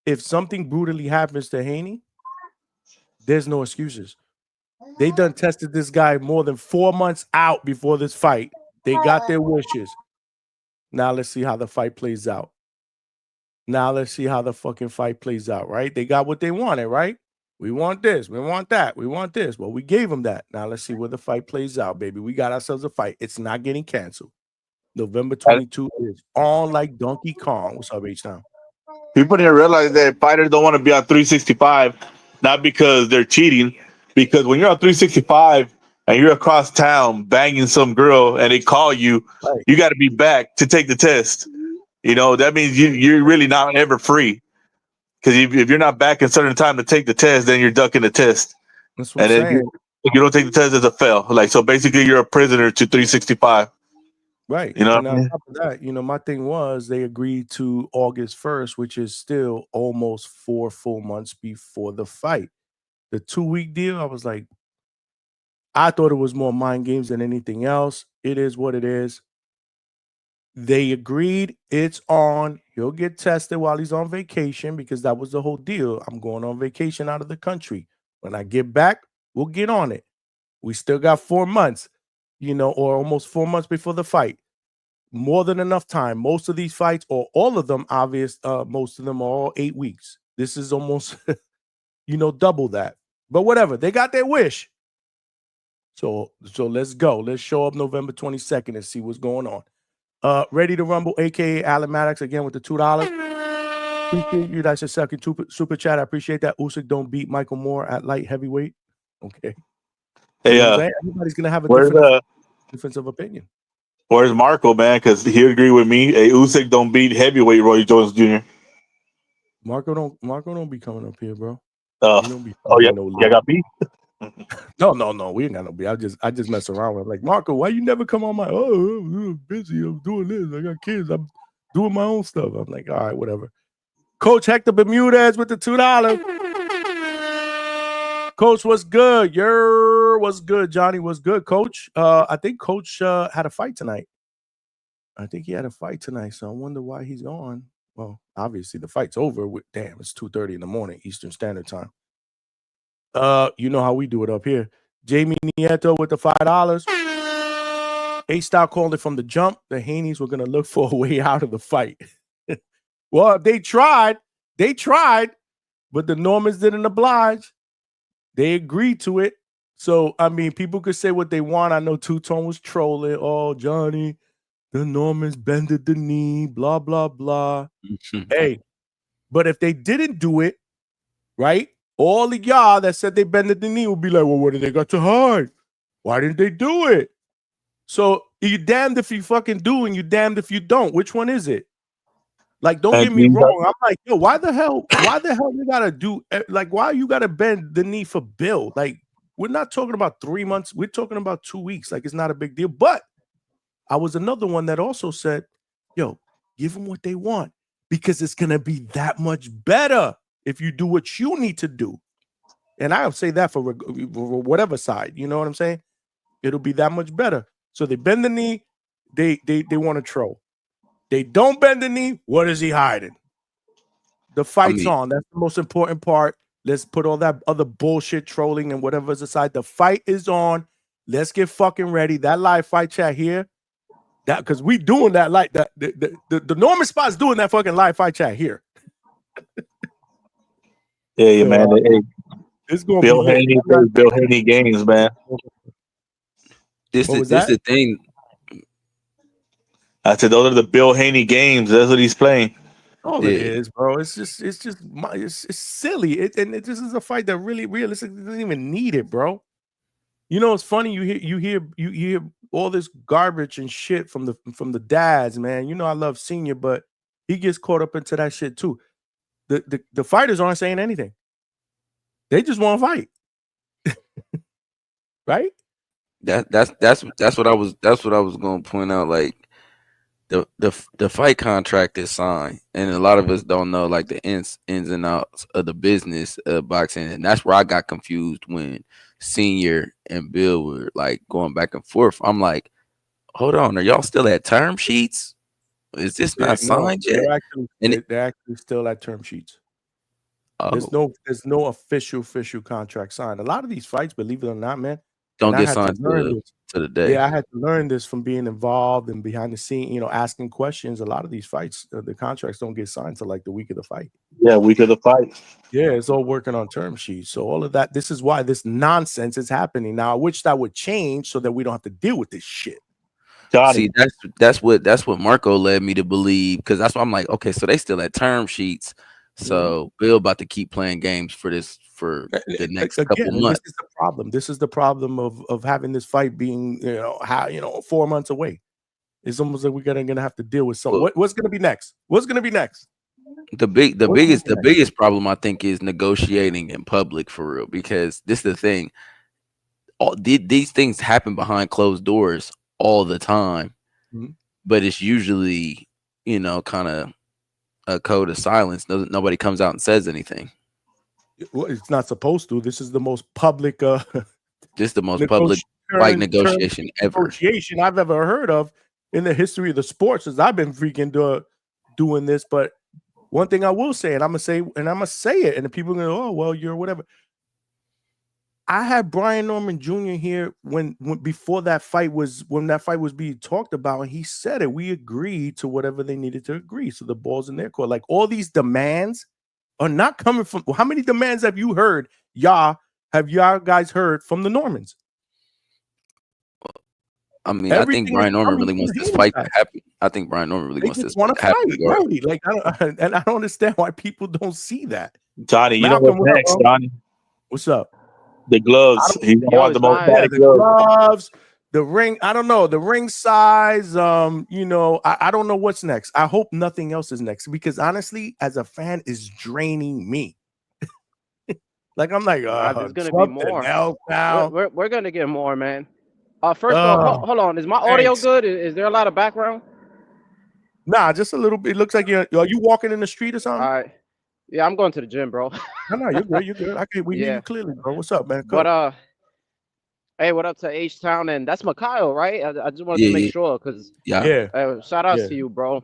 if something brutally happens to Haney, there's no excuses. They done tested this guy more than 4 months out before this fight. They got their wishes. Now let's see how the fight plays out. Now let's see how the fucking fight plays out, right? They got what they wanted, right? We want this. We want that. We want this. Well, we gave them that. Now let's see where the fight plays out, baby. We got ourselves a fight. It's not getting canceled. November 22 is on like Donkey Kong. What's up, H-Town? People need to realize that fighters don't want to be on 365, not because they're cheating, because when you're on 365 and you're across town banging some girl and they call you, Right. you got to be back to take the test. You know, that means you're really not ever free. Because if you're not back in certain time to take the test, then you're ducking the test. That's what I'm And then saying. if you don't take the test, it's a fail. Like, so basically you're a prisoner to 365. Right. You know And what I on mean? top of that, my thing was they agreed to August 1st, which is still almost 4 full months before the fight. The 2-week deal, I was like, I thought it was more mind games than anything else. It is what it is. They agreed. It's on. He'll get tested while he's on vacation because that was the whole deal. I'm going on vacation out of the country. When I get back, we'll get on it. We still got 4 months, or almost 4 months before the fight. More than enough time. Most of these fights, or all of them, most of them are all 8 weeks. This is almost, double that. But whatever, they got their wish. So let's go. Let's show up November 22nd and see what's going on. Ready to Rumble, aka Alan Maddox, again with the $2. Appreciate you. That's your second super chat. I appreciate that. Usyk don't beat Michael Moore at light heavyweight. Okay. Hey, everybody's gonna have a difference of opinion. Where's Marco, man? Because he agree with me. Hey, Usyk don't beat heavyweight Roy Jones Jr. Marco don't be coming up here, bro. Yeah, got beat. No, we ain't got no beat. I just mess around with him. Like, Marco, why you never come on my? Oh, I'm busy. I'm doing this. I got kids. I'm doing my own stuff. I'm like, all right, whatever. Coach Hector Bermudez with the $2. Coach, what's good? What's good? Johnny, what's good, Coach? I think Coach had a fight tonight. I think he had a fight tonight, so I wonder why he's gone. Well, obviously the fight's over. It's 2:30 in the morning Eastern Standard Time. You know how we do it up here. Jamie Nieto with the $5. A-Style called it from the jump. The Haneys were gonna look for a way out of the fight. Well, they tried, but the Normans didn't oblige. They agreed to it. So, I mean, people could say what they want. I know Two-Tone was trolling. Oh, Johnny, the Normans bended the knee, blah, blah, blah. Hey, but if they didn't do it, right, all the y'all that said they bended the knee would be like, well, what do they got to hide? Why didn't they do it? So, you damned if you fucking do and you damned if you don't. Which one is it? Like, don't get me wrong. I'm like, yo, why the hell you gotta do, like, why you gotta bend the knee for Bill? Like, we're not talking about 3 months. We're talking about 2 weeks. Like, it's not a big deal. But I was another one that also said, yo, give them what they want because it's gonna be that much better if you do what you need to do. And I'll say that for whatever side, you know what I'm saying? It'll be that much better. So they bend the knee, they want to troll. They don't bend the knee. What is he hiding? The fight's on. That's the most important part. Let's put all that other bullshit trolling and whatever's aside. The fight is on. Let's get fucking ready. That live fight chat here. That because we doing that like that. The Norman Spot's doing that fucking live fight chat here. Yeah, so, man. Hey, it's gonna Bill be Haney, Bill Haney games, man. This is the thing. I said those are the Bill Haney games. That's what he's playing. All it is, bro. It's silly. This is a fight that really realistically doesn't even need it, bro. You know, it's funny. You hear all this garbage and shit from the dads, man. You know, I love Senior, but he gets caught up into that shit too. The fighters aren't saying anything. They just want to fight, right? That's what I was going to point out. Like the fight contract is signed, and a lot of us don't know like the ins and outs of the business of boxing, and that's where I got confused when Senior and Bill were like going back and forth. I'm like, hold on, are y'all still at term sheets? Is this not signed yet? They're actually still at term sheets. Oh. There's no official contract signed. A lot of these fights, believe it or not, man, don't get signed to the day. Yeah, I had to learn this from being involved and behind the scene, you know, asking questions. A lot of these fights, the contracts don't get signed till like the week of the fight. Yeah, week of the fight. Yeah, it's all working on term sheets. So all of that, this is why this nonsense is happening. Now, I wish that would change so that we don't have to deal with this shit. See, that's what Marco led me to believe, because that's why I'm like, okay, so they still at term sheets. So Bill about to keep playing games for the next couple months. This is the problem. This is the problem of having this fight being 4 months away. It's almost like we're gonna have to deal with something. What's gonna be next? What's gonna be next? The biggest problem I think is negotiating in public for real, because this is the thing. These things happen behind closed doors all the time, but it's usually kind of a code of silence. Nobody comes out and says anything. Well, it's not supposed to. This is the most public this is the most public fight negotiation I've ever heard of in the history of the sports as I've been freaking doing this. But one thing I will say, and I'm gonna say it, and the people are gonna go, oh well, you're whatever. I had Brian Norman Jr. here when before that fight was being talked about, and he said it. We agreed to whatever they needed to agree. So the ball's in their court. Like all these demands are not coming from. How many demands have you heard? Y'all guys heard from the Normans? I mean, I think Brian Norman really wants this fight to happen. I think Brian Norman really wants this fight to happen. Right? Like I don't understand why people don't see that. Johnny, you know what's next, Johnny? What's up? The gloves. He wants the most the gloves, the ring. I don't know the ring size. You know, I don't know what's next. I hope nothing else is next because honestly, as a fan, is draining me. Like I'm like, there's gonna be more. Now. We're gonna get more, man. First of all, hold on. Is my audio good? Is there a lot of background? Nah, just a little bit. It looks like are you walking in the street or something? All right. Yeah, I'm going to the gym, bro. No, you're good. You're good. We hear you clearly, bro. What's up, man? But hey, what up to H-Town? And that's Mikhail, right? I just wanted to make sure because shout outs to you, bro.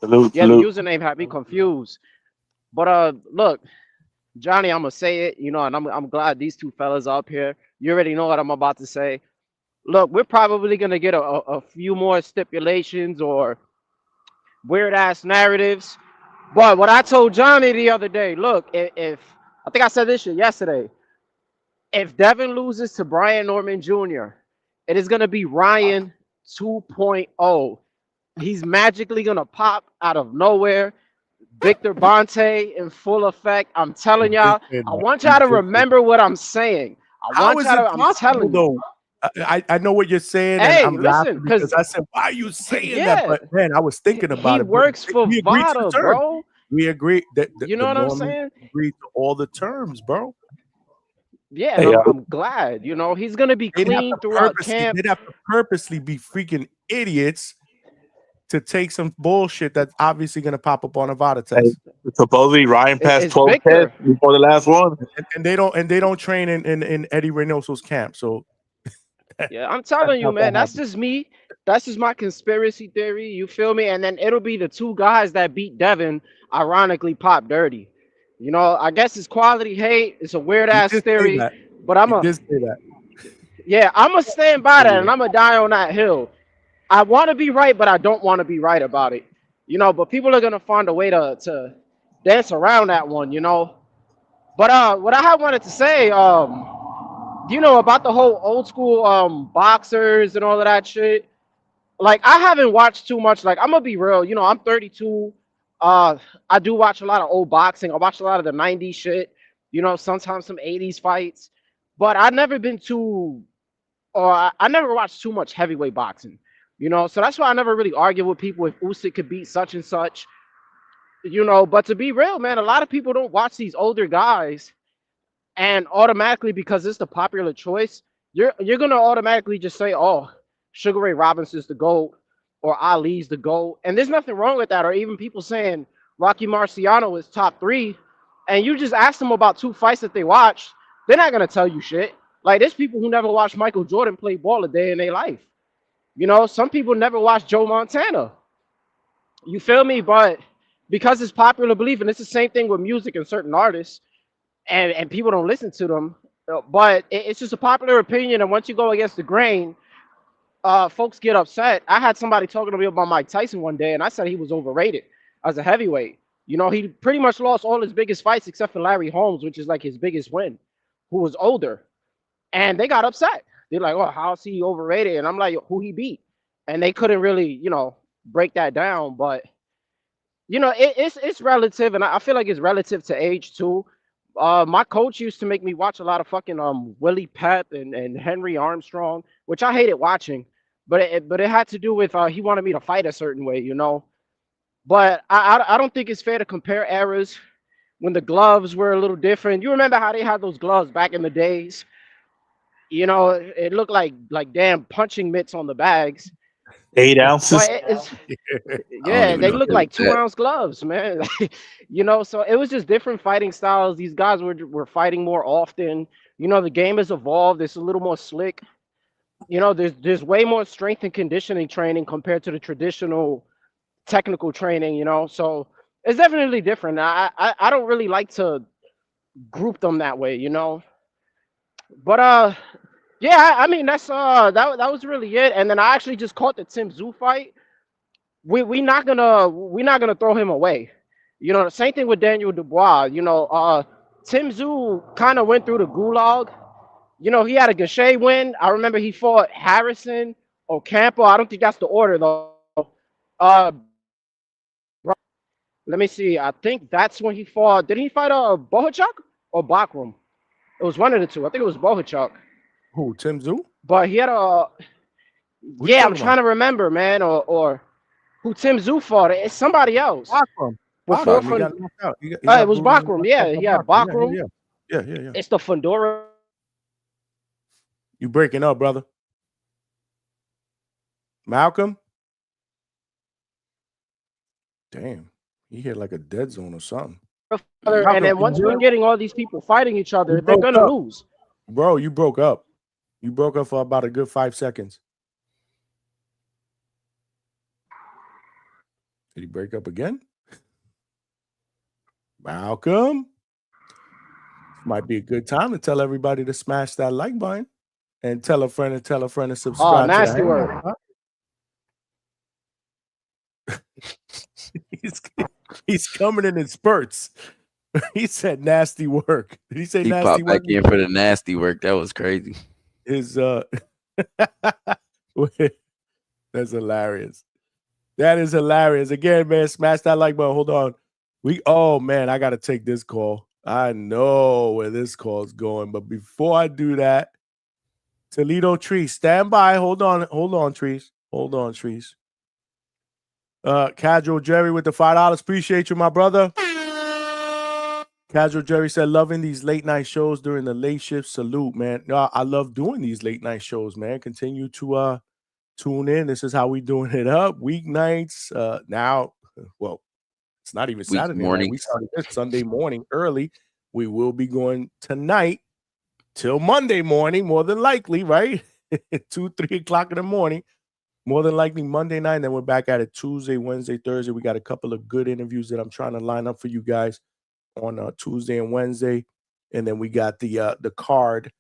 Salute. The username had me confused. But look, Johnny, I'm gonna say it, you know, and I'm glad these two fellas are up here. You already know what I'm about to say. Look, we're probably gonna get a few more stipulations or weird ass narratives. But what I told Johnny the other day, look, if I think I said this shit yesterday, if Devin loses to Brian Norman Jr., it is gonna be Ryan 2.0. He's magically gonna pop out of nowhere. Victor Bonte in full effect. I'm telling y'all, I want y'all to remember what I'm saying. I'm telling you. I know what you're saying, hey, and I'm laughing because I said, "Why are you saying that?" But man, I was thinking about it. He works for Vada, bro. We agree that you know what I'm saying. Agreed to all the terms, bro. Yeah, I'm glad. You know, he's gonna be clean throughout camp. They'd have to purposely be freaking idiots to take some bullshit that's obviously gonna pop up on a VADA test. Supposedly Ryan passed 12 tests before the last one, and they don't train in Eddie Reynoso's camp. So yeah, I'm telling you, man, that's just me. That's just my conspiracy theory. You feel me? And then it'll be the two guys that beat Devin, ironically pop dirty. You know, I guess it's quality hate. It's a weird ass theory, but I'm gonna say that. Yeah, I'm gonna stand by that, and I'm gonna die on that hill. I want to be right, but I don't want to be right about it. You know, but people are gonna find a way to dance around that one. You know, but what I wanted to say, you know, about the whole old school boxers and all of that shit. Like, I haven't watched too much. Like, I'm gonna be real. You know, I'm 32. I do watch a lot of old boxing. I watch a lot of the 90s shit. You know, sometimes some 80s fights. But I've never been too, or I never watched too much heavyweight boxing. You know, so that's why I never really argue with people if Usyk could beat such and such. You know, but to be real, man, a lot of people don't watch these older guys, and automatically because it's the popular choice, you're gonna automatically just say, "Oh, Sugar Ray Robinson's the GOAT," or "Ali's the GOAT," and there's nothing wrong with that. Or even people saying Rocky Marciano is top 3, and you just ask them about 2 fights that they watched, they're not gonna tell you shit. Like, there's people who never watched Michael Jordan play ball a day in their life. You know, some people never watched Joe Montana. You feel me? But because it's popular belief, and it's the same thing with music and certain artists, and people don't listen to them, but it's just a popular opinion, and once you go against the grain, folks get upset. I had somebody talking to me about Mike Tyson one day, and I said he was overrated as a heavyweight. You know, he pretty much lost all his biggest fights except for Larry Holmes, which is like his biggest win, who was older. And they got upset. They're like, "Oh, how's he overrated?" And I'm like, "Who he beat?" And they couldn't really, you know, break that down. But, you know, it's relative, and I feel like it's relative to age too. My coach used to make me watch a lot of fucking Willie Pep and Henry Armstrong, which I hated watching, but it had to do with he wanted me to fight a certain way, you know. But I don't think it's fair to compare eras when the gloves were a little different. You remember how they had those gloves back in the days? You know, it looked like damn punching mitts on the bags. 8 ounces. Yeah, they look like 2-ounce gloves, man. You know, so it was just different fighting styles. These guys were fighting more often. You know, the game has evolved. It's a little more slick. You know, there's way more strength and conditioning training compared to the traditional technical training, you know. So it's definitely different. I don't really like to group them that way, you know. But yeah, I mean that's that was really it. And then I actually just caught the Tim Zoo fight. We not gonna throw him away. You know, the same thing with Daniel Dubois. You know, Tim Zoo kind of went through the gulag. You know, he had a Gachet win. I remember he fought Harrison or Campo. I don't think that's the order though. Let me see. I think that's when he fought. Did he fight Bohachuk or Bakrum? It was one of the two. I think it was Bohachuk. Who? Tim Zoo? But he had a. Who you Yeah, I'm talking trying about? to remember, man, or who Tim Zoo fought. It's somebody else. Bakram. Before Bakram. He Fun, got knocked out. He got it was brutally Bakrum. knocked out Yeah, by he had Bakram. Yeah, Bakrum. yeah, yeah. Yeah, yeah, yeah. It's the Fundora. You breaking up, brother? Malcolm? Damn. He hit like a dead zone or something. And Malcolm, then can you once hear we're us? getting all these people fighting each You other, they're broke gonna up. lose. Bro, you broke up. You broke up for about a good 5 seconds. Did he break up again? Malcolm? Might be a good time to tell everybody to smash that like button and tell a friend to subscribe to the Nasty word. Hangout. He's coming in spurts. He said nasty work. Did he say He nasty popped back work? in for the nasty work. That was crazy. His that's hilarious. That is hilarious. Again, man, smash that like button. Hold on. Oh man, I gotta take this call. I know where this call is going, but before I do that, Toledo Trees, stand by. Hold on, Trees. Hold on, Trees. Casual Jerry with the $5. Appreciate you, my brother. Casual Jerry said, loving these late night shows during the late shift. Salute, man. No, I love doing these late night shows, man. Continue to tune in. This is how we doing it up. Weeknights. Now, well, it's not even Saturday night. We Mornings. started this Sunday morning early. We will be going tonight till Monday morning, more than likely, right? 2, 3 o'clock in the morning. More than likely Monday night. Then we're back at it Tuesday, Wednesday, Thursday. We got a couple of good interviews that I'm trying to line up for you guys on Tuesday and Wednesday. And then we got the card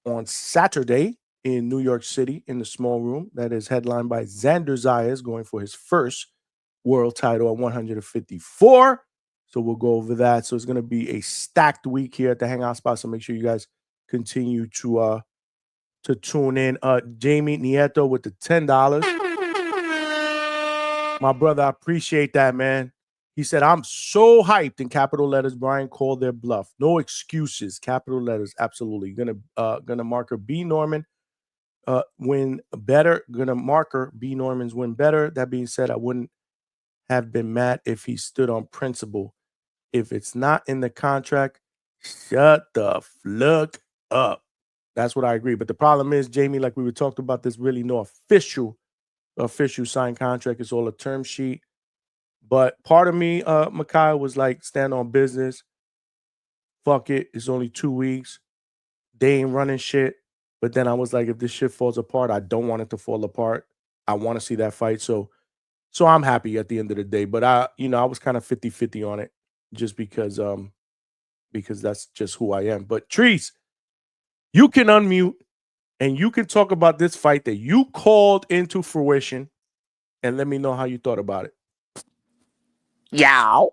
on Saturday in New York City in the small room that is headlined by Xander Zayas going for his first world title at 154. So we'll go over that. So it's going to be a stacked week here at the Hangout spot. So make sure you guys continue to tune in. Jamie Nieto with the $10. My brother, I appreciate that, man. He said, I'm so hyped in capital letters. Brian called their bluff. No excuses. Capital letters. Absolutely. Gonna marker B Norman win better. Gonna marker B Norman's win better. That being said, I wouldn't have been mad if he stood on principle. If it's not in the contract, shut the fuck up. That's what I agree. But the problem is, Jamie, like we were talking about, there's really no official signed contract. It's all a term sheet. But part of me, Micaiah, was like, stand on business. Fuck it. It's only 2 weeks. They ain't running shit. But then I was like, if this shit falls apart, I don't want it to fall apart. I want to see that fight. So I'm happy at the end of the day. But I was kind of 50-50 on it just because that's just who I am. But Trees, you can unmute and you can talk about this fight that you called into fruition and let me know how you thought about it. Yow.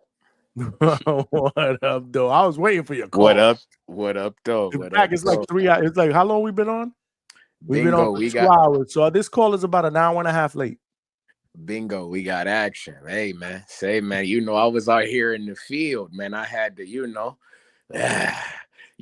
What up, though? I was waiting for your call. What up? What up, though? In What fact, up, it's like though? 3 hours. It's like, how long we been on? We've been on Bingo, for we 2 got hours. So this call is about an hour and a half late. bingo, we got action. Hey man, say man, I was out here in the field, man. I had to, Well, at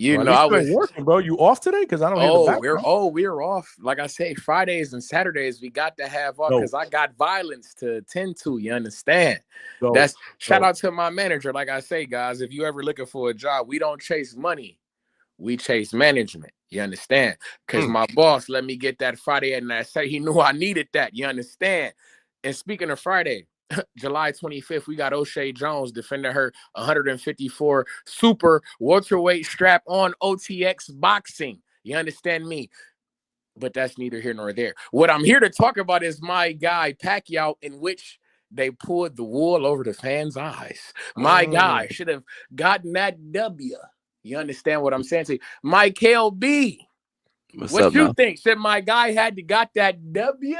I least you ain't was. working, bro. You off today? Because I don't hear the background. We're off. Like I say, Fridays and Saturdays we got to have off No. because I got violence to attend to. You understand? So, That's shout out to my manager. Like I say, guys, if you ever looking for a job, we don't chase money. We chase management. You understand? Because my boss let me get that Friday and I say he knew I needed that. You understand? And speaking of Friday, July 25th, we got O'Shea Jones defending her 154 super welterweight strap on OTX boxing. You understand me? But that's neither here nor there. What I'm here to talk about is my guy Pacquiao, in which they pulled the wool over the fans' eyes. My guy should have gotten that W. You understand what I'm saying to you? Michael B. What's What up you now? think? Should my guy had to got that W?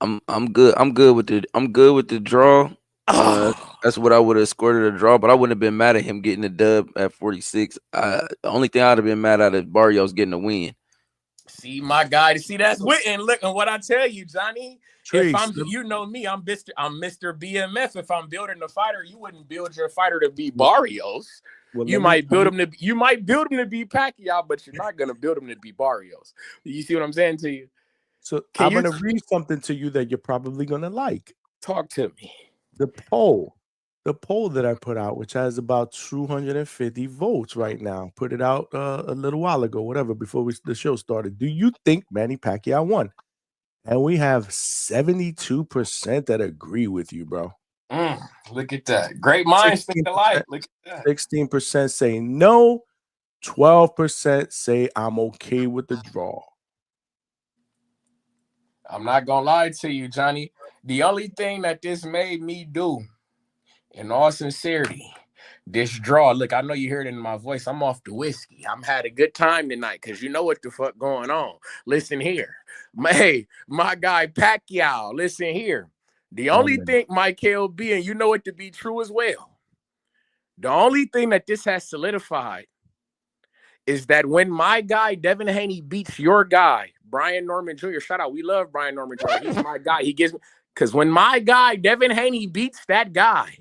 I'm good. I'm good with the draw. Oh, That's what I would have scored at a draw, but I wouldn't have been mad at him getting the dub at 46. The only thing I'd have been mad at is Barrios getting the win. see my guy. See that's Witten. Look at what I tell you, Johnny. If Trees. you know me, I'm Mr. BMF. If I'm building a fighter, you wouldn't build your fighter to be Barrios. Well, You might build him to be Pacquiao, but you're not gonna build him to be Barrios. You see what I'm saying to you? So Can I'm you going to read something to you that you're probably going to like. talk to me? The poll that I put out, which has about 250 votes right now, put it out a little while ago, whatever, before the show started. Do you think Manny Pacquiao won? And we have 72% that agree with you, bro. Look at that. Great minds think alike. Look at that. 16% say no. 12% say I'm okay with the draw. I'm not gonna lie to you, Johnny. The only thing that this made me do, in all sincerity, this draw. Look, I know you heard it in my voice. I'm off the whiskey. I'm had a good time tonight because you know what the fuck going on. Listen here, hey, my guy Pacquiao. Listen here. The only thing, Michael B, and you know it to be true as well. The only thing that this has solidified is that when my guy Devin Haney beats your guy Brian Norman Jr. Shout out, we love Brian Norman Jr. He's my guy. He gives me because when my guy Devin Haney beats that guy,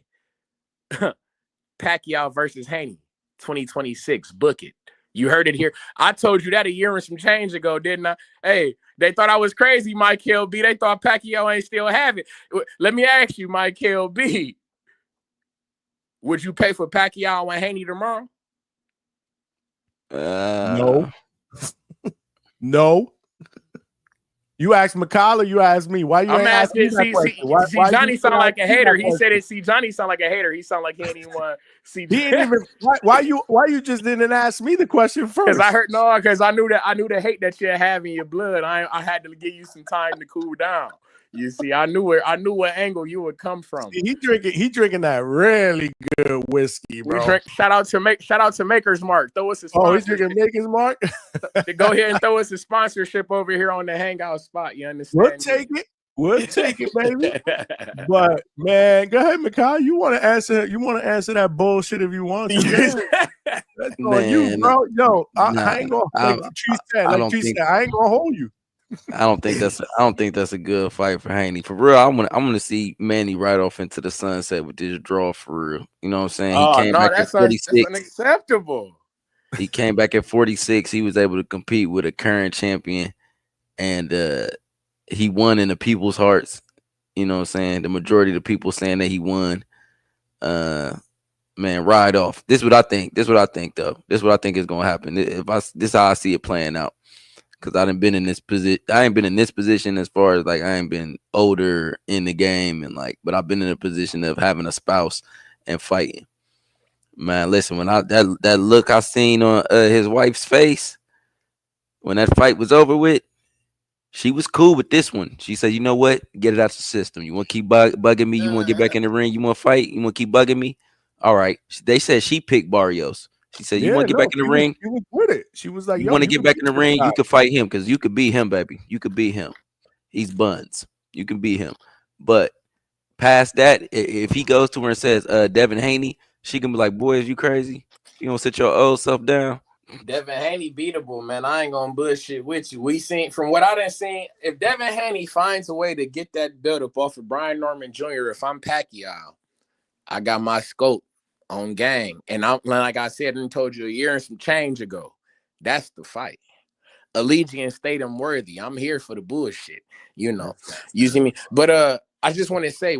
Pacquiao versus Haney, 2026. Book it. You heard it here. I told you that a year and some change ago, didn't I? Hey, they thought I was crazy, Mike LB. They thought Pacquiao ain't still have it. Let me ask you, Mike LB. Would you pay for Pacquiao and Haney tomorrow? No. No. You asked McCall or you asked me? Why you I'm ain't asking asking. me that question? Why Johnny you sound like a ask me hater. that He said question? it. See, Johnny sound like a hater. He sound like he ain't even want. See, He didn't even. Why you just didn't ask me the question first? Because I knew the hate that you have in your blood. I had to give you some time to cool down. You see, I knew what angle you would come from. He drinking that really good whiskey, bro. We drink. Shout out to Maker's Mark. Throw us a Oh, he's sponsorship. drinking Maker's Mark. Go ahead and throw us a sponsorship over here on the Hangout spot. You understand? We'll take it. We'll take it, baby. But man, go ahead, McCall. You want to answer that bullshit if you want to. That's on you, bro. Yo, I ain't gonna like Tree said. I ain't gonna hold you. I don't think that's a good fight for Haney. For real, I'm gonna see Manny right off into the sunset with this draw for real. You know what I'm saying? He came back at 46. That's unacceptable. He came back at 46. He was able to compete with a current champion, and he won in the people's hearts. You know what I'm saying? The majority of the people saying that he won. Man, ride off. This is what I think. This is what I think, though. This is what I think is gonna happen. This is how I see it playing out. Because I done been in this position. I ain't been in this position as far as like I ain't been older in the game and like, but I've been in a position of having a spouse and fighting. Man, listen, when that look I seen on his wife's face when that fight was over with, she was cool with this one. She said, "You know what? Get it out the system. You want to keep bugging me? You want to get back in the ring? You want to fight? You want to keep bugging me? All right." They said she picked Barrios. She said, "You want to get back in the ring? She was with it. She was like, you want to get back in the ring? You can fight him because you could beat him, baby. You could beat him. He's buns. You can beat him. But past that, if he goes to her and says, Devin Haney, she can be like, boy, is you crazy? You don't sit your old self down." Devin Haney beatable, man. I ain't gonna bullshit with you. We seen from what I done seen, if Devin Haney finds a way to get that build up off of Brian Norman Jr., if I'm Pacquiao, I got my scope on gang. And I'm like I said and told you a year and some change ago. That's the fight. Allegiant Stadium worthy. I'm here for the bullshit. You know. You see me? But I just want to say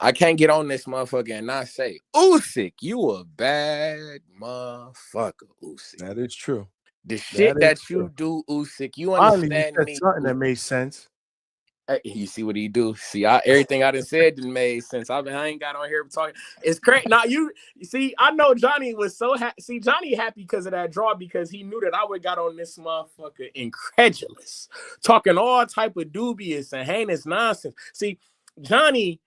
I can't get on this motherfucker and not say, Usyk, you a bad motherfucker, Usyk. That is true. The shit that you do, Usyk, you understand you said me? something that made sense. You see what he do? See, everything I done said didn't made sense. I ain't got on here talking. It's crazy. Now you see, I know Johnny was so happy. See, Johnny happy because of that draw because he knew that I would got on this motherfucker incredulous, talking all type of dubious and heinous nonsense. See, Johnny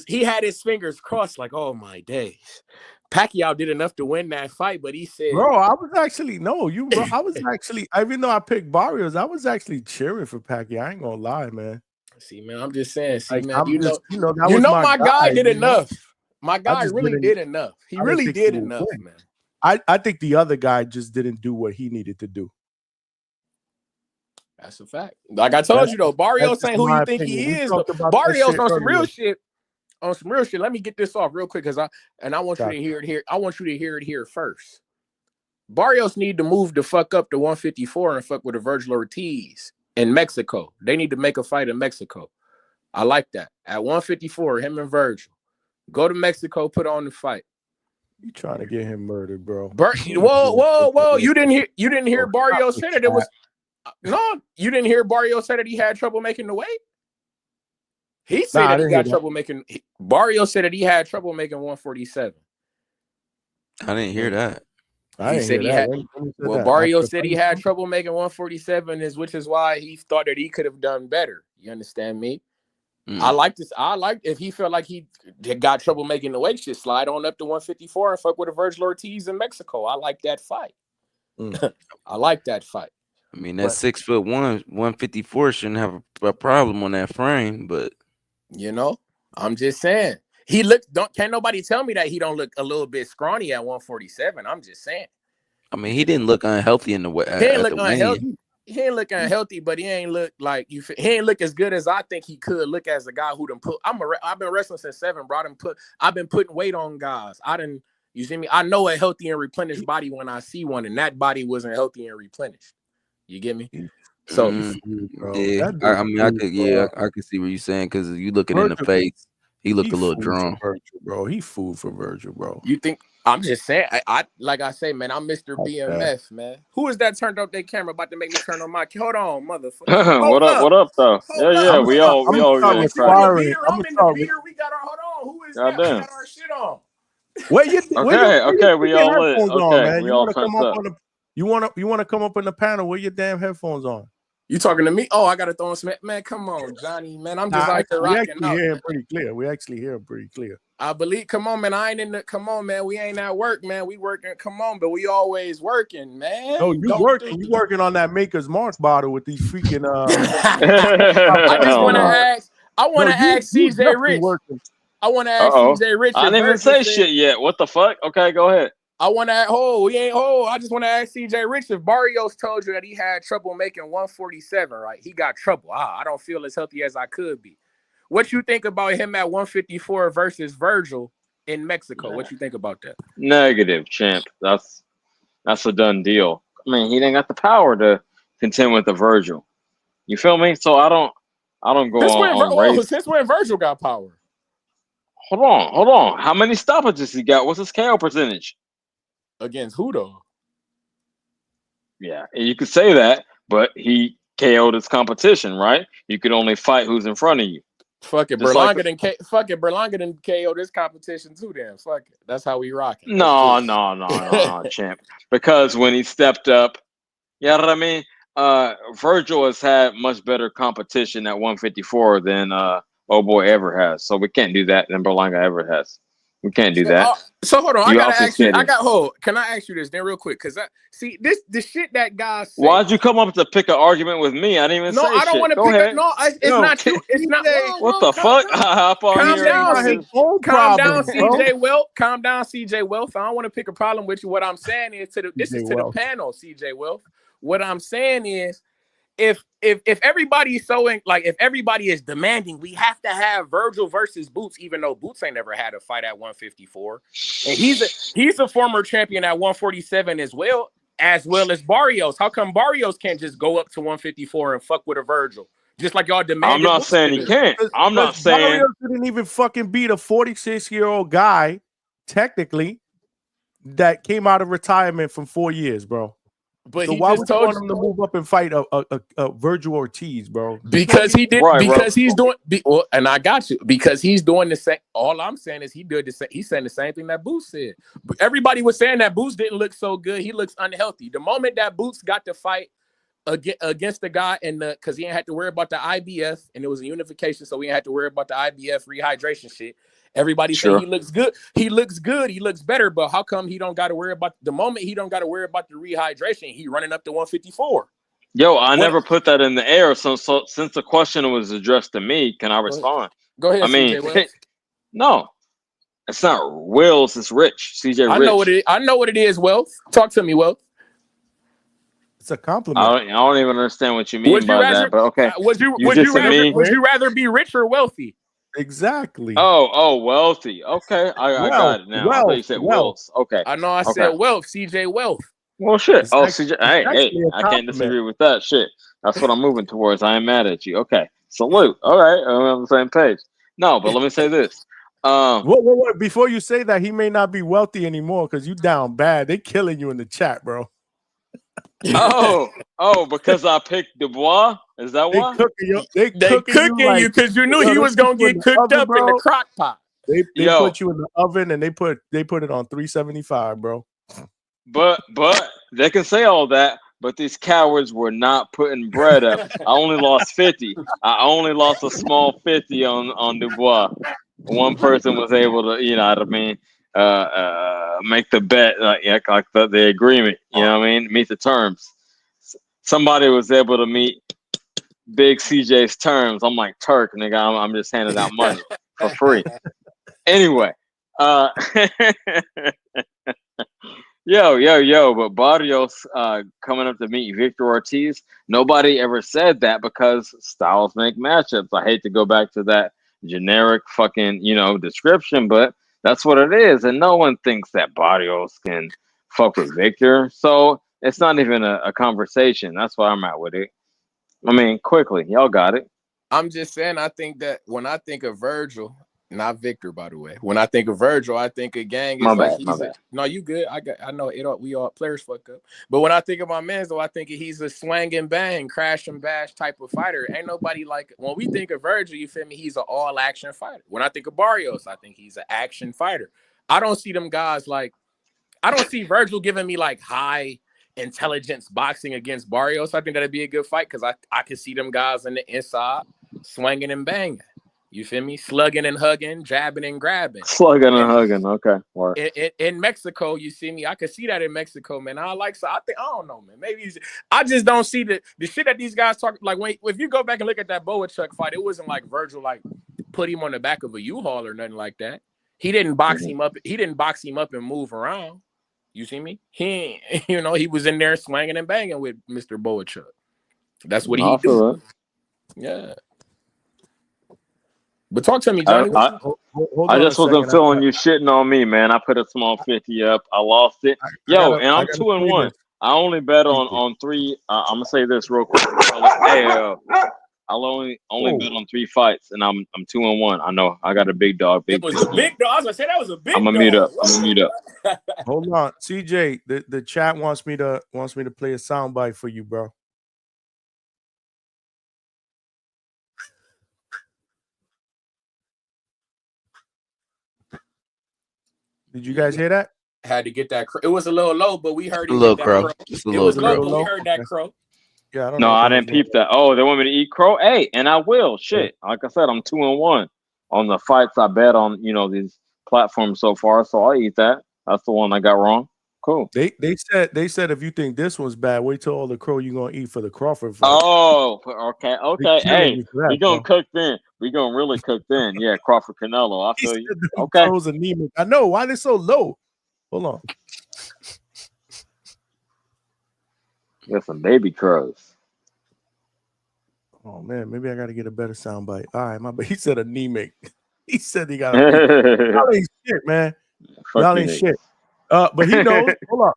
he had his fingers crossed like, oh my days. Pacquiao did enough to win that fight, but he said, Bro, I was actually I was actually, even though I picked Barrios, I was actually cheering for Pacquiao. I ain't gonna lie, man. see, man, I'm just saying, see, Like, man, I'm just, that you was know my guy guy. did You know? enough. My I guy just really didn't. did enough. He I didn't really think did he would enough, win. man. I think the other guy just didn't do what he needed to do. That's a fact. Like I told you though, Barrios That's ain't who you my think opinion. he We is. talked about that Barrios shit on some real earlier. shit. On some real shit. Let me get this off real quick, I want you Got to hear it here. I want you to hear it here first. Barrios need to move the fuck up to 154 and fuck with a Virgil Ortiz in Mexico. They need to make a fight in Mexico. I like that. At 154, him and Virgil. Go to Mexico, put on the fight. You trying to get him murdered, bro? Whoa! You didn't hear Barrios say that it was you didn't hear Barrios say that he had trouble making the weight. He said that he got trouble making. Barrios said that he had trouble making 147. I didn't hear that. He said he had. Well, Barrios said he had trouble making 147, which is why he thought that he could have done better. You understand me? I like this. I like if he felt like he got trouble making the weight, just slide on up to 154 and fuck with a Virgil Ortiz in Mexico. I like that fight. I like that fight. I mean, that 6'1", 154 shouldn't have a problem on that frame, but you know, I'm just saying he looked. Can't nobody tell me that he don't look a little bit scrawny at 147. I'm just saying. I mean, he didn't look unhealthy in the way. He didn't look unhealthy. He ain't look unhealthy, but he ain't look like you. He ain't look as good as I think he could look as a guy who done put. I've been wrestling since 7, bro. I've been putting weight on guys. You see me? I know a healthy and replenished body when I see one, and that body wasn't healthy and replenished. You get me? So yeah, I can see what you're saying because you looking in the face, he looked a little drawn. Bro, he fooled for Virgil, bro. You think? I'm just saying. I like I say, man. I'm Mr. BMF, man. Who is that turned up their camera about to make me turn on my? Hold on, motherfucker. What up? What up, though? Yeah. We all getting excited. I'm in the beer. We got our. Hold on. Who is that? We got our shit on. Okay. We all lit. Okay. We all turned up. You want to come up in the panel with your damn headphones on? You talking to me? Oh, I gotta throw some. Man, come on, Johnny. Man, I'm just like the rocking out. We actually hear him pretty clear. I believe. Come on, man. I ain't in the. Come on, man. We ain't at work, man. We working. Come on, but we always working, man. No, you working on that Maker's Mark bottle with these freaking. I just want to ask. I want to ask CJ Rich. I want to ask CJ Rich. I didn't even say shit yet. What the fuck? Okay, go ahead. I want to ask. I just want to ask CJ Rich if Barrios told you that he had trouble making 147. Right? He got trouble. I don't feel as healthy as I could be. What you think about him at 154 versus Virgil in Mexico? What you think about that? Negative, champ. That's a done deal. I mean, he didn't got the power to contend with the Virgil. You feel me? So I don't go on race. Since when Virgil got power? Hold on. How many stoppages he got? What's his KO percentage? Against who though? Yeah, you could say that, but he KO'd his competition, right? You could only fight who's in front of you. Fuck it, Berlanga didn't KO this competition too. Then fuck it. That's how we rocking. No, champ. Because when he stepped up, you know what I mean. Virgil has had much better competition at 154 than old boy ever has. So we can't do that than Berlanga ever has. We can't do that. So hold on, I gotta ask you. Can I ask you this then real quick? Because the shit that guy said. Why'd you come up to pick an argument with me? I didn't even say shit. No, I don't want to pick it. No, it's not you. It's not. What the fuck? Calm down, CJ Wealth. Calm down, CJ Wealth. I don't want to pick a problem with you. What I'm saying is this is to the panel, CJ Wealth. What I'm saying is, if everybody is if everybody is demanding, we have to have Virgil versus Boots, even though Boots ain't never had a fight at 154, and he's a former champion at 147 as well as Barrios. How come Barrios can't just go up to 154 and fuck with a Virgil, just like y'all demanded? I'm not saying he can't. I'm not saying Barrios didn't even fucking beat a 46-year-old guy, technically, that came out of retirement from 4 years, bro. But so why would you want him to move up and fight a Virgil Ortiz, bro? Because he did. He's doing. And I got you. Because he's doing the same. All I'm saying is he did the same. He's saying the same thing that Boots said. Everybody was saying that Boots didn't look so good. He looks unhealthy. The moment that Boots got to fight against the guy because he ain't had to worry about the IBF and it was a unification, so we ain't had to worry about the IBF rehydration shit. Everybody say Sure. he looks good. He looks good. He looks better. But how come he don't got to worry about the moment he don't got to worry about the rehydration? He running up to 154. Yo, I What? never put that in the air. So since the question was addressed to me, can I respond? Go ahead, I mean, CJ Wells. no, it's not Wills. It's Rich. CJ Rich. I know what it. I know what it is. Wealth. Talk to me, Wealth. It's a compliment. I don't even understand what you mean Would you by rather? that. But okay, Would you me. rather be rich or wealthy? Exactly. Oh, wealthy. Okay, I got it now. I thought you said Wills. Okay, I know. I said wealth. CJ Wealth. Well, shit. It's CJ. Hey, actually a I can't compliment. disagree with that shit. That's what I'm moving towards. I ain't mad at you. Okay, salute. All right, I'm on the same page. No, but let me say this. What? Before you say that, he may not be wealthy anymore because you down bad. They killing you in the chat, bro. Because I picked Dubois. Is that why? They cooking you because you knew he was gonna get cooked up in the crock pot. They put you in the oven and they put it on 375, bro. But they can say all that, but these cowards were not putting bread up. I only lost 50. I only lost a small 50 on Dubois. One person was able to, you know what I mean, make the bet like the agreement. You know what I mean? Meet the terms. Somebody was able to meet Big CJ's terms. I'm like, Turk, nigga. I'm just handing out money for free. Anyway, Yo, but Barrios coming up to meet Victor Ortiz. Nobody ever said that because styles make matchups. I hate to go back to that generic fucking, description, but that's what it is. And no one thinks that Barrios can fuck with Victor. So it's not even a conversation. That's where I'm at with it. I mean, quickly, y'all got it. I'm just saying, I think that when I think of Virgil, not Victor, by the way. When I think of Virgil, I think of Gang is my bad. No, you good. I know it. We all players fuck up. But when I think of my man, though, I think he's a swang and bang, crash and bash type of fighter. Ain't nobody like when we think of Virgil. You feel me? He's an all action fighter. When I think of Barrios, I think he's an action fighter. I don't see them guys like. I don't see Virgil giving me like high intelligence boxing against Barrios. I think that'd be a good fight because I can see them guys in the inside swinging and banging. You feel me? Slugging and hugging, jabbing and grabbing. Slugging and hugging. Okay. In Mexico, you see me. I can see that in Mexico, man. I don't know, man. Maybe I just don't see the shit that these guys talk like. If you go back and look at that Boachuk fight, it wasn't like Virgil like put him on the back of a U-Haul or nothing like that. He didn't box him up. He didn't box him up and move around. You see me? He was in there swinging and banging with Mr. Boachuk. That's what he do. Yeah. But talk to me, Johnny. I just wasn't feeling you shitting on me, man. I put a small 50 up. I lost it. And I'm 2-1. I only bet on three. I'm gonna say this real quick. I'll only bet on 3 fights, and I'm 2-1. I know I got a big dog. It was a big dog. I was gonna say that was a big dog. I'm gonna mute up. Hold on, CJ. The chat wants me to play a soundbite for you, bro. Did you guys hear that? Had to get that. It was a little low, but we heard it. A little crow. Just a it little was low, crow. but we heard that crow. Yeah, I don't know. No, I didn't peep that. Oh, they want me to eat crow? Hey, and I will. Shit. Like I said, I'm 2-1 on the fights I bet on, these platforms so far. So I'll eat that. That's the one I got wrong. Cool. They said if you think this one's bad, wait till all the crow you're gonna eat for the Crawford fight. Oh, okay. Hey, we gonna cook then. We gonna really cook then. Yeah, Crawford Canelo. I feel you. Okay. Crow's anemic. I know. Why they so low? Hold on. Got some baby crows. Oh man, maybe I gotta get a better soundbite. All right, my bad. He said anemic. He said he got a y'all ain't shit, man. Y'all ain't shit. But he knows. Hold on.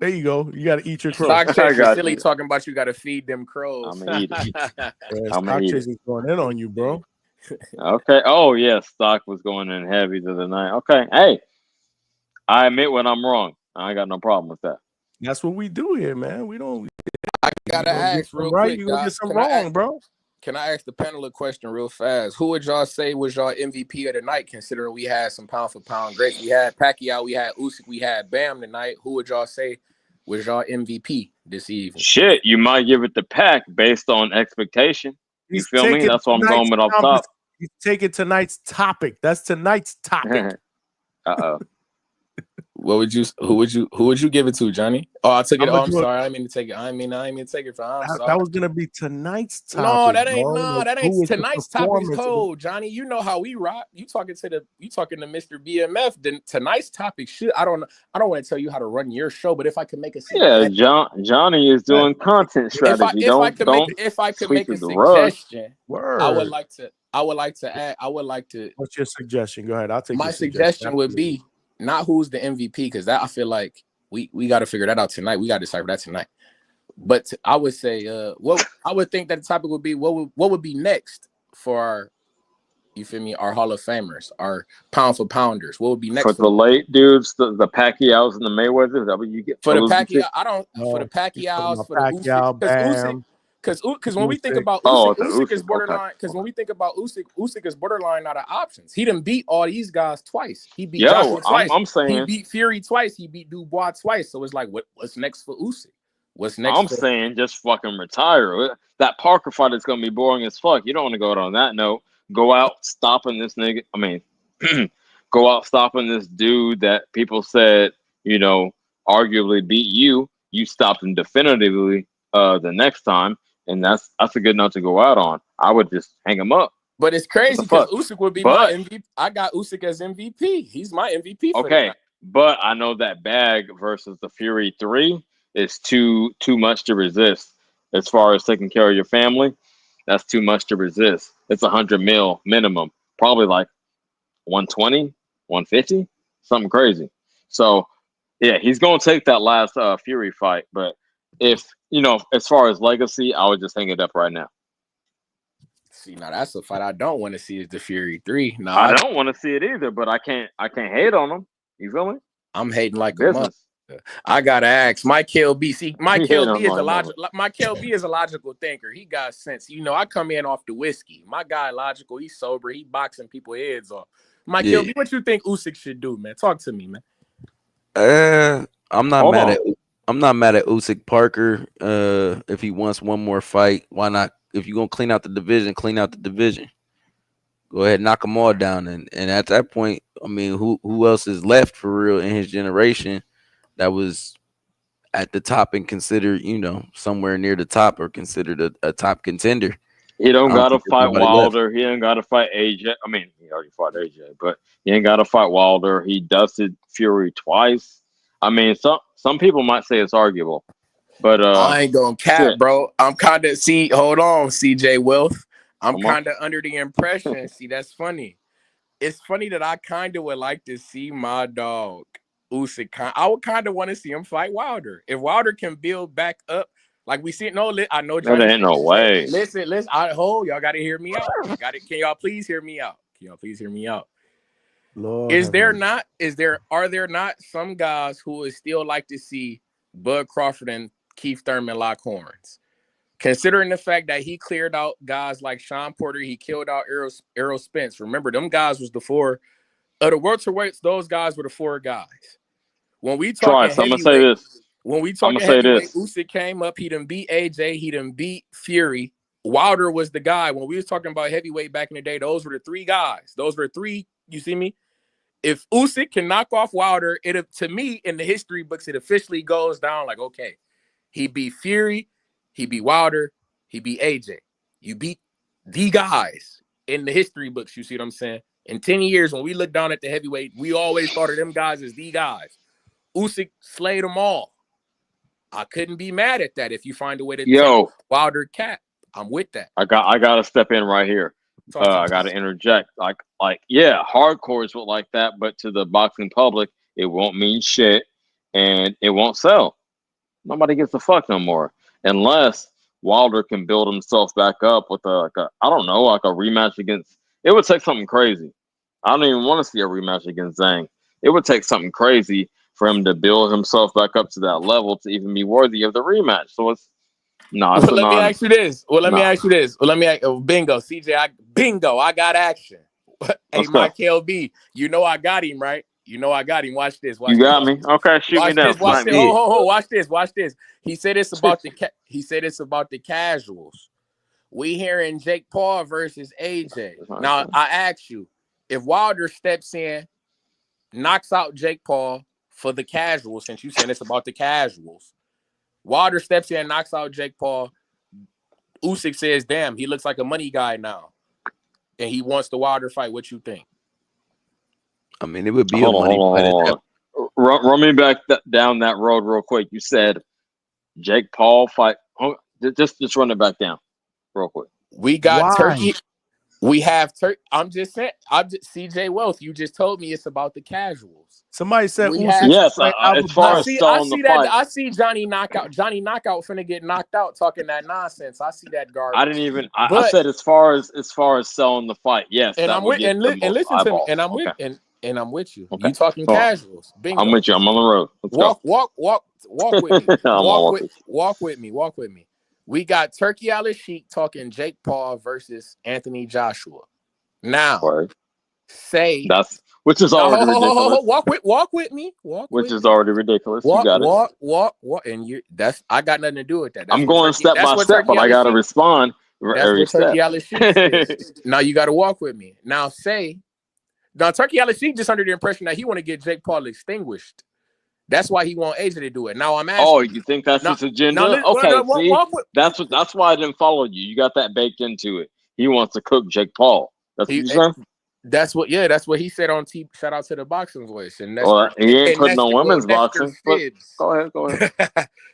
There you go. You gotta eat your crows. Stock chasing silly talking about you gotta feed them crows. I'm gonna eat it. Stock chasing going in on you, bro. Okay. Oh yeah, stock was going in heavy to the night. Okay. Hey, I admit when I'm wrong. I ain't got no problem with that. That's what we do here, man. We don't. I gotta ask real quick. You gonna get some wrong, bro. Can I ask the panel a question real fast? Who would y'all say was y'all MVP of the night, considering we had some pound for pound greats? We had Pacquiao, we had Usyk, we had Bam tonight. Who would y'all say was y'all MVP this evening? Shit, you might give it to Pac based on expectation. You feel me? That's what I'm going with off top. He's taking tonight's topic. That's tonight's topic. Uh-oh. Who would you give it to, Johnny? Oh, I took it. I'm Oh, gonna I'm do it. sorry. I didn't mean to take it. I didn't mean to take it from. I'm sorry. That was gonna be tonight's topic. No, that ain't bro. Like, that who ain't was the tonight's topic is performance? cold, Johnny. You know how we rock. You talking to Mr. BMF. Then tonight's topic should I don't want to tell you how to run your show, but if I could make a Yeah, Johnny is doing content strategy. if I could make a suggestion, I would like to add. What's your suggestion? Go ahead. I'll take my suggestion would be not who's the MVP, because that I feel like we got to figure that out tonight. We got to decipher that tonight. But I would say, what I would think that the topic would be, what would be next for our, you feel me, our Hall of Famers, our pound for pounders. What would be next for the late dudes, the Pacquiaos and the Mayweathers? That what you get for the Pacquiao? For the Pacquiaos, for the Usyk, because when we think about Usyk is borderline. Because when we think about Usyk is borderline out of options. He done beat all these guys twice. He beat Joshua twice. I'm saying he beat Fury twice. He beat Dubois twice. So it's like, what's next for Usyk? What's next? I'm saying just fucking retire. That Parker fight is gonna be boring as fuck. You don't want to go out on that note. Go out stopping this nigga. I mean, go out stopping this dude that people said, arguably beat you. You stopped him definitively the next time, and that's a good note to go out on. I would just hang him up. But it's crazy because Usyk would be my MVP. I got Usyk as MVP. He's my MVP. Okay, but I know that bag versus the Fury 3 is too much to resist. As far as taking care of your family, that's too much to resist. It's $100 million minimum, probably like 120, 150, something crazy. So yeah, he's gonna take that last Fury fight. But if as far as legacy, I would just hang it up right now. See, now that's a fight I don't want to see, is the Fury 3. No, I don't want to see it either, but I can't hate on him. You feel me? I'm hating like a month. I gotta ask Mike KLB. See, Mike KLB is a logical thinker. He got sense. I come in off the whiskey. My guy logical. He's sober. He boxing people heads off. Mike KLB, what you think Usyk should do, man? Talk to me, man. I'm not mad at Usyk Parker. If he wants one more fight, why not? If you're gonna clean out the division, clean out the division. Go ahead, knock them all down, and at that point, I mean, who else is left for real in his generation that was at the top and considered, somewhere near the top or considered a top contender? He don't got to fight Wilder. He ain't got to fight AJ. I mean, he already fought AJ, but he ain't got to fight Wilder. He dusted Fury twice. I mean, some people might say it's arguable, but I ain't gonna cap, bro. I'm kind of hold on, CJ Wilf. I'm kind of under the impression. See, that's funny. It's funny that I kind of would like to see my dog Usyk. I would kind of want to see him fight Wilder. If Wilder can build back up, like we see. No, I know. Johnny, there ain't no way. Listen. Y'all got to hear me out. Can y'all please hear me out? Lord, are there not some guys who would still like to see Bud Crawford and Keith Thurman lock horns? Considering the fact that he cleared out guys like Sean Porter, he killed out Errol Spence. Remember, them guys was the four of the welterweights. Those guys were the four guys. When we talk, I'm gonna say this. When we talk heavyweight, Usyk came up. He done beat AJ. He done beat Fury. Wilder was the guy. When we was talking about heavyweight back in the day, those were the three guys. Those were three. You see me? If Usyk can knock off Wilder, to me in the history books, it officially goes down like, okay, he beat Fury. He beat Wilder. He beat AJ. You beat the guys in the history books. You see what I'm saying? In 10 years, when we look down at the heavyweight, we always thought of them guys as the guys. Usyk slayed them all. I couldn't be mad at that if you find a way to take Wilder cap. I'm with that. I got to step in right here. I got to interject. Hardcores would like that, but to the boxing public, it won't mean shit, and it won't sell. Nobody gives a fuck no more. Unless Wilder can build himself back up with a rematch against. It would take something crazy. I don't even want to see a rematch against Zhang. It would take something crazy for him to build himself back up to that level to even be worthy of the rematch. So it's no. Let me ask you this. Bingo, CJ. I got action. Hey, Mike KLB, I got him right. I got him. Watch this. You got me. Okay, shoot me down. Watch this. Watch this. He said it's about the casuals. We hearing Jake Paul versus AJ. Now I ask you, if Wilder steps in, knocks out Jake Paul for the casuals, since you saying it's about the casuals, Wilder steps in, knocks out Jake Paul. Usyk says, "Damn, he looks like a money guy now," and he wants the Wilder fight. What you think? I mean, it would be a money fight. Run me back down that road real quick. You said Jake Paul fight. Just run it back down real quick. We got Turkey. We have Turkey. I'm just saying. CJ Wealth. You just told me it's about the casuals. Somebody said yes. As far as selling the fight, I see Johnny Knockout. Johnny Knockout finna get knocked out talking that nonsense. I see that garbage. I didn't even. I said as far as selling the fight. Yes, and I'm with and listen to me. And I'm with and I'm with you. Okay. You talking casuals? Bingo. I'm with you. I'm on the road. Let's walk with me. Walk with me. We got Turkey Al-Sheikh talking Jake Paul versus Anthony Joshua. Now, which is already ridiculous. Walk with me. Which is already ridiculous. You got it. Walk. And I got nothing to do with that. I'm going step by step, but I got to respond. That's what Turkey Al-Sheikh is. Now you got to walk with me. Now Turkey Al-Sheikh just under the impression that he want to get Jake Paul extinguished. That's why he want AJ to do it. Now I'm asking. Oh, you think that's his agenda? That's why I didn't follow you. You got that baked into it. He wants to cook Jake Paul. That's what you said? That's what he said on TV. Shout out to the boxing voice. And he ain't putting on women's boxing. Go ahead.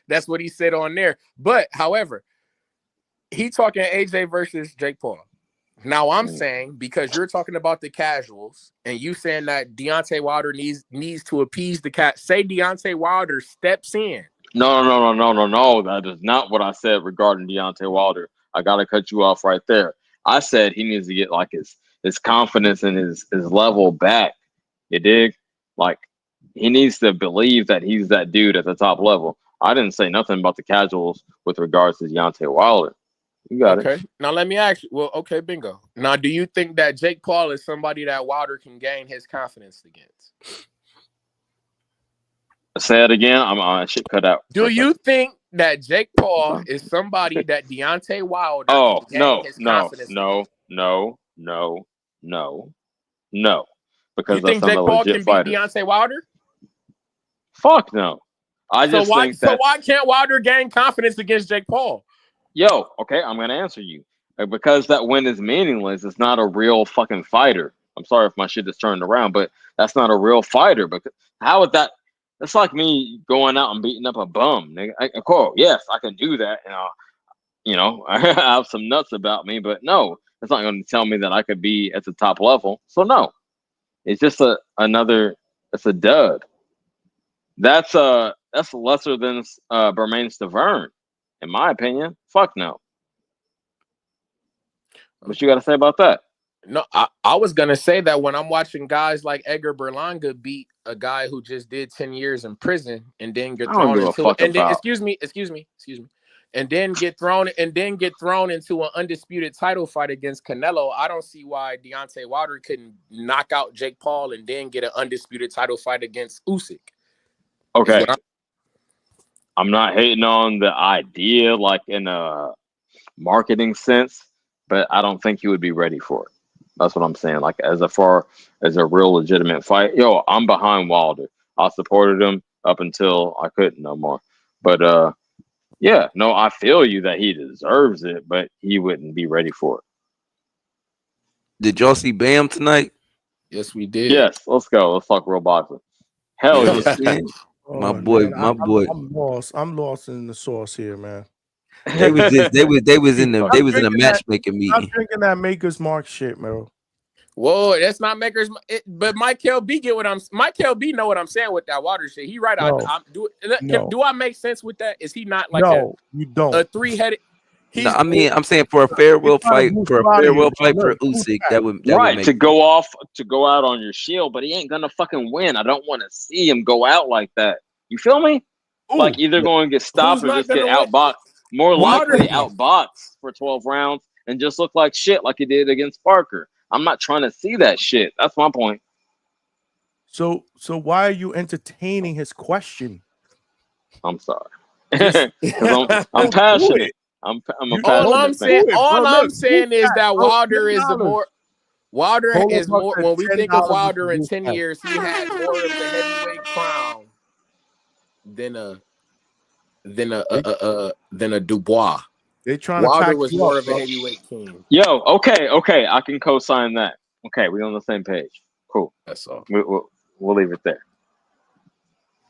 That's what he said on there. But however, he talking AJ versus Jake Paul. Now I'm saying, because you're talking about the casuals and you saying that Deontay Wilder needs to appease the cat. Say Deontay Wilder steps in. No. That is not what I said regarding Deontay Wilder. I gotta cut you off right there. I said he needs to get like his confidence and his level back. You dig? Like he needs to believe that he's that dude at the top level. I didn't say nothing about the casuals with regards to Deontay Wilder. You got it. Okay. Now let me ask you. Well, okay, bingo. Now, do you think that Jake Paul is somebody that Wilder can gain his confidence against? Say it again. I'm shit cut out. Do you think that Jake Paul is somebody that Deontay Wilder can gain his confidence against? No. Because you think Jake Paul can beat Deontay Wilder? Fuck no. So why can't Wilder gain confidence against Jake Paul? Yo, okay, I'm gonna answer you. Because that win is meaningless. It's not a real fucking fighter. I'm sorry if my shit is turned around, but that's not a real fighter. Because how would that? It's like me going out and beating up a bum, nigga. Yes, I can do that. I have some nuts about me, but no, it's not going to tell me that I could be at the top level. So no, it's just another. It's a dud. That's lesser than Bermain Stavern. In my opinion, fuck no. What you got to say about that? No, I was gonna say that when I'm watching guys like Edgar Berlanga beat a guy who just did 10 years in prison and then get thrown into and then get thrown into an undisputed title fight against Canelo. I don't see why Deontay Wilder couldn't knock out Jake Paul and then get an undisputed title fight against Usyk. Okay. I'm not hating on the idea, like in a marketing sense, but I don't think he would be ready for it. That's what I'm saying. Like as a real legitimate fight, I'm behind Wilder. I supported him up until I couldn't no more. But I feel you that he deserves it, but he wouldn't be ready for it. Did y'all see Bam tonight? Yes, we did. Yes, let's go. Let's talk real boxing. Hell yeah. My boy. I'm lost in the sauce here, man. They was in a matchmaking meeting. I'm drinking that Maker's Mark shit, bro. Whoa, that's not Maker's. But Michael B Michael B know what I'm saying with that Wilder shit. He right. No. Do I make sense with that? Is he not like you don't. A three-headed? No, I mean, I'm saying for a farewell fight for Usyk, that would to go out on your shield, but he ain't gonna fucking win. I don't want to see him go out like that. You feel me? Like either going to get stopped or just get outboxed. More likely outboxed for 12 rounds and just look like shit like he did against Parker. I'm not trying to see that shit. That's my point. So why are you entertaining his question? I'm sorry. I'm passionate. I'm a You- passionate All I'm fan. saying, do it, bro. Look, is chat, that bro, Wilder is the $10. more. Wilder Polo is Buck more. said When we think of $10 with the Wilder in roof 10 chat. years, he had more of the heavyweight crown than a Dubois. They trying to Wilder pack was you more up, of a bro. heavyweight king. Yo, okay, I can co-sign that. Okay, we on the same page. Cool. That's all. We'll leave it there.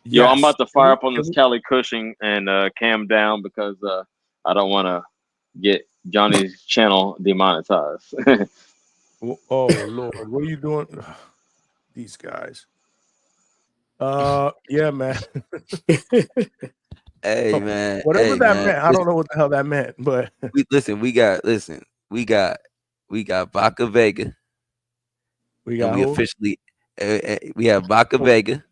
Yo, I'm Yes. about to fire up on this Kelly Cushing and Cam down because I don't want to get Johnny's channel demonetized. Oh Lord, what are you doing? These guys. Yeah, man. Hey man, Whatever hey that man. meant, I don't know what the hell that meant, but We got Vaca Vega. we got and we who? officially we have Vaca Vega.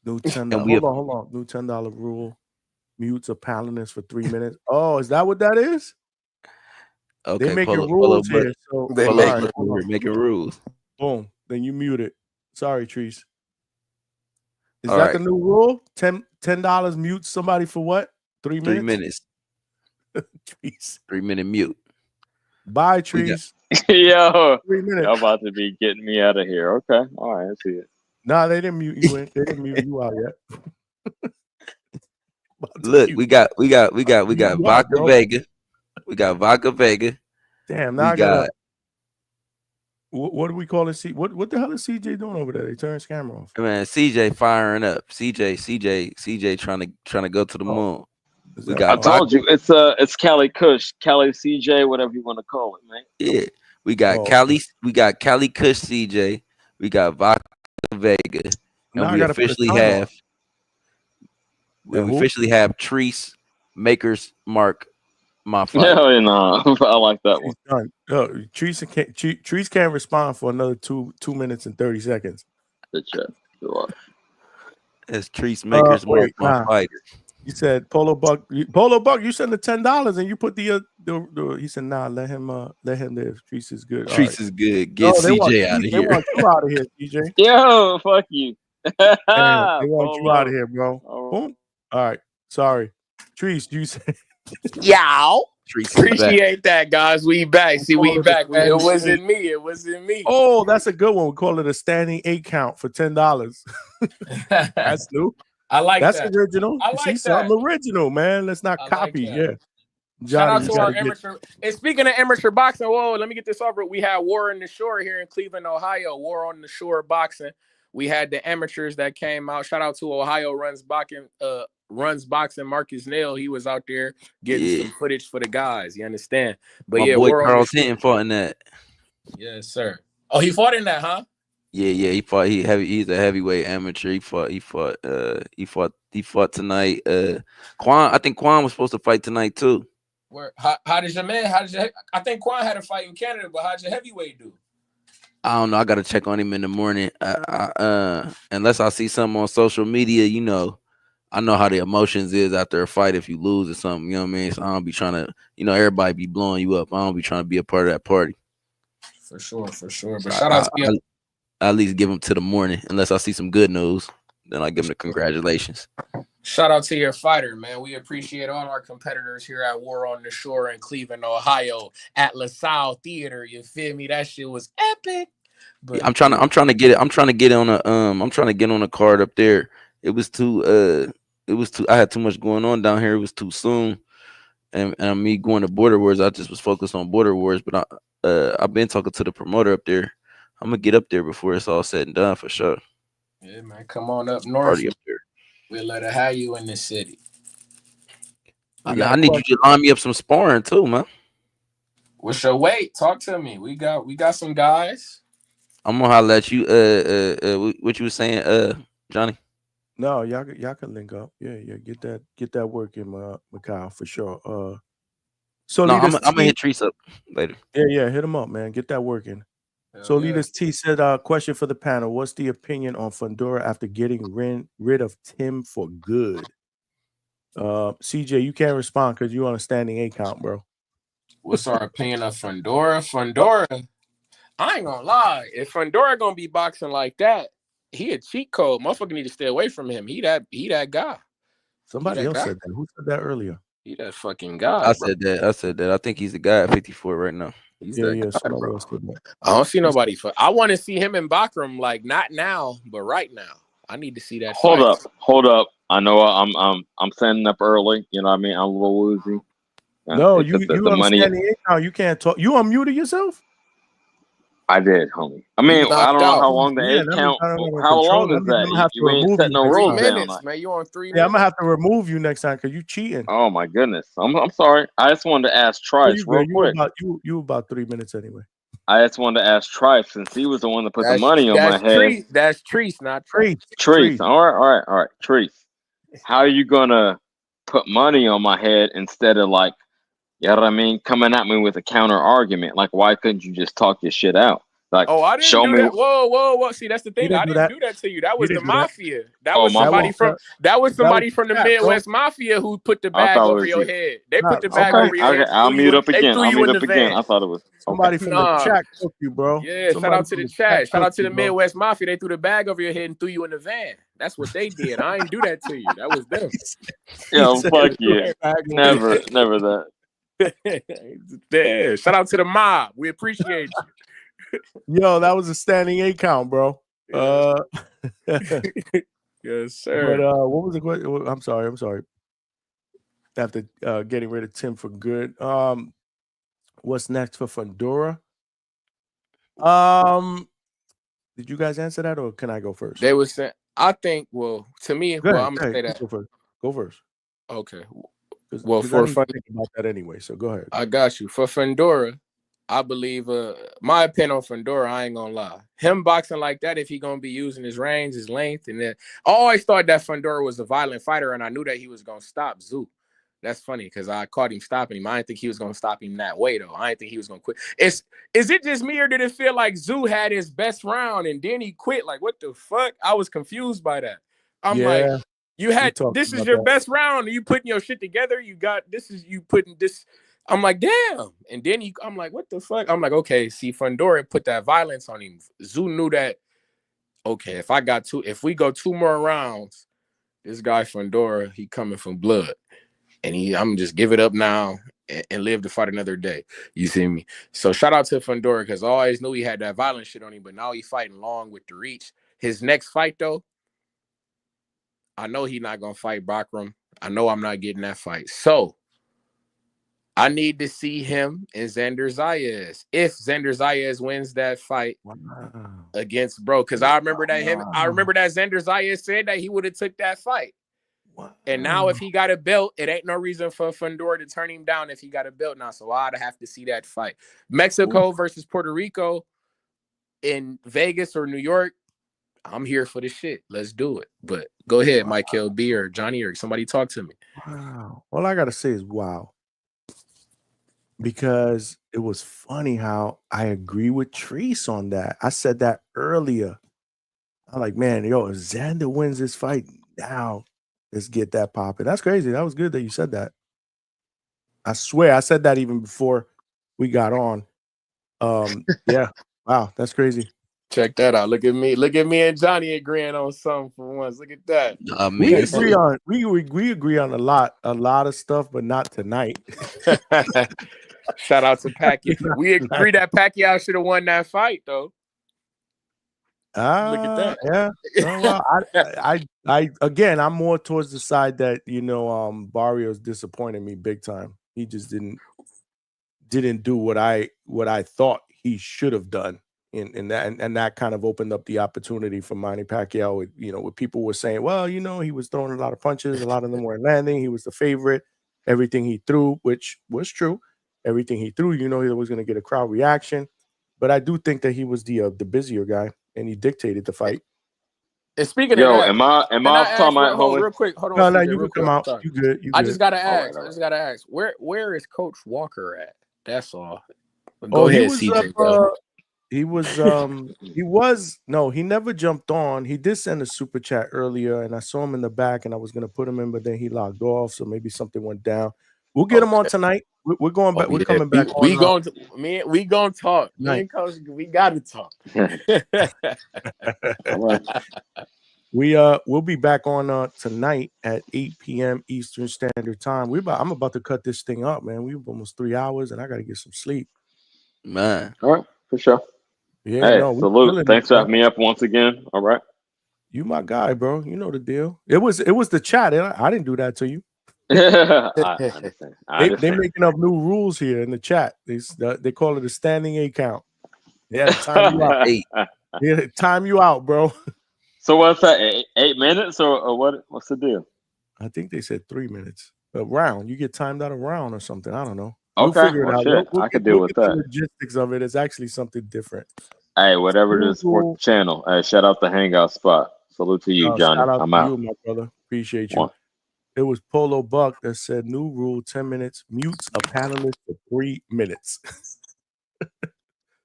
New $10. And we Hold on. New $10 rule. Mutes a panelist for 3 minutes. Oh, is that what that is? Okay, they making Polo rules Buck. here. So They Polo making- Buck over here making rules. boom. Then you mute it. Sorry, Treese. Is All that right. the new rule? $10 mute somebody for what? 3 minutes? 3 minutes. Treese. 3 minute mute. Bye, Treese. Yo, 3 minutes. y'all about to be getting me out of here. Okay, all right, I see it. Nah, they didn't mute you in. They didn't mute you out yet. Look, we got out, Vaca bro. Vega. We got Vaca Vega. Damn, now We I gotta. got What do we call it? What the hell is CJ doing over there? They turned his camera off. man CJ firing up. CJ trying to go to the moon. We I got told you it's Cali Kush, Cali CJ, whatever you want to call it, man. Yeah, we got Cali Kush CJ. We got Vaca Vega, and Now I we gotta put a officially timer on. have. And we officially have Treese Makers Mark my fight. Yeah, I like that one. Done. Treese can't respond for another 2 minutes and 30 seconds. Good job. Good luck. As Treese Makers Mark my fighter. You said Polo Buck. You sent the $10 and you put the he said nah, let him live. Treese is good. Treese is good. Get CJ out of They here. want you out of here, CJ. Yo, fuck you. Damn, they want you out of here, bro. Oh. Boom. All right. Sorry. Treese, you said Yow. Treese Appreciate that, guys. We back. See, we back. Man. It wasn't me. It wasn't me. Oh, that's a good one. We call it a standing 8 count for $10. That's new. I like that's that. original. I You like see, that. something original, man. Let's not copy. that. Yeah. Shout Johnny, out you to our gotta get- amateur. And speaking of amateur boxing, whoa, let me get this over. We had War on the Shore here in Cleveland, Ohio. War on the Shore boxing. We had the amateurs that came out. Shout out to Ohio runs boxing. Marcus Nail. He was out there getting some footage for the guys. You understand? But my yeah, boy War on Carlos the Shore. Hinton fought in that. Yes, sir. Oh, he fought in that, huh? Yeah, he fought. He's a heavyweight amateur. He fought tonight. I think Quan was supposed to fight tonight too. How does your man? I think Quan had a fight in Canada, but how'd your heavyweight do? I don't know. I gotta check on him in the morning. Unless I see something on social media, I know how the emotions is after a fight if you lose or something. You know what I mean? So I don't be trying to, everybody be blowing you up. I don't be trying to be a part of that party. For sure. But So shout out to you. I at least give him to the morning, unless I see some good news. Then I give him the congratulations. Shout out to your fighter, man. We appreciate all our competitors here at War on the Shore in Cleveland, Ohio, at LaSalle Theater. You feel me? That shit was epic. But Yeah, I'm trying to get on a card up there. It was too I had too much going on down here. It was too soon. And me going to Border Wars, I just was focused on Border Wars, but I've been talking to the promoter up there. I'm gonna get up there before it's all said and done for sure. yeah, man, come on up north. Party up there. We'll let it have you in the city. I need you to line me up some sparring too, man. What's your weight? Talk to me. We got some guys. I'm gonna holler at you. What you was saying, Johnny? No, y'all can link up. Yeah, get that work in Macau for sure. So no, I'm gonna hit Treese up later. Yeah, hit him up, man. Get that working. So Leaders T said, question for the panel. What's the opinion on Fundora after getting rid of Tim for good? CJ, you can't respond because you're on a standing 8 count, bro. What's our opinion of Fundora? Fundora, I ain't gonna lie. If Fundora gonna be boxing like that, he a cheat code. Motherfucker need to stay away from him. He that guy. Somebody else said that. Who said that earlier? He that fucking I god, bro. said that. I said that. I think he's the guy at 54 right now. He's Yeah, that yeah. god, Somebody bro. else did that. I don't see nobody. I want to see him and Bakram, like not now, but right now. I need to see that Hold fight. up. I know I'm standing up early. You know what I mean? I'm a little woozy. No, It's just you the money. understand the account. You can't talk. You unmuted yourself? I did, homie. I You mean, I knocked don't know out. how long the Yeah, eight that means count. I don't have no How control. long That is means I'm gonna that? have to You ain't remove setting you no next 3 rules time. down. minutes, man. You on 3 Yeah, minutes? I'm gonna have to remove you next time because you cheating. Oh my goodness. I'm sorry. I just wanted to ask Oh, Trice you real good. quick. You about 3 minutes anyway. I just wanted to ask Trice since he was the one that put the That's money on my head. That's Treese, not Trice. Trees. All right. Trees. How are you gonna put money on my head instead of like, you know what I mean, coming at me with a counter argument? Like, why couldn't you just talk your shit out? Like, Oh, I didn't show do me. that. Whoa. See, that's the You thing. didn't I do didn't that. do that to you. That You was the didn't do that. mafia. That Oh, was my somebody fault. from the chat, bro. Midwest Mafia who put the I bag thought it over was your you. head. They Nah, put the bag Okay. over your head. I'll mute up They again. threw I'll you mute in the up again. van. I thought it was okay. Somebody from the Nah. chat cooked you, bro. Yeah, shout out to the chat. Shout out to the Midwest Mafia. They threw the bag over your head and threw you in the van. That's what they did. I ain't do that to you. That was them. Yo, fuck you. Never that. Yeah, shout out to the mob. We appreciate you. Yo, that was a standing 8 count, bro. Yes, But sir. what was the question? I'm sorry. After getting rid of Tim for good. What's next for Fundora? Did you guys answer that or can I go first? They was saying, I think, well, to me, Go ahead, I'm gonna say that. Go first. Okay. Well, I need to think about that anyway, so go ahead. I got you. For Fundora, I believe my opinion on Fundora, I ain't gonna lie. Him boxing like that, if he gonna be using his range, his length, and then I always thought that Fundora was a violent fighter, and I knew that he was gonna stop Zoo. That's funny because I caught him stopping him. I didn't think he was gonna stop him that way though. I didn't think he was gonna quit. Is it just me or did it feel like Zoo had his best round and then he quit? Like what the fuck? I was confused by that. I'm like, you had this is your best round. You putting your shit together. You got this is you putting this. I'm like, damn. And then I'm like, what the fuck? I'm like, okay, see, Fundora put that violence on him. Zoo knew that, okay, if we go 2 more rounds, this guy Fundora, he coming from blood. And I'm just give it up now and live to fight another day. You see me? So shout out to Fundora because I always knew he had that violent shit on him, but now he fighting long with the reach. His next fight, though, I know he's not going to fight Bakram. I know I'm not getting that fight. So I need to see him and Xander Zayas. If Xander Zayas wins that fight against Bro, because I remember that Xander Zayas said that he would have took that fight. And now if he got a belt, it ain't no reason for Fundora to turn him down if he got a belt now. So I'd have to see that fight. Mexico versus Puerto Rico in Vegas or New York, I'm here for the shit. Let's do it. But go ahead, Michael B or Johnny or somebody talk to me. Wow. All I got to say is wow. Because it was funny how I agree with Treese on that. I said that earlier. I'm like, man, if Xander wins this fight now, let's get that popping. That's crazy. That was good that you said that. I swear I said that even before we got on. Yeah. Wow, that's crazy. Check that out. Look at me and Johnny agreeing on something for once. Look at that. We agree on a lot of stuff, but not tonight. Shout out to Pacquiao. We agree that Pacquiao should have won that fight, though. Look at that. Yeah. Well, I again, I'm more towards the side that Barrios disappointed me big time. He just didn't do what I thought he should have done. In that, and that kind of opened up the opportunity for Manny Pacquiao. Where people were saying, well, he was throwing a lot of punches, a lot of them weren't landing. He was the favorite. Everything he threw, which was true, everything he threw, he was going to get a crowd reaction. But I do think that he was the busier guy, and he dictated the fight. And speaking of that, am I talking about homie? Real quick, hold on. No, you can come out. You good? I just gotta ask. Where is Coach Walker at? That's all. Go ahead, CJ. He never jumped on. He did send a super chat earlier, and I saw him in the back, and I was gonna put him in, but then he logged off, so maybe something went down. We'll get him on tonight. We're going back. We're coming back. We gonna talk. Me and Coach, we gotta talk. We'll be back on tonight at 8 p.m. Eastern Standard Time. I'm about to cut this thing up, man. We've almost 3 hours, and I gotta get some sleep. Man. All right, for sure. Yeah, Hey, no, we salute. killing Thanks it, for man. having me up once again. All right. You my guy, bro. You know the deal. It was the chat. I didn't do that to you. I understand. I They understand. making up new rules here in the chat. They call it a standing 8 count. They had to time you out. 8. They had to time you out, bro. So what's that? 8 minutes or what? What's the deal? I think they said 3 minutes. A round. You get timed out a round or something. I don't know. Okay, We'll figure it well, out. shit, I could deal We'll with get the that. logistics of it. It's actually something different. Hey, whatever it New is, support rule. the channel. Hey, shout out the Hangout spot. Salute to you, Johnny. Shout out I'm to out. you, my brother. Appreciate you. One. It was Polo Buck that said new rule 10 minutes mutes a panelist for 3 minutes.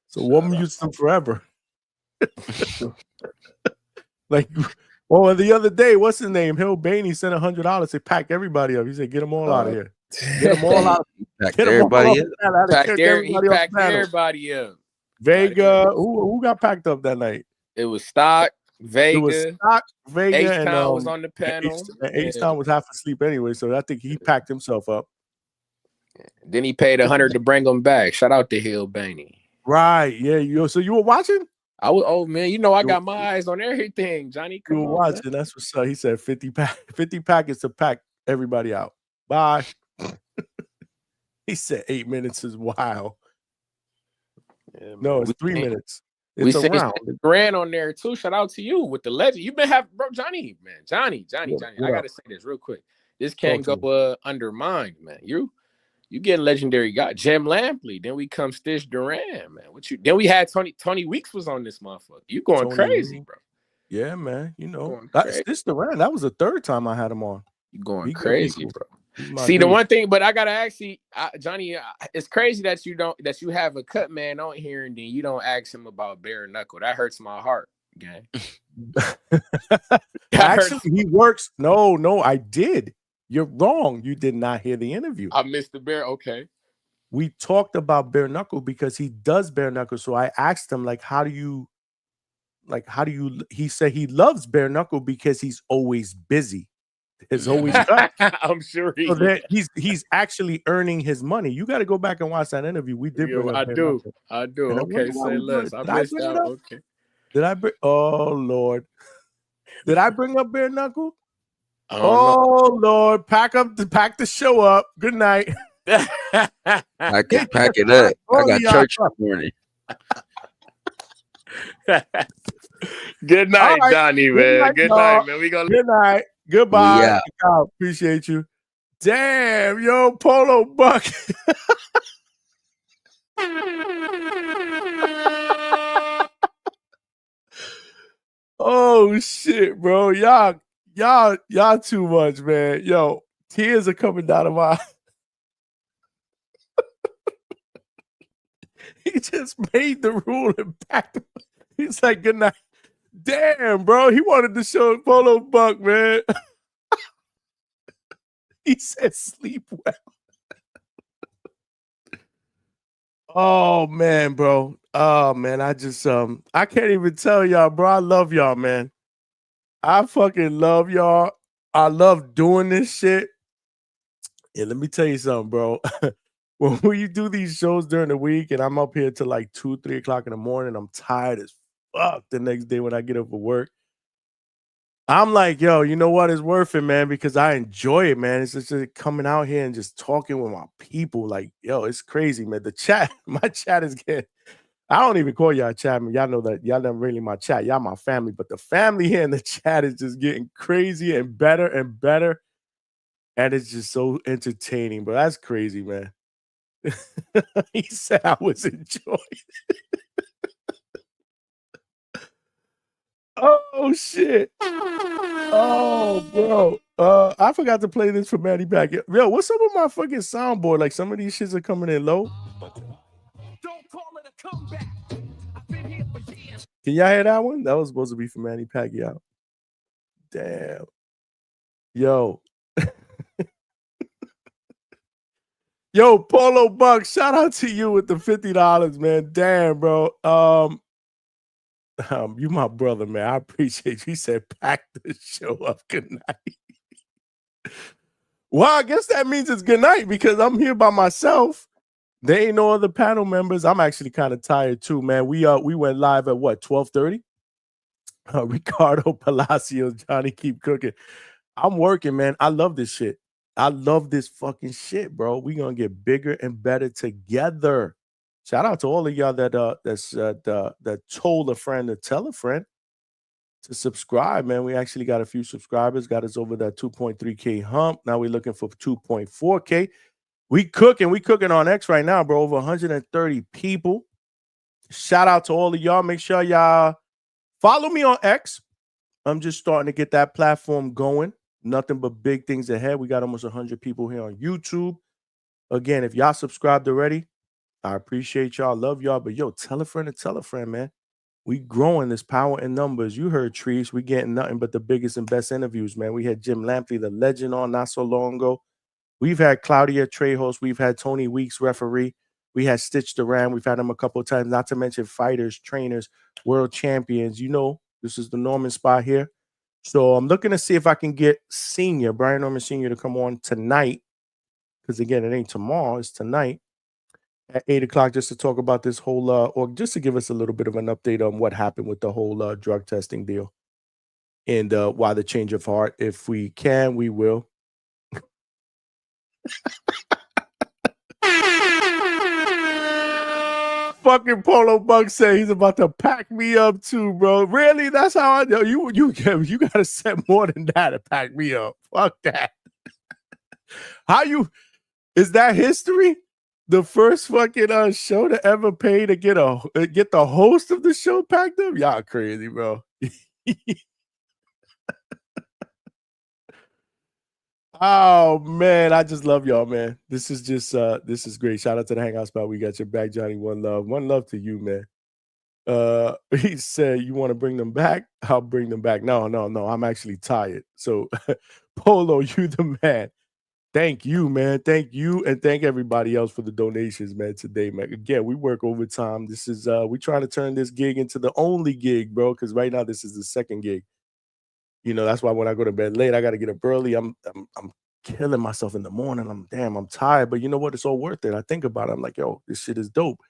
So we'll mute them forever. Like, well, the other day, what's his name? Hill Bainey sent $100 to pack everybody up. He said, "Get them all out of here. Get them all out. Packed Get them all everybody off up. the panel." I had to Packed kick he everybody off packed the panel. everybody up. Vega, who got packed up that night? It was Stock, It was Vega. Stock, Vega, H-Town was and on the panel. H-Town was half asleep anyway, so I think he packed himself up. Then he paid $100 to bring him back. Shout out to Hill Bainey. Right? Yeah. So you were watching? I was, oh man, you know I got my eyes on everything, Johnny. You Come were on, watching. man. That's what's up. He said 50 packets to pack everybody out. Bye. He said 8 minutes is wild. Yeah, no, it's 3 minutes. We It's a seen round. Grant on there too. Shout out to you with the legend. You've been having, bro, Johnny. I gotta say this real quick. This can't go undermined, man. You getting legendary guy, Jim Lampley. Then we come Stitch Duran, man. Then we had Tony Weeks was on this motherfucker. You going crazy, bro? Yeah, man. You know, Going that's crazy. Stitch Duran. That was the third time I had him on. You going crazy, bro? See, dude. the one thing, but I gotta ask you, Johnny, it's crazy that you have a cut man on here and then you don't ask him about bare knuckle. That hurts my heart, gang. Actually, he works. No, I did. You're wrong. You did not hear the interview. I missed the bear. Okay. We talked about bare knuckle because he does bare knuckle. So I asked him, how do you? He said he loves bare knuckle because he's always busy. It's always cut. I'm sure he's actually earning his money. You got to go back and watch that interview. We did bring up bare knuckle. I do. And Okay, say less. I missed out. Okay. Did I bring? Oh Lord, did I bring up bare knuckle? Oh Lord, pack the show up. Good night. I can pack it up. I got church this morning. Good night, right. Johnny, man. Good night, man. Good night. Goodbye. Appreciate you. Damn, yo, Polo Buck. Oh shit, bro. Y'all too much, man. Yo, tears are coming down of my eyes. He just made the rule and packed him. He's like, good night. Damn, bro. He wanted to show Polo Buck, man. He said sleep well. Oh man, bro. Oh man, I can't even tell y'all, bro. I love y'all, man. I fucking love y'all. I love doing this shit. And let me tell you something, bro. When we do these shows during the week and I'm up here till like 2, 3 o'clock in the morning, I'm tired as fuck the next day when I get up for work. I'm like, yo, you know what? It's worth it, man, because I enjoy it, man. It's just coming out here and just talking with my people. Like, yo, it's crazy, man. The chat, my chat is getting, I don't even call y'all chat, man. Y'all know that y'all not really my chat. Y'all my family, but the family here in the chat is just getting crazy and better and better. And it's just so entertaining, but that's crazy, man. He said I was enjoying it. Oh shit. Oh bro. I forgot to play this for Manny Pacquiao. Yo, what's up with my fucking soundboard? Like some of these shits are coming in low. Don't call it a comeback. I've been here for years. Can y'all hear that one? That was supposed to be for Manny Pacquiao. Damn. Yo. Yo, Polo Buck, shout out to you with the $50, man. Damn, bro. You my brother, man. I appreciate you. He said, pack the show up. Good night. Well, I guess that means it's good night because I'm here by myself. There ain't no other panel members. I'm actually kind of tired too, man. We went live at what, 12:30? Ricardo Palacios, Johnny keep cooking. I'm working, man. I love this shit. I love this fucking shit, bro. We gonna get bigger and better together. Shout out to all of y'all that told a friend to tell a friend to subscribe, man. We actually got a few subscribers, got us over that 2.3K hump. Now we're looking for 2.4K. We cooking on X right now, bro. Over 130 people. Shout out to all of y'all. Make sure y'all follow me on X. I'm just starting to get that platform going. Nothing but big things ahead. We got almost 100 people here on YouTube. Again, if y'all subscribed already, I appreciate y'all. Love y'all. But yo, tell a friend to tell a friend, man. We growing this power in numbers. You heard Trees. We getting nothing but the biggest and best interviews, man. We had Jim Lampley, the legend, on not so long ago. We've had Claudia Trejos. We've had Tony Weeks, referee. We had Stitch Duran. We've had him a couple of times, not to mention fighters, trainers, world champions. You know, this is the Norman spot here. So I'm looking to see if I can get Brian Norman Sr. to come on tonight. Because, again, it ain't tomorrow. It's tonight at 8 o'clock just to talk about this whole, or just to give us a little bit of an update on what happened with the whole drug testing deal and why the change of heart. If we can, we will. Fucking Polo Bug said he's about to pack me up too, bro. Really? That's how I know you gotta set more than that to pack me up. Fuck that. Is that history? The first fucking show to ever pay to get the host of the show packed up? Y'all crazy, bro. Oh man, I just love y'all, man. This is great. Shout out to the Hangout spot. We got your back, Johnny. One love to you, man. He said, you want to bring them back? I'll bring them back. No, I'm actually tired. So Polo, you the man. Thank you, man. Thank you, and thank everybody else for the donations, man, today, man. Again, we work overtime. This is we trying to turn this gig into the only gig, bro, because right now this is the second gig. You know, that's why when I go to bed late, I got to get up early. I'm killing myself in the morning. I'm tired, but you know what? It's all worth it. I think about it. I'm like, yo, this shit is dope.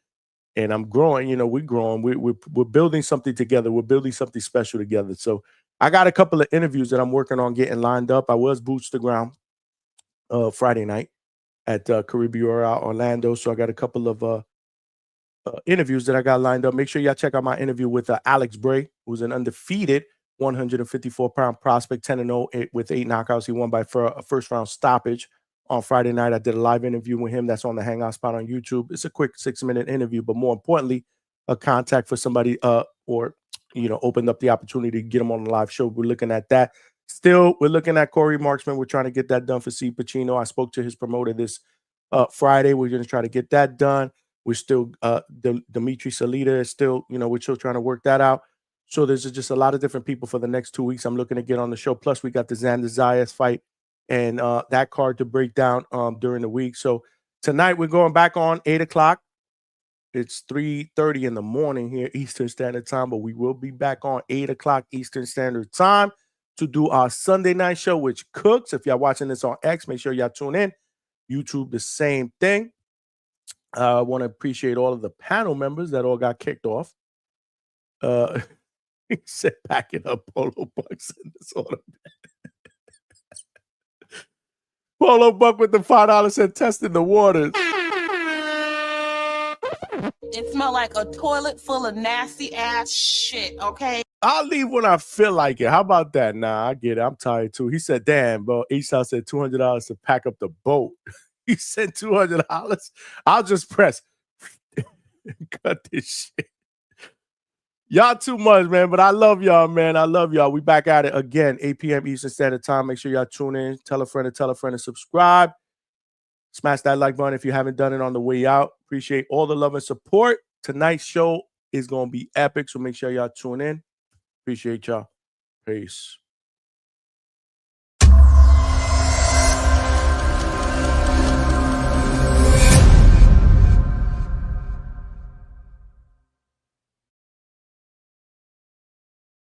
And I'm growing, you know, we're growing. We're building something together. We're building something special together. So I got a couple of interviews that I'm working on getting lined up. I was boots to ground Friday night at Caribbean Orlando. So I got a couple of interviews that I got lined up. Make sure y'all check out my interview with Alex Bray, who's an undefeated 154-pound prospect, 10-0 with 8 knockouts. He won by a first-round stoppage on Friday night. I did a live interview with him. That's on the Hangout spot on YouTube. It's a quick 6-minute interview, but more importantly, a contact for somebody or, you know, opened up the opportunity to get him on the live show. We're looking at that. Still, we're looking at Corey Marksman. We're trying to get that done for C. Pacino. I spoke to his promoter this Friday. We're going to try to get that done. We're still, Dimitri Salita is still, you know, we're still trying to work that out. So there's just a lot of different people for the next 2 weeks I'm looking to get on the show. Plus, we got the Xander Zayas fight and that card to break down during the week. So tonight we're going back on 8 o'clock. It's 3:30 in the morning here, Eastern Standard Time, but we will be back on 8 o'clock Eastern Standard Time to do our Sunday night show, which cooks. If y'all watching this on X, make sure y'all tune in. YouTube, the same thing. I want to appreciate all of the panel members that all got kicked off. He said, pack it up, Polo Bucks in this order. Polo Buck with the $5 said, testing the waters. It smelled like a toilet full of nasty ass shit, okay? I'll leave when I feel like it. How about that? Nah, I get it. I'm tired too. He said, damn, bro. H-South said $200 to pack up the boat. He said $200. I'll just press. Cut this shit. Y'all too much, man, but I love y'all, man. I love y'all. We back at it again, 8 p.m. Eastern Standard Time. Make sure y'all tune in. Tell a friend and subscribe. Smash that like button if you haven't done it on the way out. Appreciate all the love and support. Tonight's show is going to be epic, so make sure y'all tune in. Appreciate y'all. Peace.